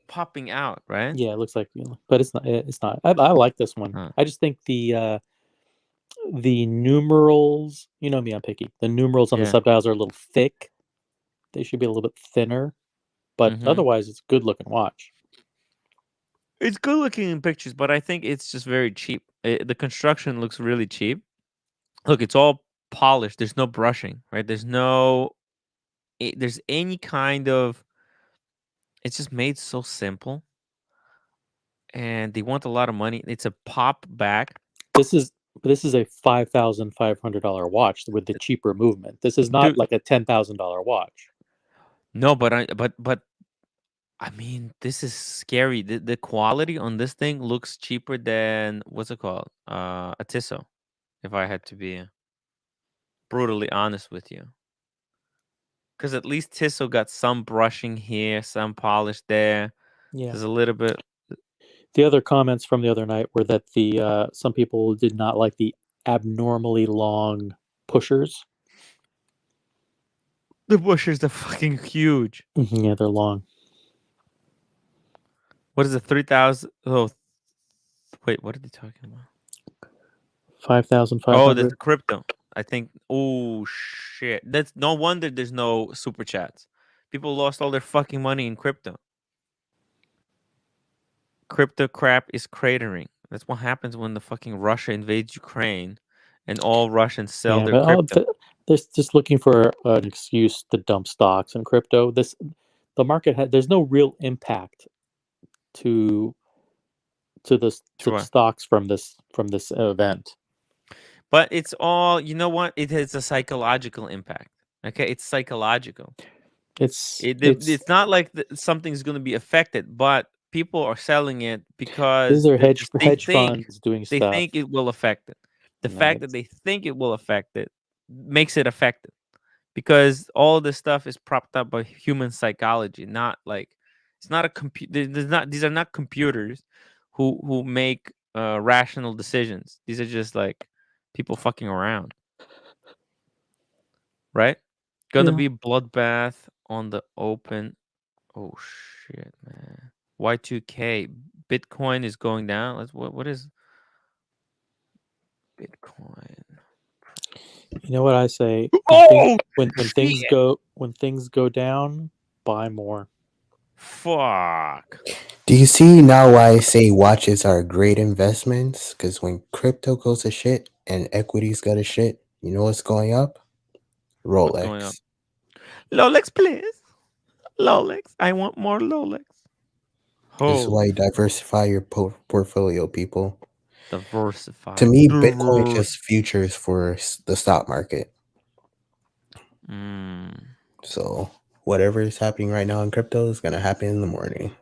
popping out, right? Yeah, it looks like, but it's not. It's not. I like this one. Huh. I just think the numerals. You know me, I'm picky. The numerals on the Yeah. subdials are a little thick. They should be a little bit thinner, but Mhm. otherwise, it's a good looking watch. It's good looking in pictures, but I think it's just very cheap. The construction looks really cheap. Look, it's all polished. There's no brushing, right? There's any kind of. It's just made so simple, and they want a lot of money. It's a pop back. This is a $5,500 watch with the cheaper movement. This is not Dude. like a $10,000 watch. No, but I mean, this is scary. The quality on this thing looks cheaper than, what's it called? A Tissot, if I had to be brutally honest with you. Because at least Tissot got some brushing here, some polish there. Yeah. There's a little bit. The other comments from the other night were that the some people did not like the abnormally long pushers. The bushers are fucking huge. Yeah, they're long. What is it? 3,000? Oh, wait, what are they talking about? 5,500. Oh, that's crypto. I think. Oh shit! That's no wonder there's no super chats. People lost all their fucking money in crypto. Crypto crap is cratering. That's what happens when the fucking Russia invades Ukraine, and all Russians sell their crypto. They're just looking for an excuse to dump stocks and crypto. The market there's no real impact to the stocks from this event. But it's all, you know what? It has a psychological impact. Okay, it's psychological. It's not like something's going to be affected, but people are selling it because these are hedge funds doing they stuff. think it will affect it. The fact that they think it will affect it makes it effective, because all this stuff is propped up by human psychology, not like it's not a computer. These are not computers who make rational decisions. These are just like people fucking around, right? Gonna Yeah. be bloodbath on the open. Oh shit, man. Y2K. Bitcoin is going down. What is Bitcoin? You know what I say? Oh When shit! things go down, buy more. Fuck. Do you see now why I say watches are great investments? Because when crypto goes to shit and equities go to shit, you know what's going up? What's going on? Rolex. Lolex, please. Lolex. I want more Lolex. This is why Holy you diversify your portfolio, people. diversify. To me, Bitcoin is just futures for the stock market. Mm. So whatever is happening right now in crypto is gonna happen in the morning.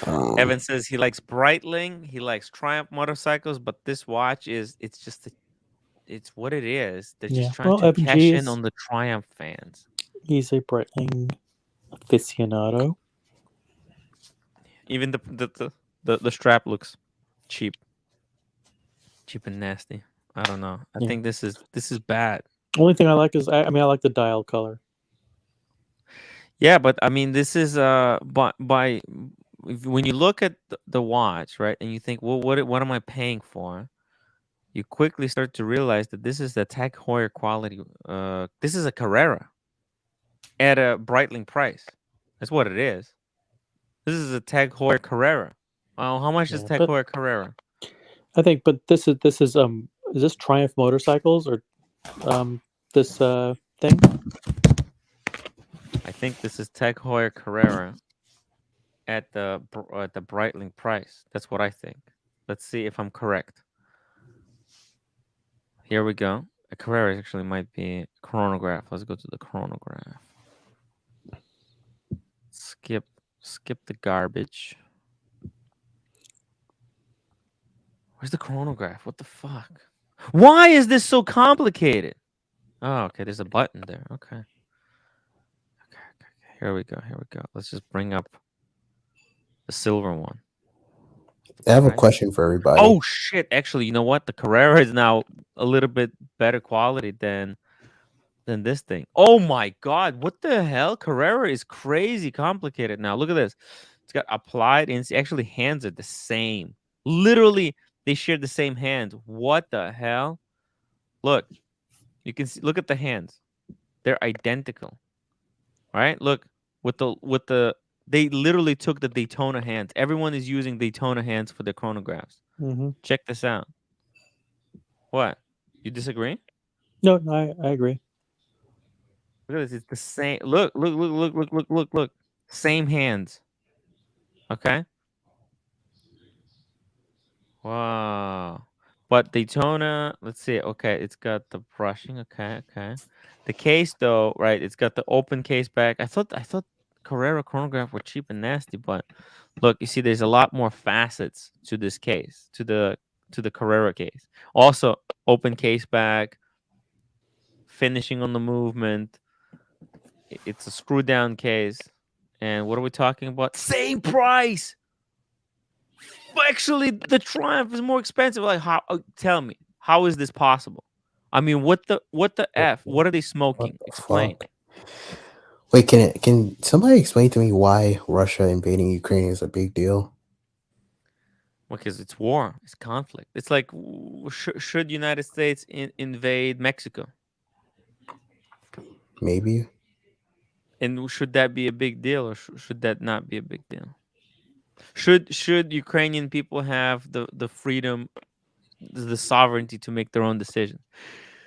Evan says he likes Breitling. He likes Triumph motorcycles, but this watch it's what it is. They're Yeah. just trying Well, to Evan cash G in is on the Triumph fans. he's a Breitling aficionado. Even the strap looks cheap. Cheap and nasty. I don't know. I Yeah. think this is bad. Only thing I like is I like the dial color. Yeah, but I mean, this is by when you look at the watch, right, and you think, well, what am I paying for? You quickly start to realize that this is the Tag Heuer quality. This is a Carrera at a Breitling price. That's what it is. This is a Tag Heuer Carrera. Well, how much is Yeah, Tag but Heuer Carrera? I think, but this is this Triumph motorcycles or this thing? I think this is Tag Heuer Carrera at the Breitling price. That's what I think. Let's see if I'm correct. Here we go. A Carrera actually might be a chronograph. Let's go to the chronograph. Skip the garbage. Where's the chronograph? What the fuck? Why is this so complicated? Oh, okay. There's a button there. Okay. Here we go. Let's just bring up the silver one. I have a Price. question for everybody. Oh shit! Actually, you know what? The Carrera is now a little bit better quality than this thing. Oh my god! What the hell? Carrera is crazy complicated now. Look at this. It's got applied and actually hands are the same. Literally, they share the same hands. What the hell? Look, you can see. Look at the hands. They're identical. Right? Look with the. They literally took the Daytona hands. Everyone is using Daytona hands for their chronographs. Mm-hmm. Check this out. What? You disagree? No, I agree. Look at this. It's the same. Look. Same hands. Okay. Wow. But Daytona, let's see. Okay, it's got the brushing. Okay. The case though, right? It's got the open case back. I thought Carrera chronograph were cheap and nasty, but look, you see, there's a lot more facets to this case, to the Carrera case. Also, open case back, finishing on the movement. It's a screw down case. And what are we talking about? Same price. Actually, the Triumph is more expensive. Like, how? Tell me, how is this possible? I mean, what the f? What are they smoking? What the Explain. fuck? Wait, can somebody explain to me why Russia invading Ukraine is a big deal? Because it's war, it's conflict. It's like, should United States invade Mexico? Maybe. And should that be a big deal, or should that not be a big deal? Should Ukrainian people have the freedom, the sovereignty to make their own decisions?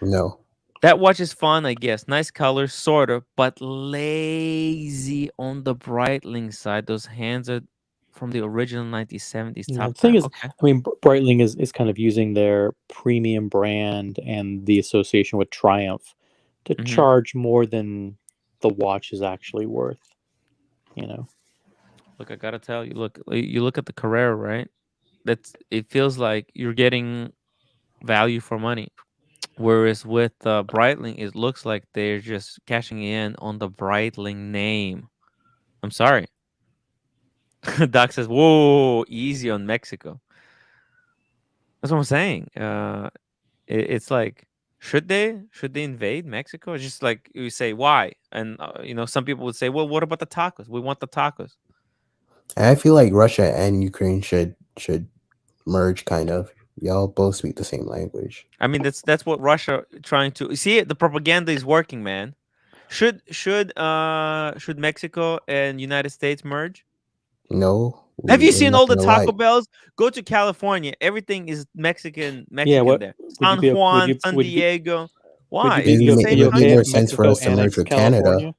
No. That watch is fun, I guess. Nice colors, sort of, but lazy on the Breitling side. Those hands are from the original 1970s Yeah, top the thing down. is, Okay. I mean, Breitling is kind of using their premium brand and the association with Triumph to charge more than the watch is actually worth. You know. Look, I gotta tell you. Look, you look at the Carrera, right? It feels like you're getting value for money. Whereas with Breitling, it looks like they're just cashing in on the Breitling name. I'm sorry. Doc says, "Whoa, easy on Mexico." That's what I'm saying. It's like, should they invade Mexico? It's just like you say, why? And some people would say, well, what about the tacos? We want the tacos. And I feel like Russia and Ukraine should merge, kind of. Y'all both speak the same language. I mean, that's what Russia trying to see. The propaganda is working, man. Should Mexico and United States merge? No. Have you we're seen not all the gonna Taco lie. Bells? Go to California. Everything is Mexican Yeah, what there. would you San be Juan, San would you be Diego. would Why? you It's the be same It would be okay country. more if sense for Mexico us to merge annexed with Canada. California?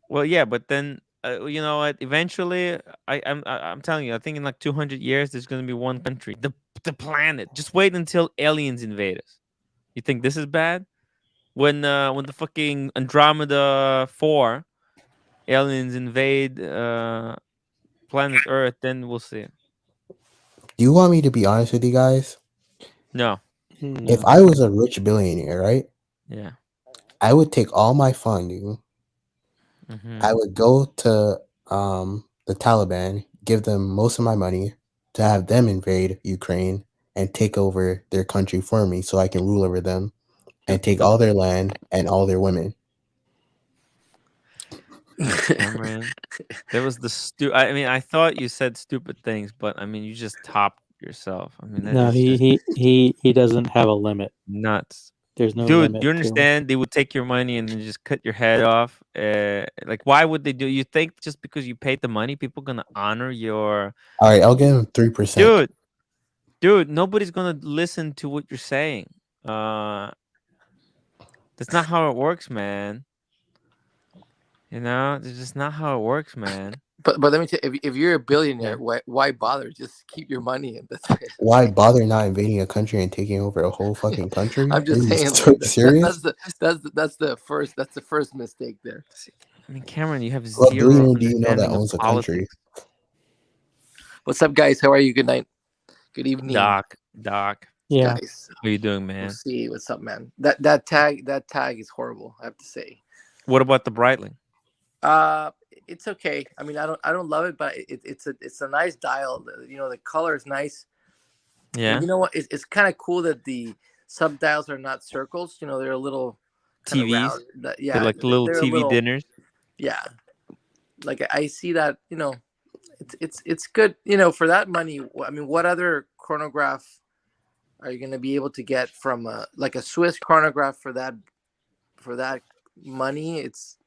Well, yeah, but then you know what? Eventually, I'm telling you, I think in like 200 years, there's going to be one country, the planet. Just wait until aliens invade us. You think this is bad? When the fucking Andromeda 4 aliens invade planet Earth, then we'll see. Do you want me to be honest with you guys? No. If No. I was a rich billionaire, right? Yeah. I would take all my funding. Mm-hmm. I would go to the Taliban, give them most of my money to have them invade Ukraine and take over their country for me so I can rule over them and take all their land and all their women. Cameron, there was the I mean, I thought you said stupid things, but I mean, you just topped yourself. I mean, No, it's just he doesn't have a limit. nuts. There's no Dude, limit you to him. understand? They would take your money and then just cut your head off. Like, why would they do? You think just because you paid the money, people gonna honor your? All right, I'll give them 3%. Dude, nobody's gonna listen to what you're saying. That's not how it works, man. It's just not how it works, man. But let me tell you, if you're a billionaire, Yeah. why bother? Just keep your money in. That's it. Why bother not invading a country and taking over a whole fucking country? I'm just Are you saying, so like, serious? that's the first mistake there. I mean, Cameron, you have What zero billionaire do you know that understanding of owns a country? politics. What's up, guys? How are you? Good night. Good evening, Doc, Yeah. guys. how you doing, man? We'll see. What's up, man? That tag is horrible. I have to say. What about the Breitling? It's okay. I mean, I don't love it, but it's a nice dial. You know, the color is nice. Yeah. And you know what? It's kind of cool that the sub dials are not circles. You know, they're a little kind of TVs. round. Yeah, They're like little they're a TV little, dinners. yeah. Like I see that. You know, it's good. You know, for that money. I mean, what other chronograph are you going to be able to get from like a Swiss chronograph for that money? It's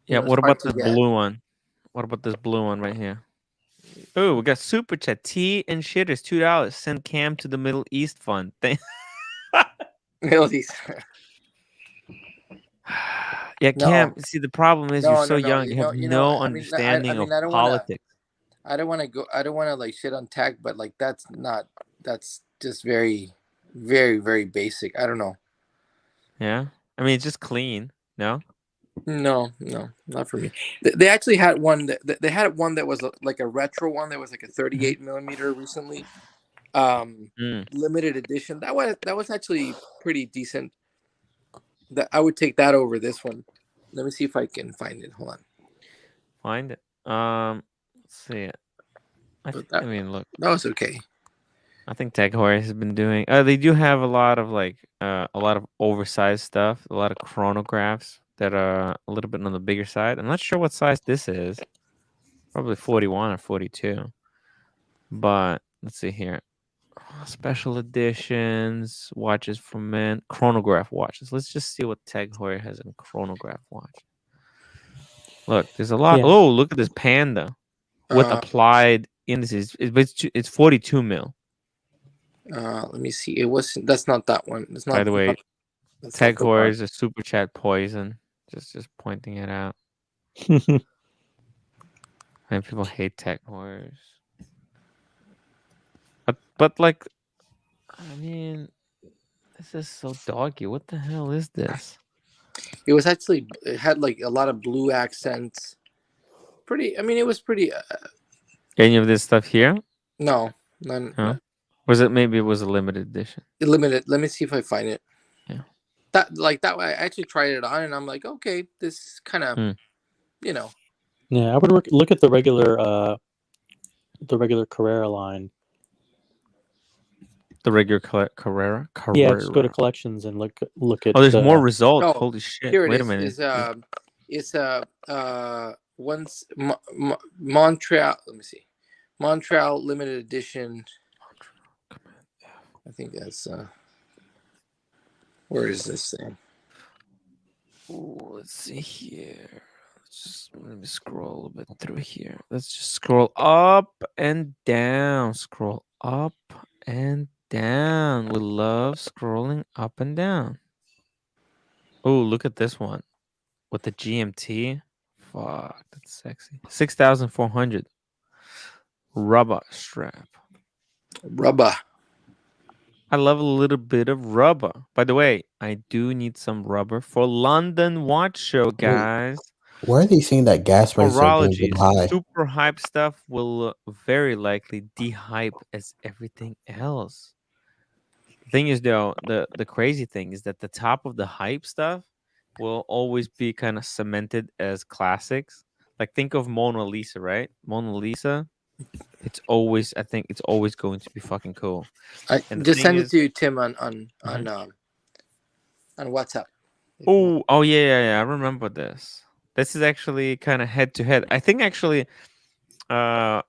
Yeah. it's What hard about to this get. blue one? What about this blue one right here? Oh, we got super chat. Tea and shitters, $2. Send Cam to the Middle East fund. Middle East. Yeah, No. Cam. See, the problem is you're No, so no, no. young. You have no understanding of I don't politics. I don't want to like shit on tech, but like that's just very, very, very basic. I don't know. Yeah. I mean, it's just clean. No. No, not for me. They actually had one they had one that was like a retro one that was like a 38 millimeter recently, limited edition. That was actually pretty decent. That I would take that over this one. Let me see if I can find it. Hold on. Find it. Let's see it. I mean, look. That was okay. I think Tech Horror has been doing. They do have a lot of a lot of oversized stuff, a lot of chronographs that are a little bit on the bigger side. I'm not sure what size this is. Probably 41 or 42. But let's see here. Special editions, watches for men, chronograph watches. Let's just see what Tech Horror has in chronograph watch. Look, there's a lot. Yeah. Oh, look at this Panda with applied indices. It's 42 mil. Let me see. That's not that one. It's not. By the way, that's Tech not the Horror one. is a super chat poison. Just pointing it out. And people hate Tech Horrors. But like, I mean, this is so doggy. What the hell is this? It had like a lot of blue accents. Pretty. I mean, it was pretty. Any of this stuff here? No, none. Huh? Was it maybe it was a limited edition? Limited. Let me see if I find it. Yeah. That way, I actually tried it on, and I'm like, okay, this kind of, you know. Yeah, I would look at the regular Carrera line. The regular Carrera. Yeah, just go to collections and look at. Oh, there's more results. Oh, Holy shit! Here it Wait is. a minute. It's once Montreal. Let me see, Montreal limited edition. I think that's where is this thing? Ooh, let's see here. Let me scroll a little bit through here. Let's just scroll up and down. Scroll up and down. We love scrolling up and down. Oh, look at this one with the GMT. Fuck, that's sexy. 6,400. Rubber strap. Rubber. I love a little bit of rubber. By the way, I do need some rubber for London Watch Show, guys. Why are they saying that gas prices are going to Horology, be high? super hype stuff will very likely de-hype as everything else. The thing is, though, the crazy thing is that the top of the hype stuff will always be kind of cemented as classics. Like, think of Mona Lisa, right? Mona Lisa. It's always, I think, it's always going to be fucking cool. And just send it to you, Tim, on WhatsApp. Oh yeah. I remember this. This is actually kind of head to head. I think actually, Tag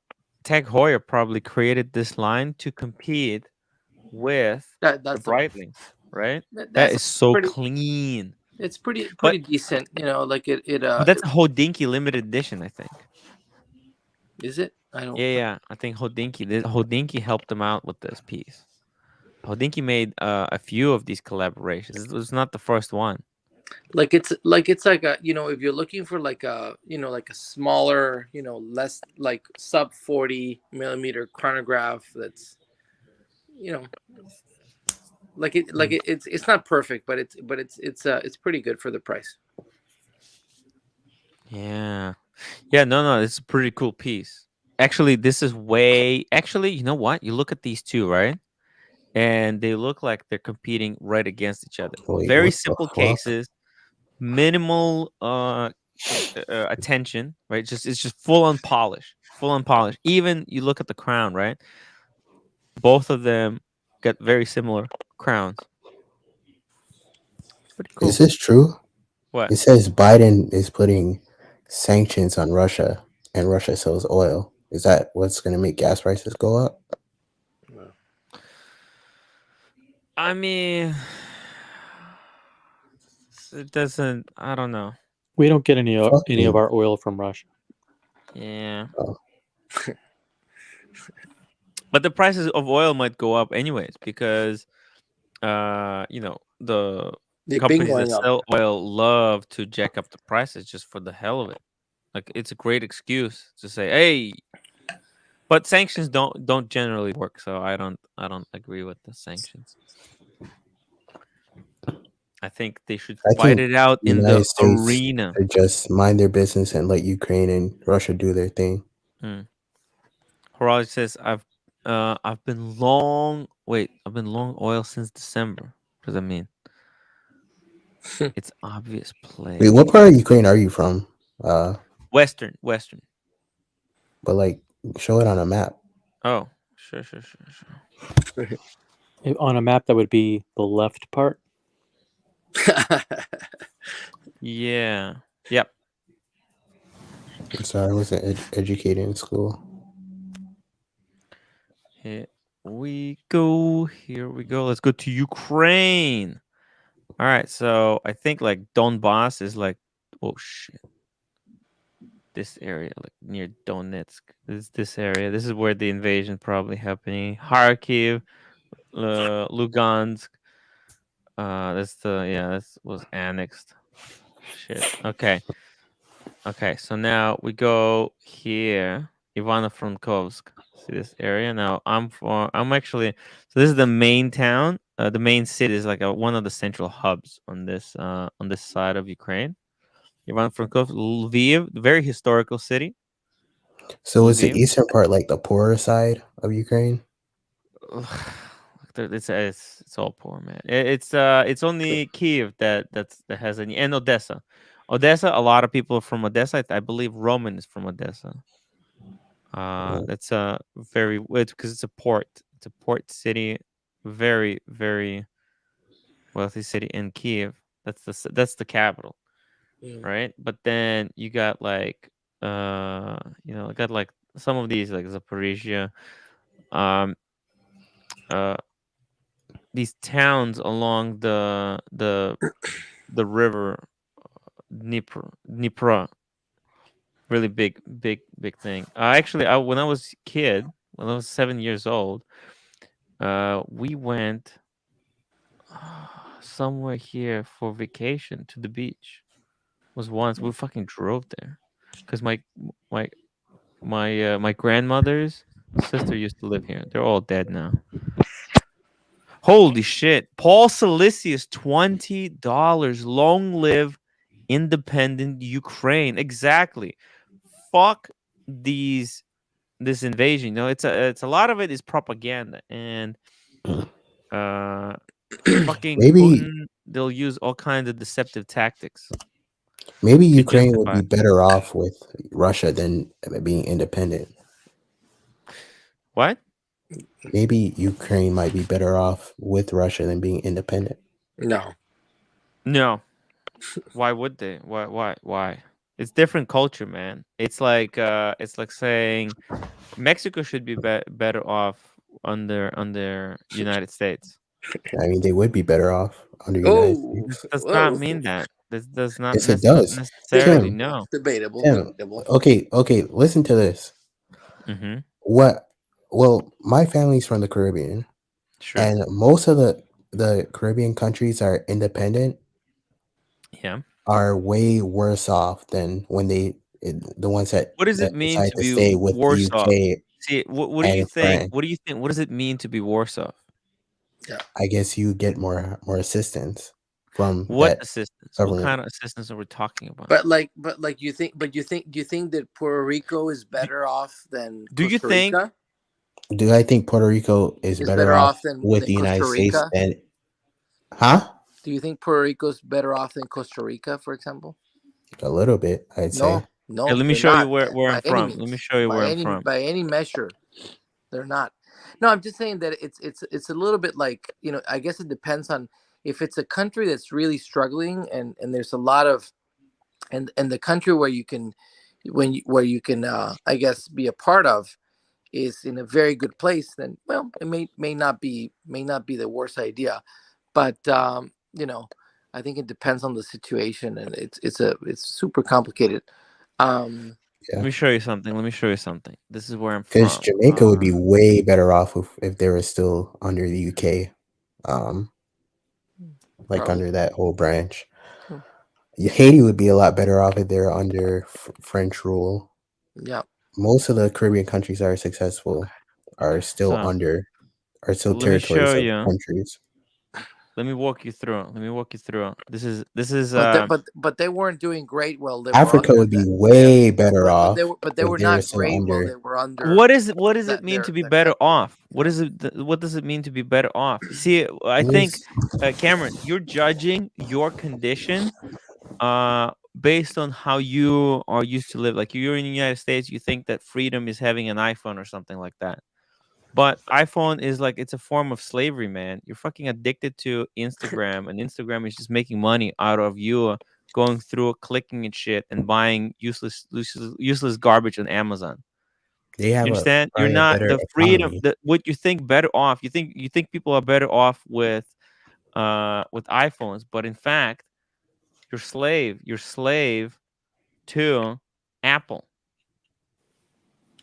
Heuer probably created this line to compete with the Breitling, right? That is so clean. It's pretty decent, you know. Like it. But that's a Hodinkee limited edition, I think. Is it? I don't. Yeah. I think Hodinkee helped them out with this piece. Hodinkee made a few of these collaborations. It was not the first one. Like it's like a, you know, if you're looking for like a, you know, like a smaller, you know, less like sub 40 millimeter chronograph that's, you know, it's not perfect, but it's pretty good for the price. Yeah. No, it's a pretty cool piece. Actually, this is actually, you know what? You look at these two, right? And they look like they're competing right against each other. Wait, Very what the simple fuck? cases, minimal attention, right? It's just full on polish. Even you look at the crown, right? Both of them got very similar crowns. Pretty cool. Is this true? What? It says Biden is putting sanctions on Russia and Russia sells oil. Is that what's going to make gas prices go up? I mean, it doesn't. I don't know. We don't get any of our oil from Russia. Yeah. Oh. But the prices of oil might go up anyways because, you know, the companies that sell oil love to jack up the prices just for the hell of it. Like, it's a great excuse to say, "Hey," but sanctions don't generally work. So I don't agree with the sanctions. I think they should fight it out in the arena. Just mind their business and let Ukraine and Russia do their thing. Horology says, I've been long oil since December. What does that mean? It's obvious play. Wait, what part of Ukraine are you from? Western. But like, show it on a map. Oh, sure. On a map, that would be the left part. Yeah. Yep. I'm sorry, I wasn't educated in school. Here we go. Let's go to Ukraine. All right. So I think like Donbass is like, oh shit. This area, like near Donetsk. This area. This is where the invasion probably happening. Kharkiv, Lugansk. That was annexed. Shit. Okay. So now we go here, Ivano-Frankovsk. See this area? Now I'm actually, so this is the main town. The main city is like one of the central hubs on this side of Ukraine. Ivano-Frankovsk, Lviv, very historical city. So is the eastern part like the poorer side of Ukraine? It's all poor, man. It's only Kiev that has any, and Odessa. Odessa, a lot of people from Odessa. I believe Roman is from Odessa. That's a very, it's because it's a port. It's a port city, very very wealthy city in Kiev. That's the capital, Mm. right? But then you got like got like some of these like Zaporizhia, um uh these towns along the river Dnipro, really big thing. Actually, when I was kid, when I was 7 years old, we went somewhere here for vacation to the beach. Was once we fucking drove there, because my my grandmother's sister used to live here. They're all dead now. Holy shit. Paul Silicius, $20. Long live independent Ukraine. Exactly. Fuck these this invasion. It's a lot of it is propaganda, and fucking Maybe Putin, they'll use all kinds of deceptive tactics maybe to Ukraine would justify. be better off with Russia than being independent. What? Maybe Ukraine might be better off with Russia than being independent. No. No. Why would they? Why? It's different culture, man. It's like saying Mexico should be, better off under United States. I mean, they would be better off under United Oh, States. This does not whoa. mean that. This does not Yes, it does. necessarily. Tim, No. Debatable. Tim. Debatable. Okay. Listen to this. Mm-hmm. What? Well, my family's from the Caribbean, Sure. and most of the Caribbean countries are independent. Yeah. Are way worse off than when the ones that What does it mean decide to to be stay with the worse off? UK See, what do you and think? France. What do you think? What does it mean to be worse off? I guess you get more assistance from What that assistance? What government. kind of assistance are we talking about? But do you think that Puerto Rico is better off than Do you Costa think? Rica? Do I think Puerto Rico is better off with the United Costa States Rica? than? Huh? Do you think Puerto Rico's better off than Costa Rica, for example? A little bit, I'd say. No, Hey, let me they're show you not where by I'm any from. means. Let me show you where I'm from. By any measure, they're not. No, I'm just saying that it's a little bit like, I guess it depends on if it's a country that's really struggling, and there's a lot of, and the country where you can I guess be a part of is in a very good place, then well, it may not be the worst idea, but I think it depends on the situation, and it's super complicated. Let me show you something. This is where I'm Because from. Jamaica would be way better off if they were still under the UK, like Probably. under that whole branch. Haiti would be a lot better off if they're under French rule. Yeah. Most of the Caribbean countries that are successful are still So, let me territories show of you. countries. Let me walk you through. This is But they weren't doing great while they were Africa under would be that. way better off. But they were if not still great while under. they were under. what does it mean their- to be their- better off? What does it mean to be better off? See, I think Cameron, you're judging your condition based on how you are used to live. Like, you're in the United States, you think that freedom is having an iPhone or something like that. But iPhone is like, it's a form of slavery, man. You're fucking addicted to Instagram, and Instagram is just making money out of you going through, clicking and shit, and buying useless garbage on Amazon. They You have understand? You're probably a not better the freedom. economy. What you think better off? You think people are better off with iPhones, but in fact, you're slave to Apple.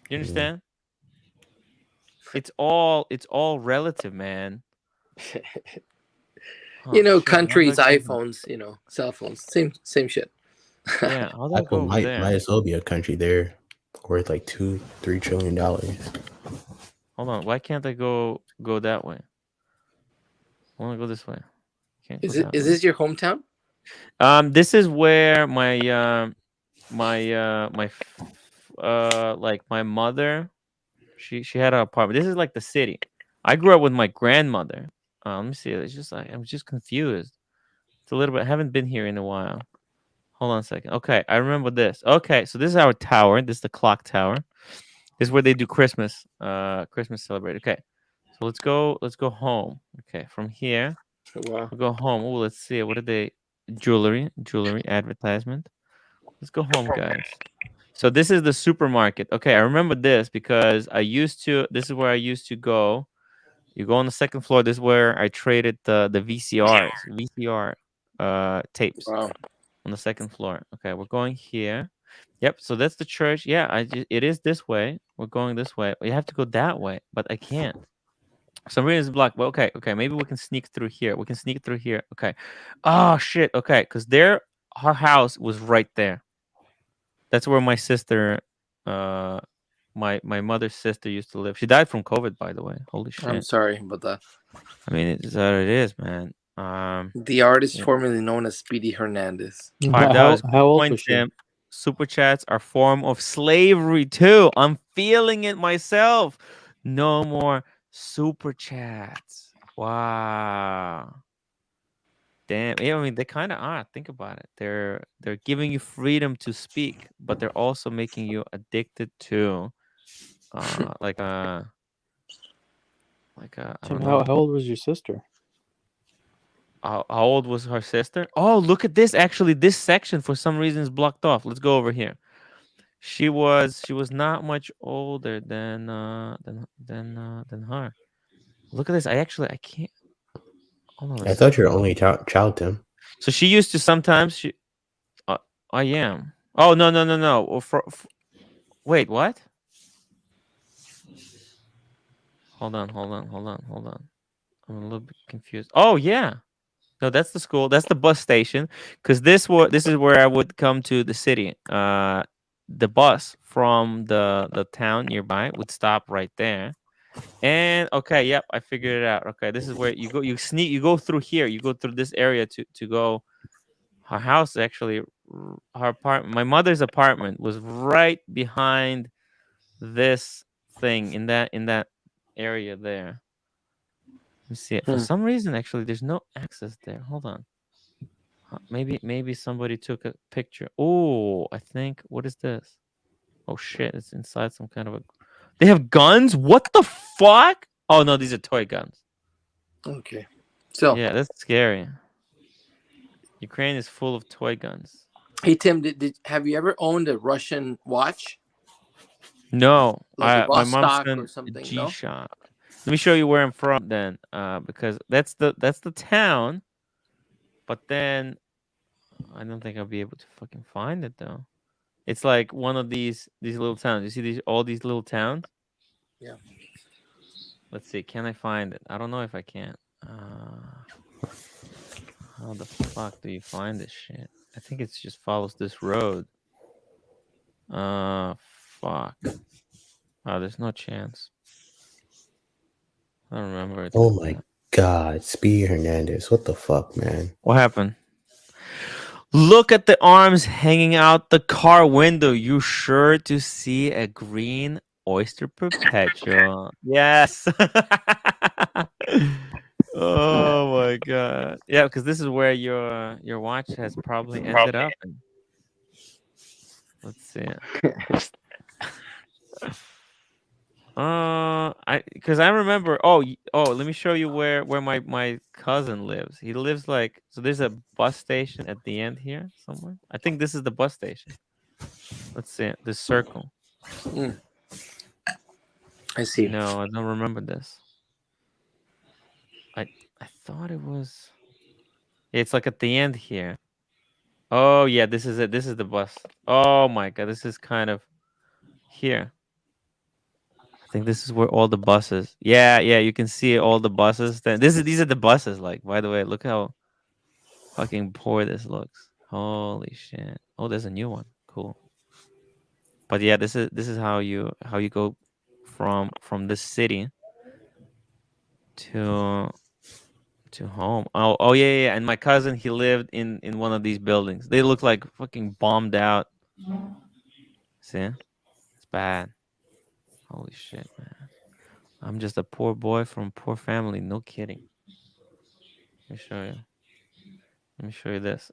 You understand? It's all relative, man. countries, iPhones, cell phones, same shit. Yeah, how do I go Apple over there? might as well be a country there worth like $2-3 trillion. Hold on, why can't I go that way? I want to go this way. Can't go Is that way. this your hometown? This is where my like my mother, she had an apartment. This is like the city. I grew up with my grandmother. Let me see. It's just like I'm just confused. It's a little bit. I haven't been here in a while. Hold on a second. Okay, I remember this. Okay, so this is our tower. This is the clock tower. This is where they do Christmas. Christmas celebrate. Okay, so let's go. Let's go home. Okay, from here Wow. we'll go home. Oh, let's see. What did they? Jewelry advertisement. Let's go home, guys. So this is the supermarket. Okay, I remember this because I used to. This is where I used to go. You go on the second floor. This is where I traded the VCR tapes Wow. on the second floor. Okay, we're going here. Yep. So that's the church. Yeah, it is this way. We're going this way. We have to go that way, but I can't. For some reason it's blocked. Well, okay. Maybe we can sneak through here. We can sneak through here. Okay. Oh shit. Okay, because her house was right there. That's where my sister, my mother's sister used to live. She died from COVID, by the way. Holy shit. I'm sorry about that. I mean, it is what it is, man. The artist yeah. formerly known as Speedy Hernandez. All right, that was How old point, was she? Tim. Super chats are form of slavery too. I'm feeling it myself. No more super chats. Wow. Damn. Yeah, I mean, they kind of are. Think about it. They're giving you freedom to speak, but they're also making you addicted to, like I Tim, don't how know. old was your sister? How old was her sister? Oh, look at this. Actually, this section for some reason is blocked off. Let's go over here. She was not much older than her. Look at this. I can't. Hold on. I thought you were only child, Tim. So she used to sometimes. I am. Oh no. Well, wait, what? Hold on. I'm a little bit confused. Oh yeah. No, that's the school. That's the bus station. Because this is where I would come to the city. The bus from the town nearby would stop right there. And okay, yep, I figured it out. Okay, this is where you go. You go through here. You go through this area to go. Her house actually, her apartment. My mother's apartment was right behind this thing in that area there. Let me see it. For some reason, actually, there's no access there. Hold on. Maybe somebody took a picture. Oh, I think. What is this? Oh shit! It's inside some kind of a. They have guns. What the fuck? Oh no, these are toy guns. Okay. So Yeah, that's scary. Ukraine is full of toy guns. hey Tim, have you ever owned a Russian watch? No, Like a my mom Vostok sent or a something, no? G-Shock. Let me show you where I'm from then, because that's the town. But then I don't think I'll be able to fucking find it though. It's like one of these little towns. You see all these little towns? Yeah. Let's see. Can I find it? I don't know if I can. How the fuck do you find this shit? I think it just follows this road. Fuck. Oh, there's no chance. I don't remember it. Oh my God, Speedy Hernandez. What the fuck, man? What happened? Look at the arms hanging out the car window. You sure to see a green oyster perpetual. Yes. Oh my God. Yeah, because this is where your watch has probably ended up. Let's see. Because I remember. Oh, let me show you where my cousin lives. He lives like so. There's a bus station at the end here somewhere. I think this is the bus station. Let's see this circle. I see. No, I don't remember this. I thought it was. It's like at the end here. Oh yeah, this is it. This is the bus. Oh my God, this is kind of here. I think this is where all the buses. Yeah, you can see all the buses. These are the buses. Like, by the way, look how fucking poor this looks. Holy shit. Oh, there's a new one. Cool. But yeah, this is how you go from the city to home. Oh yeah. And my cousin, he lived in one of these buildings. They look like fucking bombed out. See? It's bad. Holy shit, man. I'm just a poor boy from a poor family. No kidding. Let me show you. Let me show you this.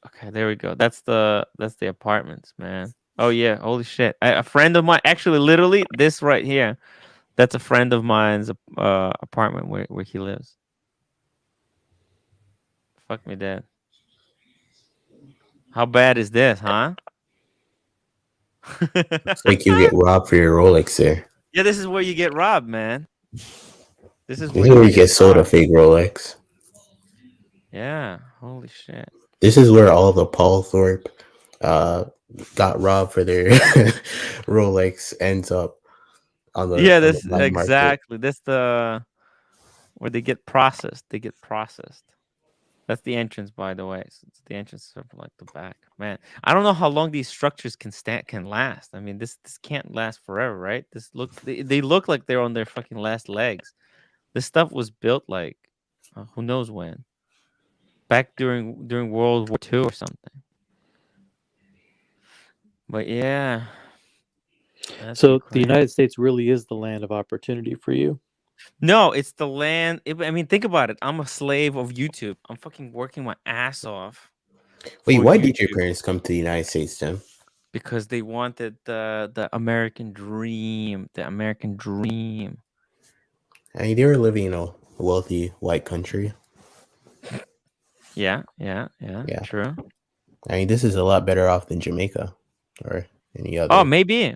Okay, there we go. That's the apartments, man. Oh yeah, holy shit! A friend of mine, actually, literally, this right here. That's a friend of mine's apartment where he lives. Fuck me dead. How bad is this, huh? It's like you get robbed for your Rolex there. Yeah, this is where you get robbed, man. This is This where is you where you get get sold a robbed. fake Rolex. Yeah, holy shit. This is where all the Paul Thorpe got robbed for their Rolex ends up on Yeah, the this black market. exactly. That's the where they get processed. They get processed. That's the entrance, by the way. So it's the entrance of like the back. Man, I don't know how long these structures can last. I mean, this can't last forever, right? They look like they're on their fucking last legs. This stuff was built like who knows when. Back during World War II or something. But yeah. That's So the Ukraine. United States really is the land of opportunity for you. No, it's the land. I mean, think about it. I'm a slave of YouTube. I'm fucking working my ass off. Wait, for why did your YouTube parents come to the United States, Tim? because they wanted the American dream. The American dream. I mean, they were living in a wealthy white country. Yeah. Yeah. True. I mean, this is a lot better off than Jamaica or any Oh, other. maybe,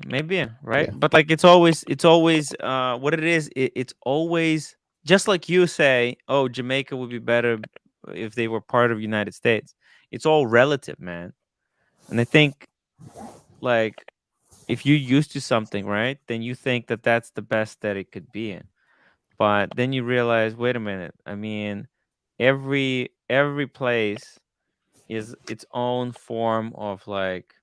right? Yeah. But like, it's always what it is. It's always just like you say. Oh, Jamaica would be better if they were part of United States. It's all relative, man. And I think like if you're used to something, right, then you think that that's the best that it could be in. But then you realize, wait a minute. I mean, every place is its own form of like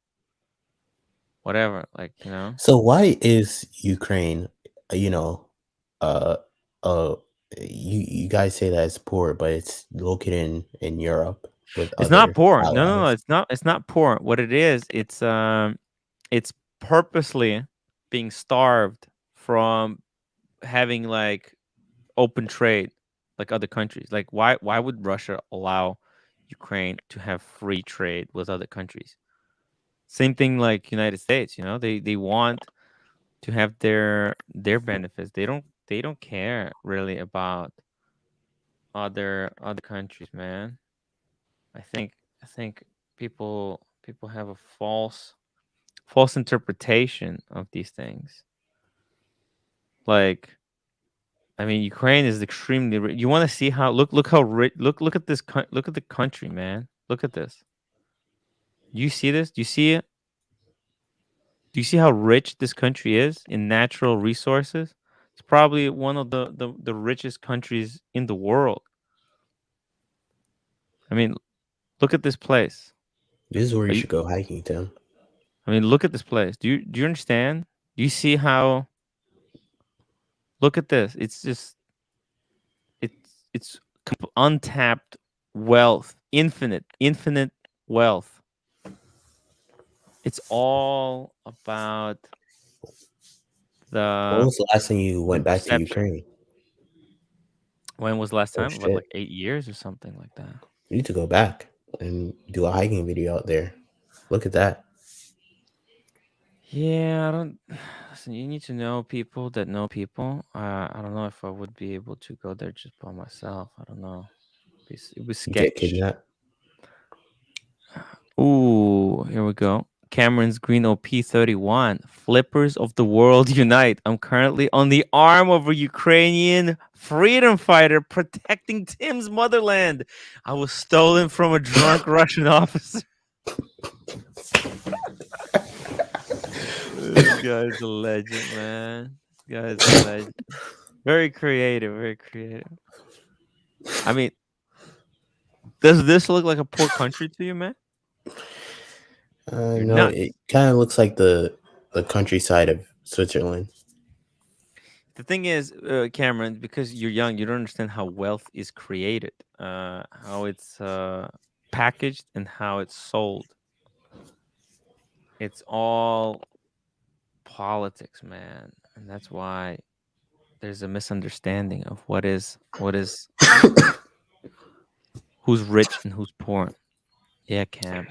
whatever, like So why is Ukraine, you know, uh, uh, you guys say that it's poor, but it's located in Europe with It's not other poor. No. allies. It's not poor. What it is, it's purposely being starved from having like open trade like other countries. Like why would Russia allow Ukraine to have free trade with other countries? Same thing like United States, they want to have their benefits. They don't care really about other countries, man. I think people have a false interpretation of these things. Like I mean, Ukraine is extremely rich. You want to see how look how rich look at this look at the country, man. Look at this. Do you see this? Do you see it? Do you see how rich this country is in natural resources? It's probably one of the richest countries in the world. I mean, look at this place. This is where Are you you, should go hiking, Tim. I mean, look at this place. Do you understand? Do you see how? Look at this. It's just it's untapped wealth, infinite wealth. It's all about When the was the last time you went back to perception. Ukraine? When was the last Oh time? What, like shit! 8 years or something like that? You need to go back and do a hiking video out there. Look at that. Yeah, I don't. Listen, you need to know people that know people. I don't know if I would be able to go there just by myself. I don't know. It was You get sketch. kidnapped. Ooh, here we go. Cameron's Green OP31. Flippers of the world unite. I'm currently on the arm of a Ukrainian freedom fighter protecting Tim's motherland. I was stolen from a drunk Russian officer. This guy's a legend, man. This guy's a legend. Very creative, very creative. I mean, does this look like a poor country to you, man? You're No, nuts. it kind of looks like the countryside of Switzerland. The thing is, Cameron, because you're young, you don't understand how wealth is created, how it's packaged, and how it's sold. It's all politics, man, and that's why there's a misunderstanding of what is who's rich and who's poor. Yeah, Cam.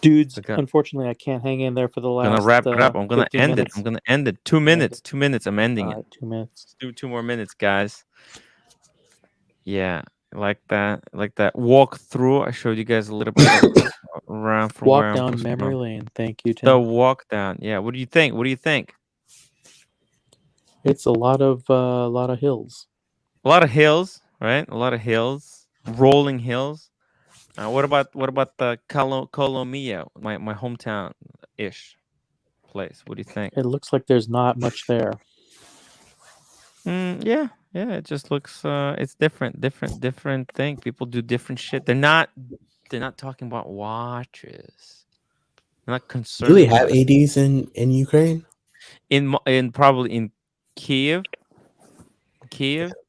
Dudes, Okay. unfortunately, I can't hang in there for the last. I'm gonna wrap it up. I'm gonna 15 end minutes. it. I'm gonna end it. 2 minutes. 2 minutes. I'm ending All it. right, 2 minutes. Let's do 2 more minutes, guys. Yeah, like that. Like that walk through. I showed you guys a little bit around from Walk where down I'm memory from. lane. Thank you, Tim. The walk down. Yeah. What do you think? What do you think? It's a lot of hills. A lot of hills, right? A lot of hills, rolling hills. What about the Colomia, my hometown ish place? What do you think? It looks like there's not much there. Yeah. It just looks it's different thing. People do different shit. They're not talking about watches. They're not concerned. Do we have about it. ADs in Ukraine? In probably in Kiev,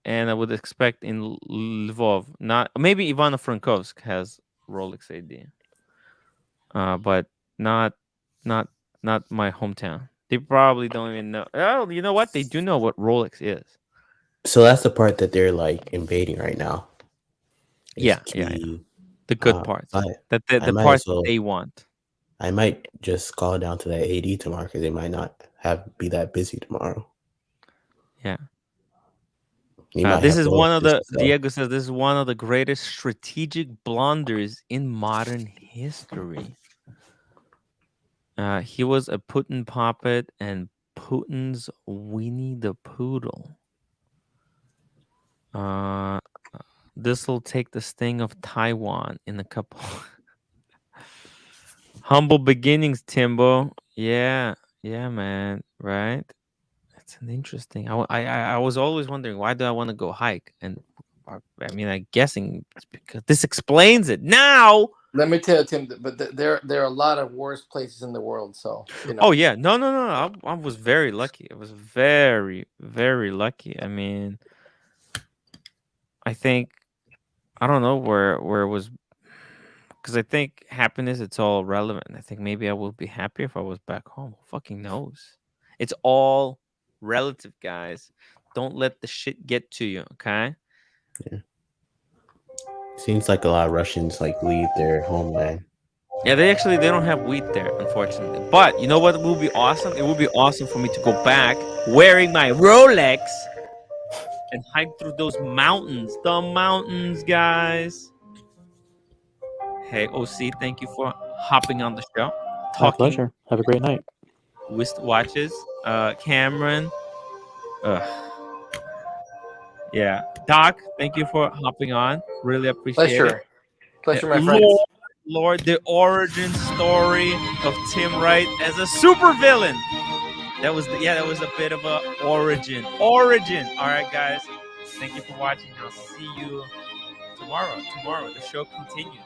and I would expect in Lvov. Not maybe Ivano-Frankivsk has Rolex AD. But not my hometown. They probably don't even know. Oh, you know what? They do know what Rolex is. So that's the part that they're like invading right now. Yeah. The good parts. The parts that they want. I might just call down to that AD tomorrow because they might not be that busy tomorrow. Yeah. This is one of the Diego says this is one of the greatest strategic blunders in modern history. He was a Putin puppet and Putin's Winnie the Poodle. This will take the sting of Taiwan in a couple. Humble beginnings, Timbo. Yeah, man. Right. That's an interesting. I was always wondering, why do I want to go hike? And I mean, I'm guessing it's because this explains it now. Let me tell you, Tim, but there are a lot of worse places in the world. So you know. Oh yeah, no. I was very lucky. I was very, very lucky. I mean, I think I don't know where it was, because I think happiness, it's all relevant. I think maybe I would be happier if I was back home. Who fucking knows? It's all relative, guys. Don't let the shit get to you, okay? Yeah. Seems like a lot of Russians like leave their homeland. Yeah, they don't have wheat there, unfortunately. But you know what would be awesome? It would be awesome for me to go back wearing my Rolex and hike through those mountains. The mountains, guys. Hey, OC, thank you for hopping on the show. My pleasure. Have a great night. Wrist watches. Cameron. Yeah. Doc, thank you for hopping on. Really appreciate it. Pleasure, my friends. Lord, the origin story of Tim Wright as a supervillain. That was a bit of a origin. All right, guys. Thank you for watching. I'll see you tomorrow. The show continues.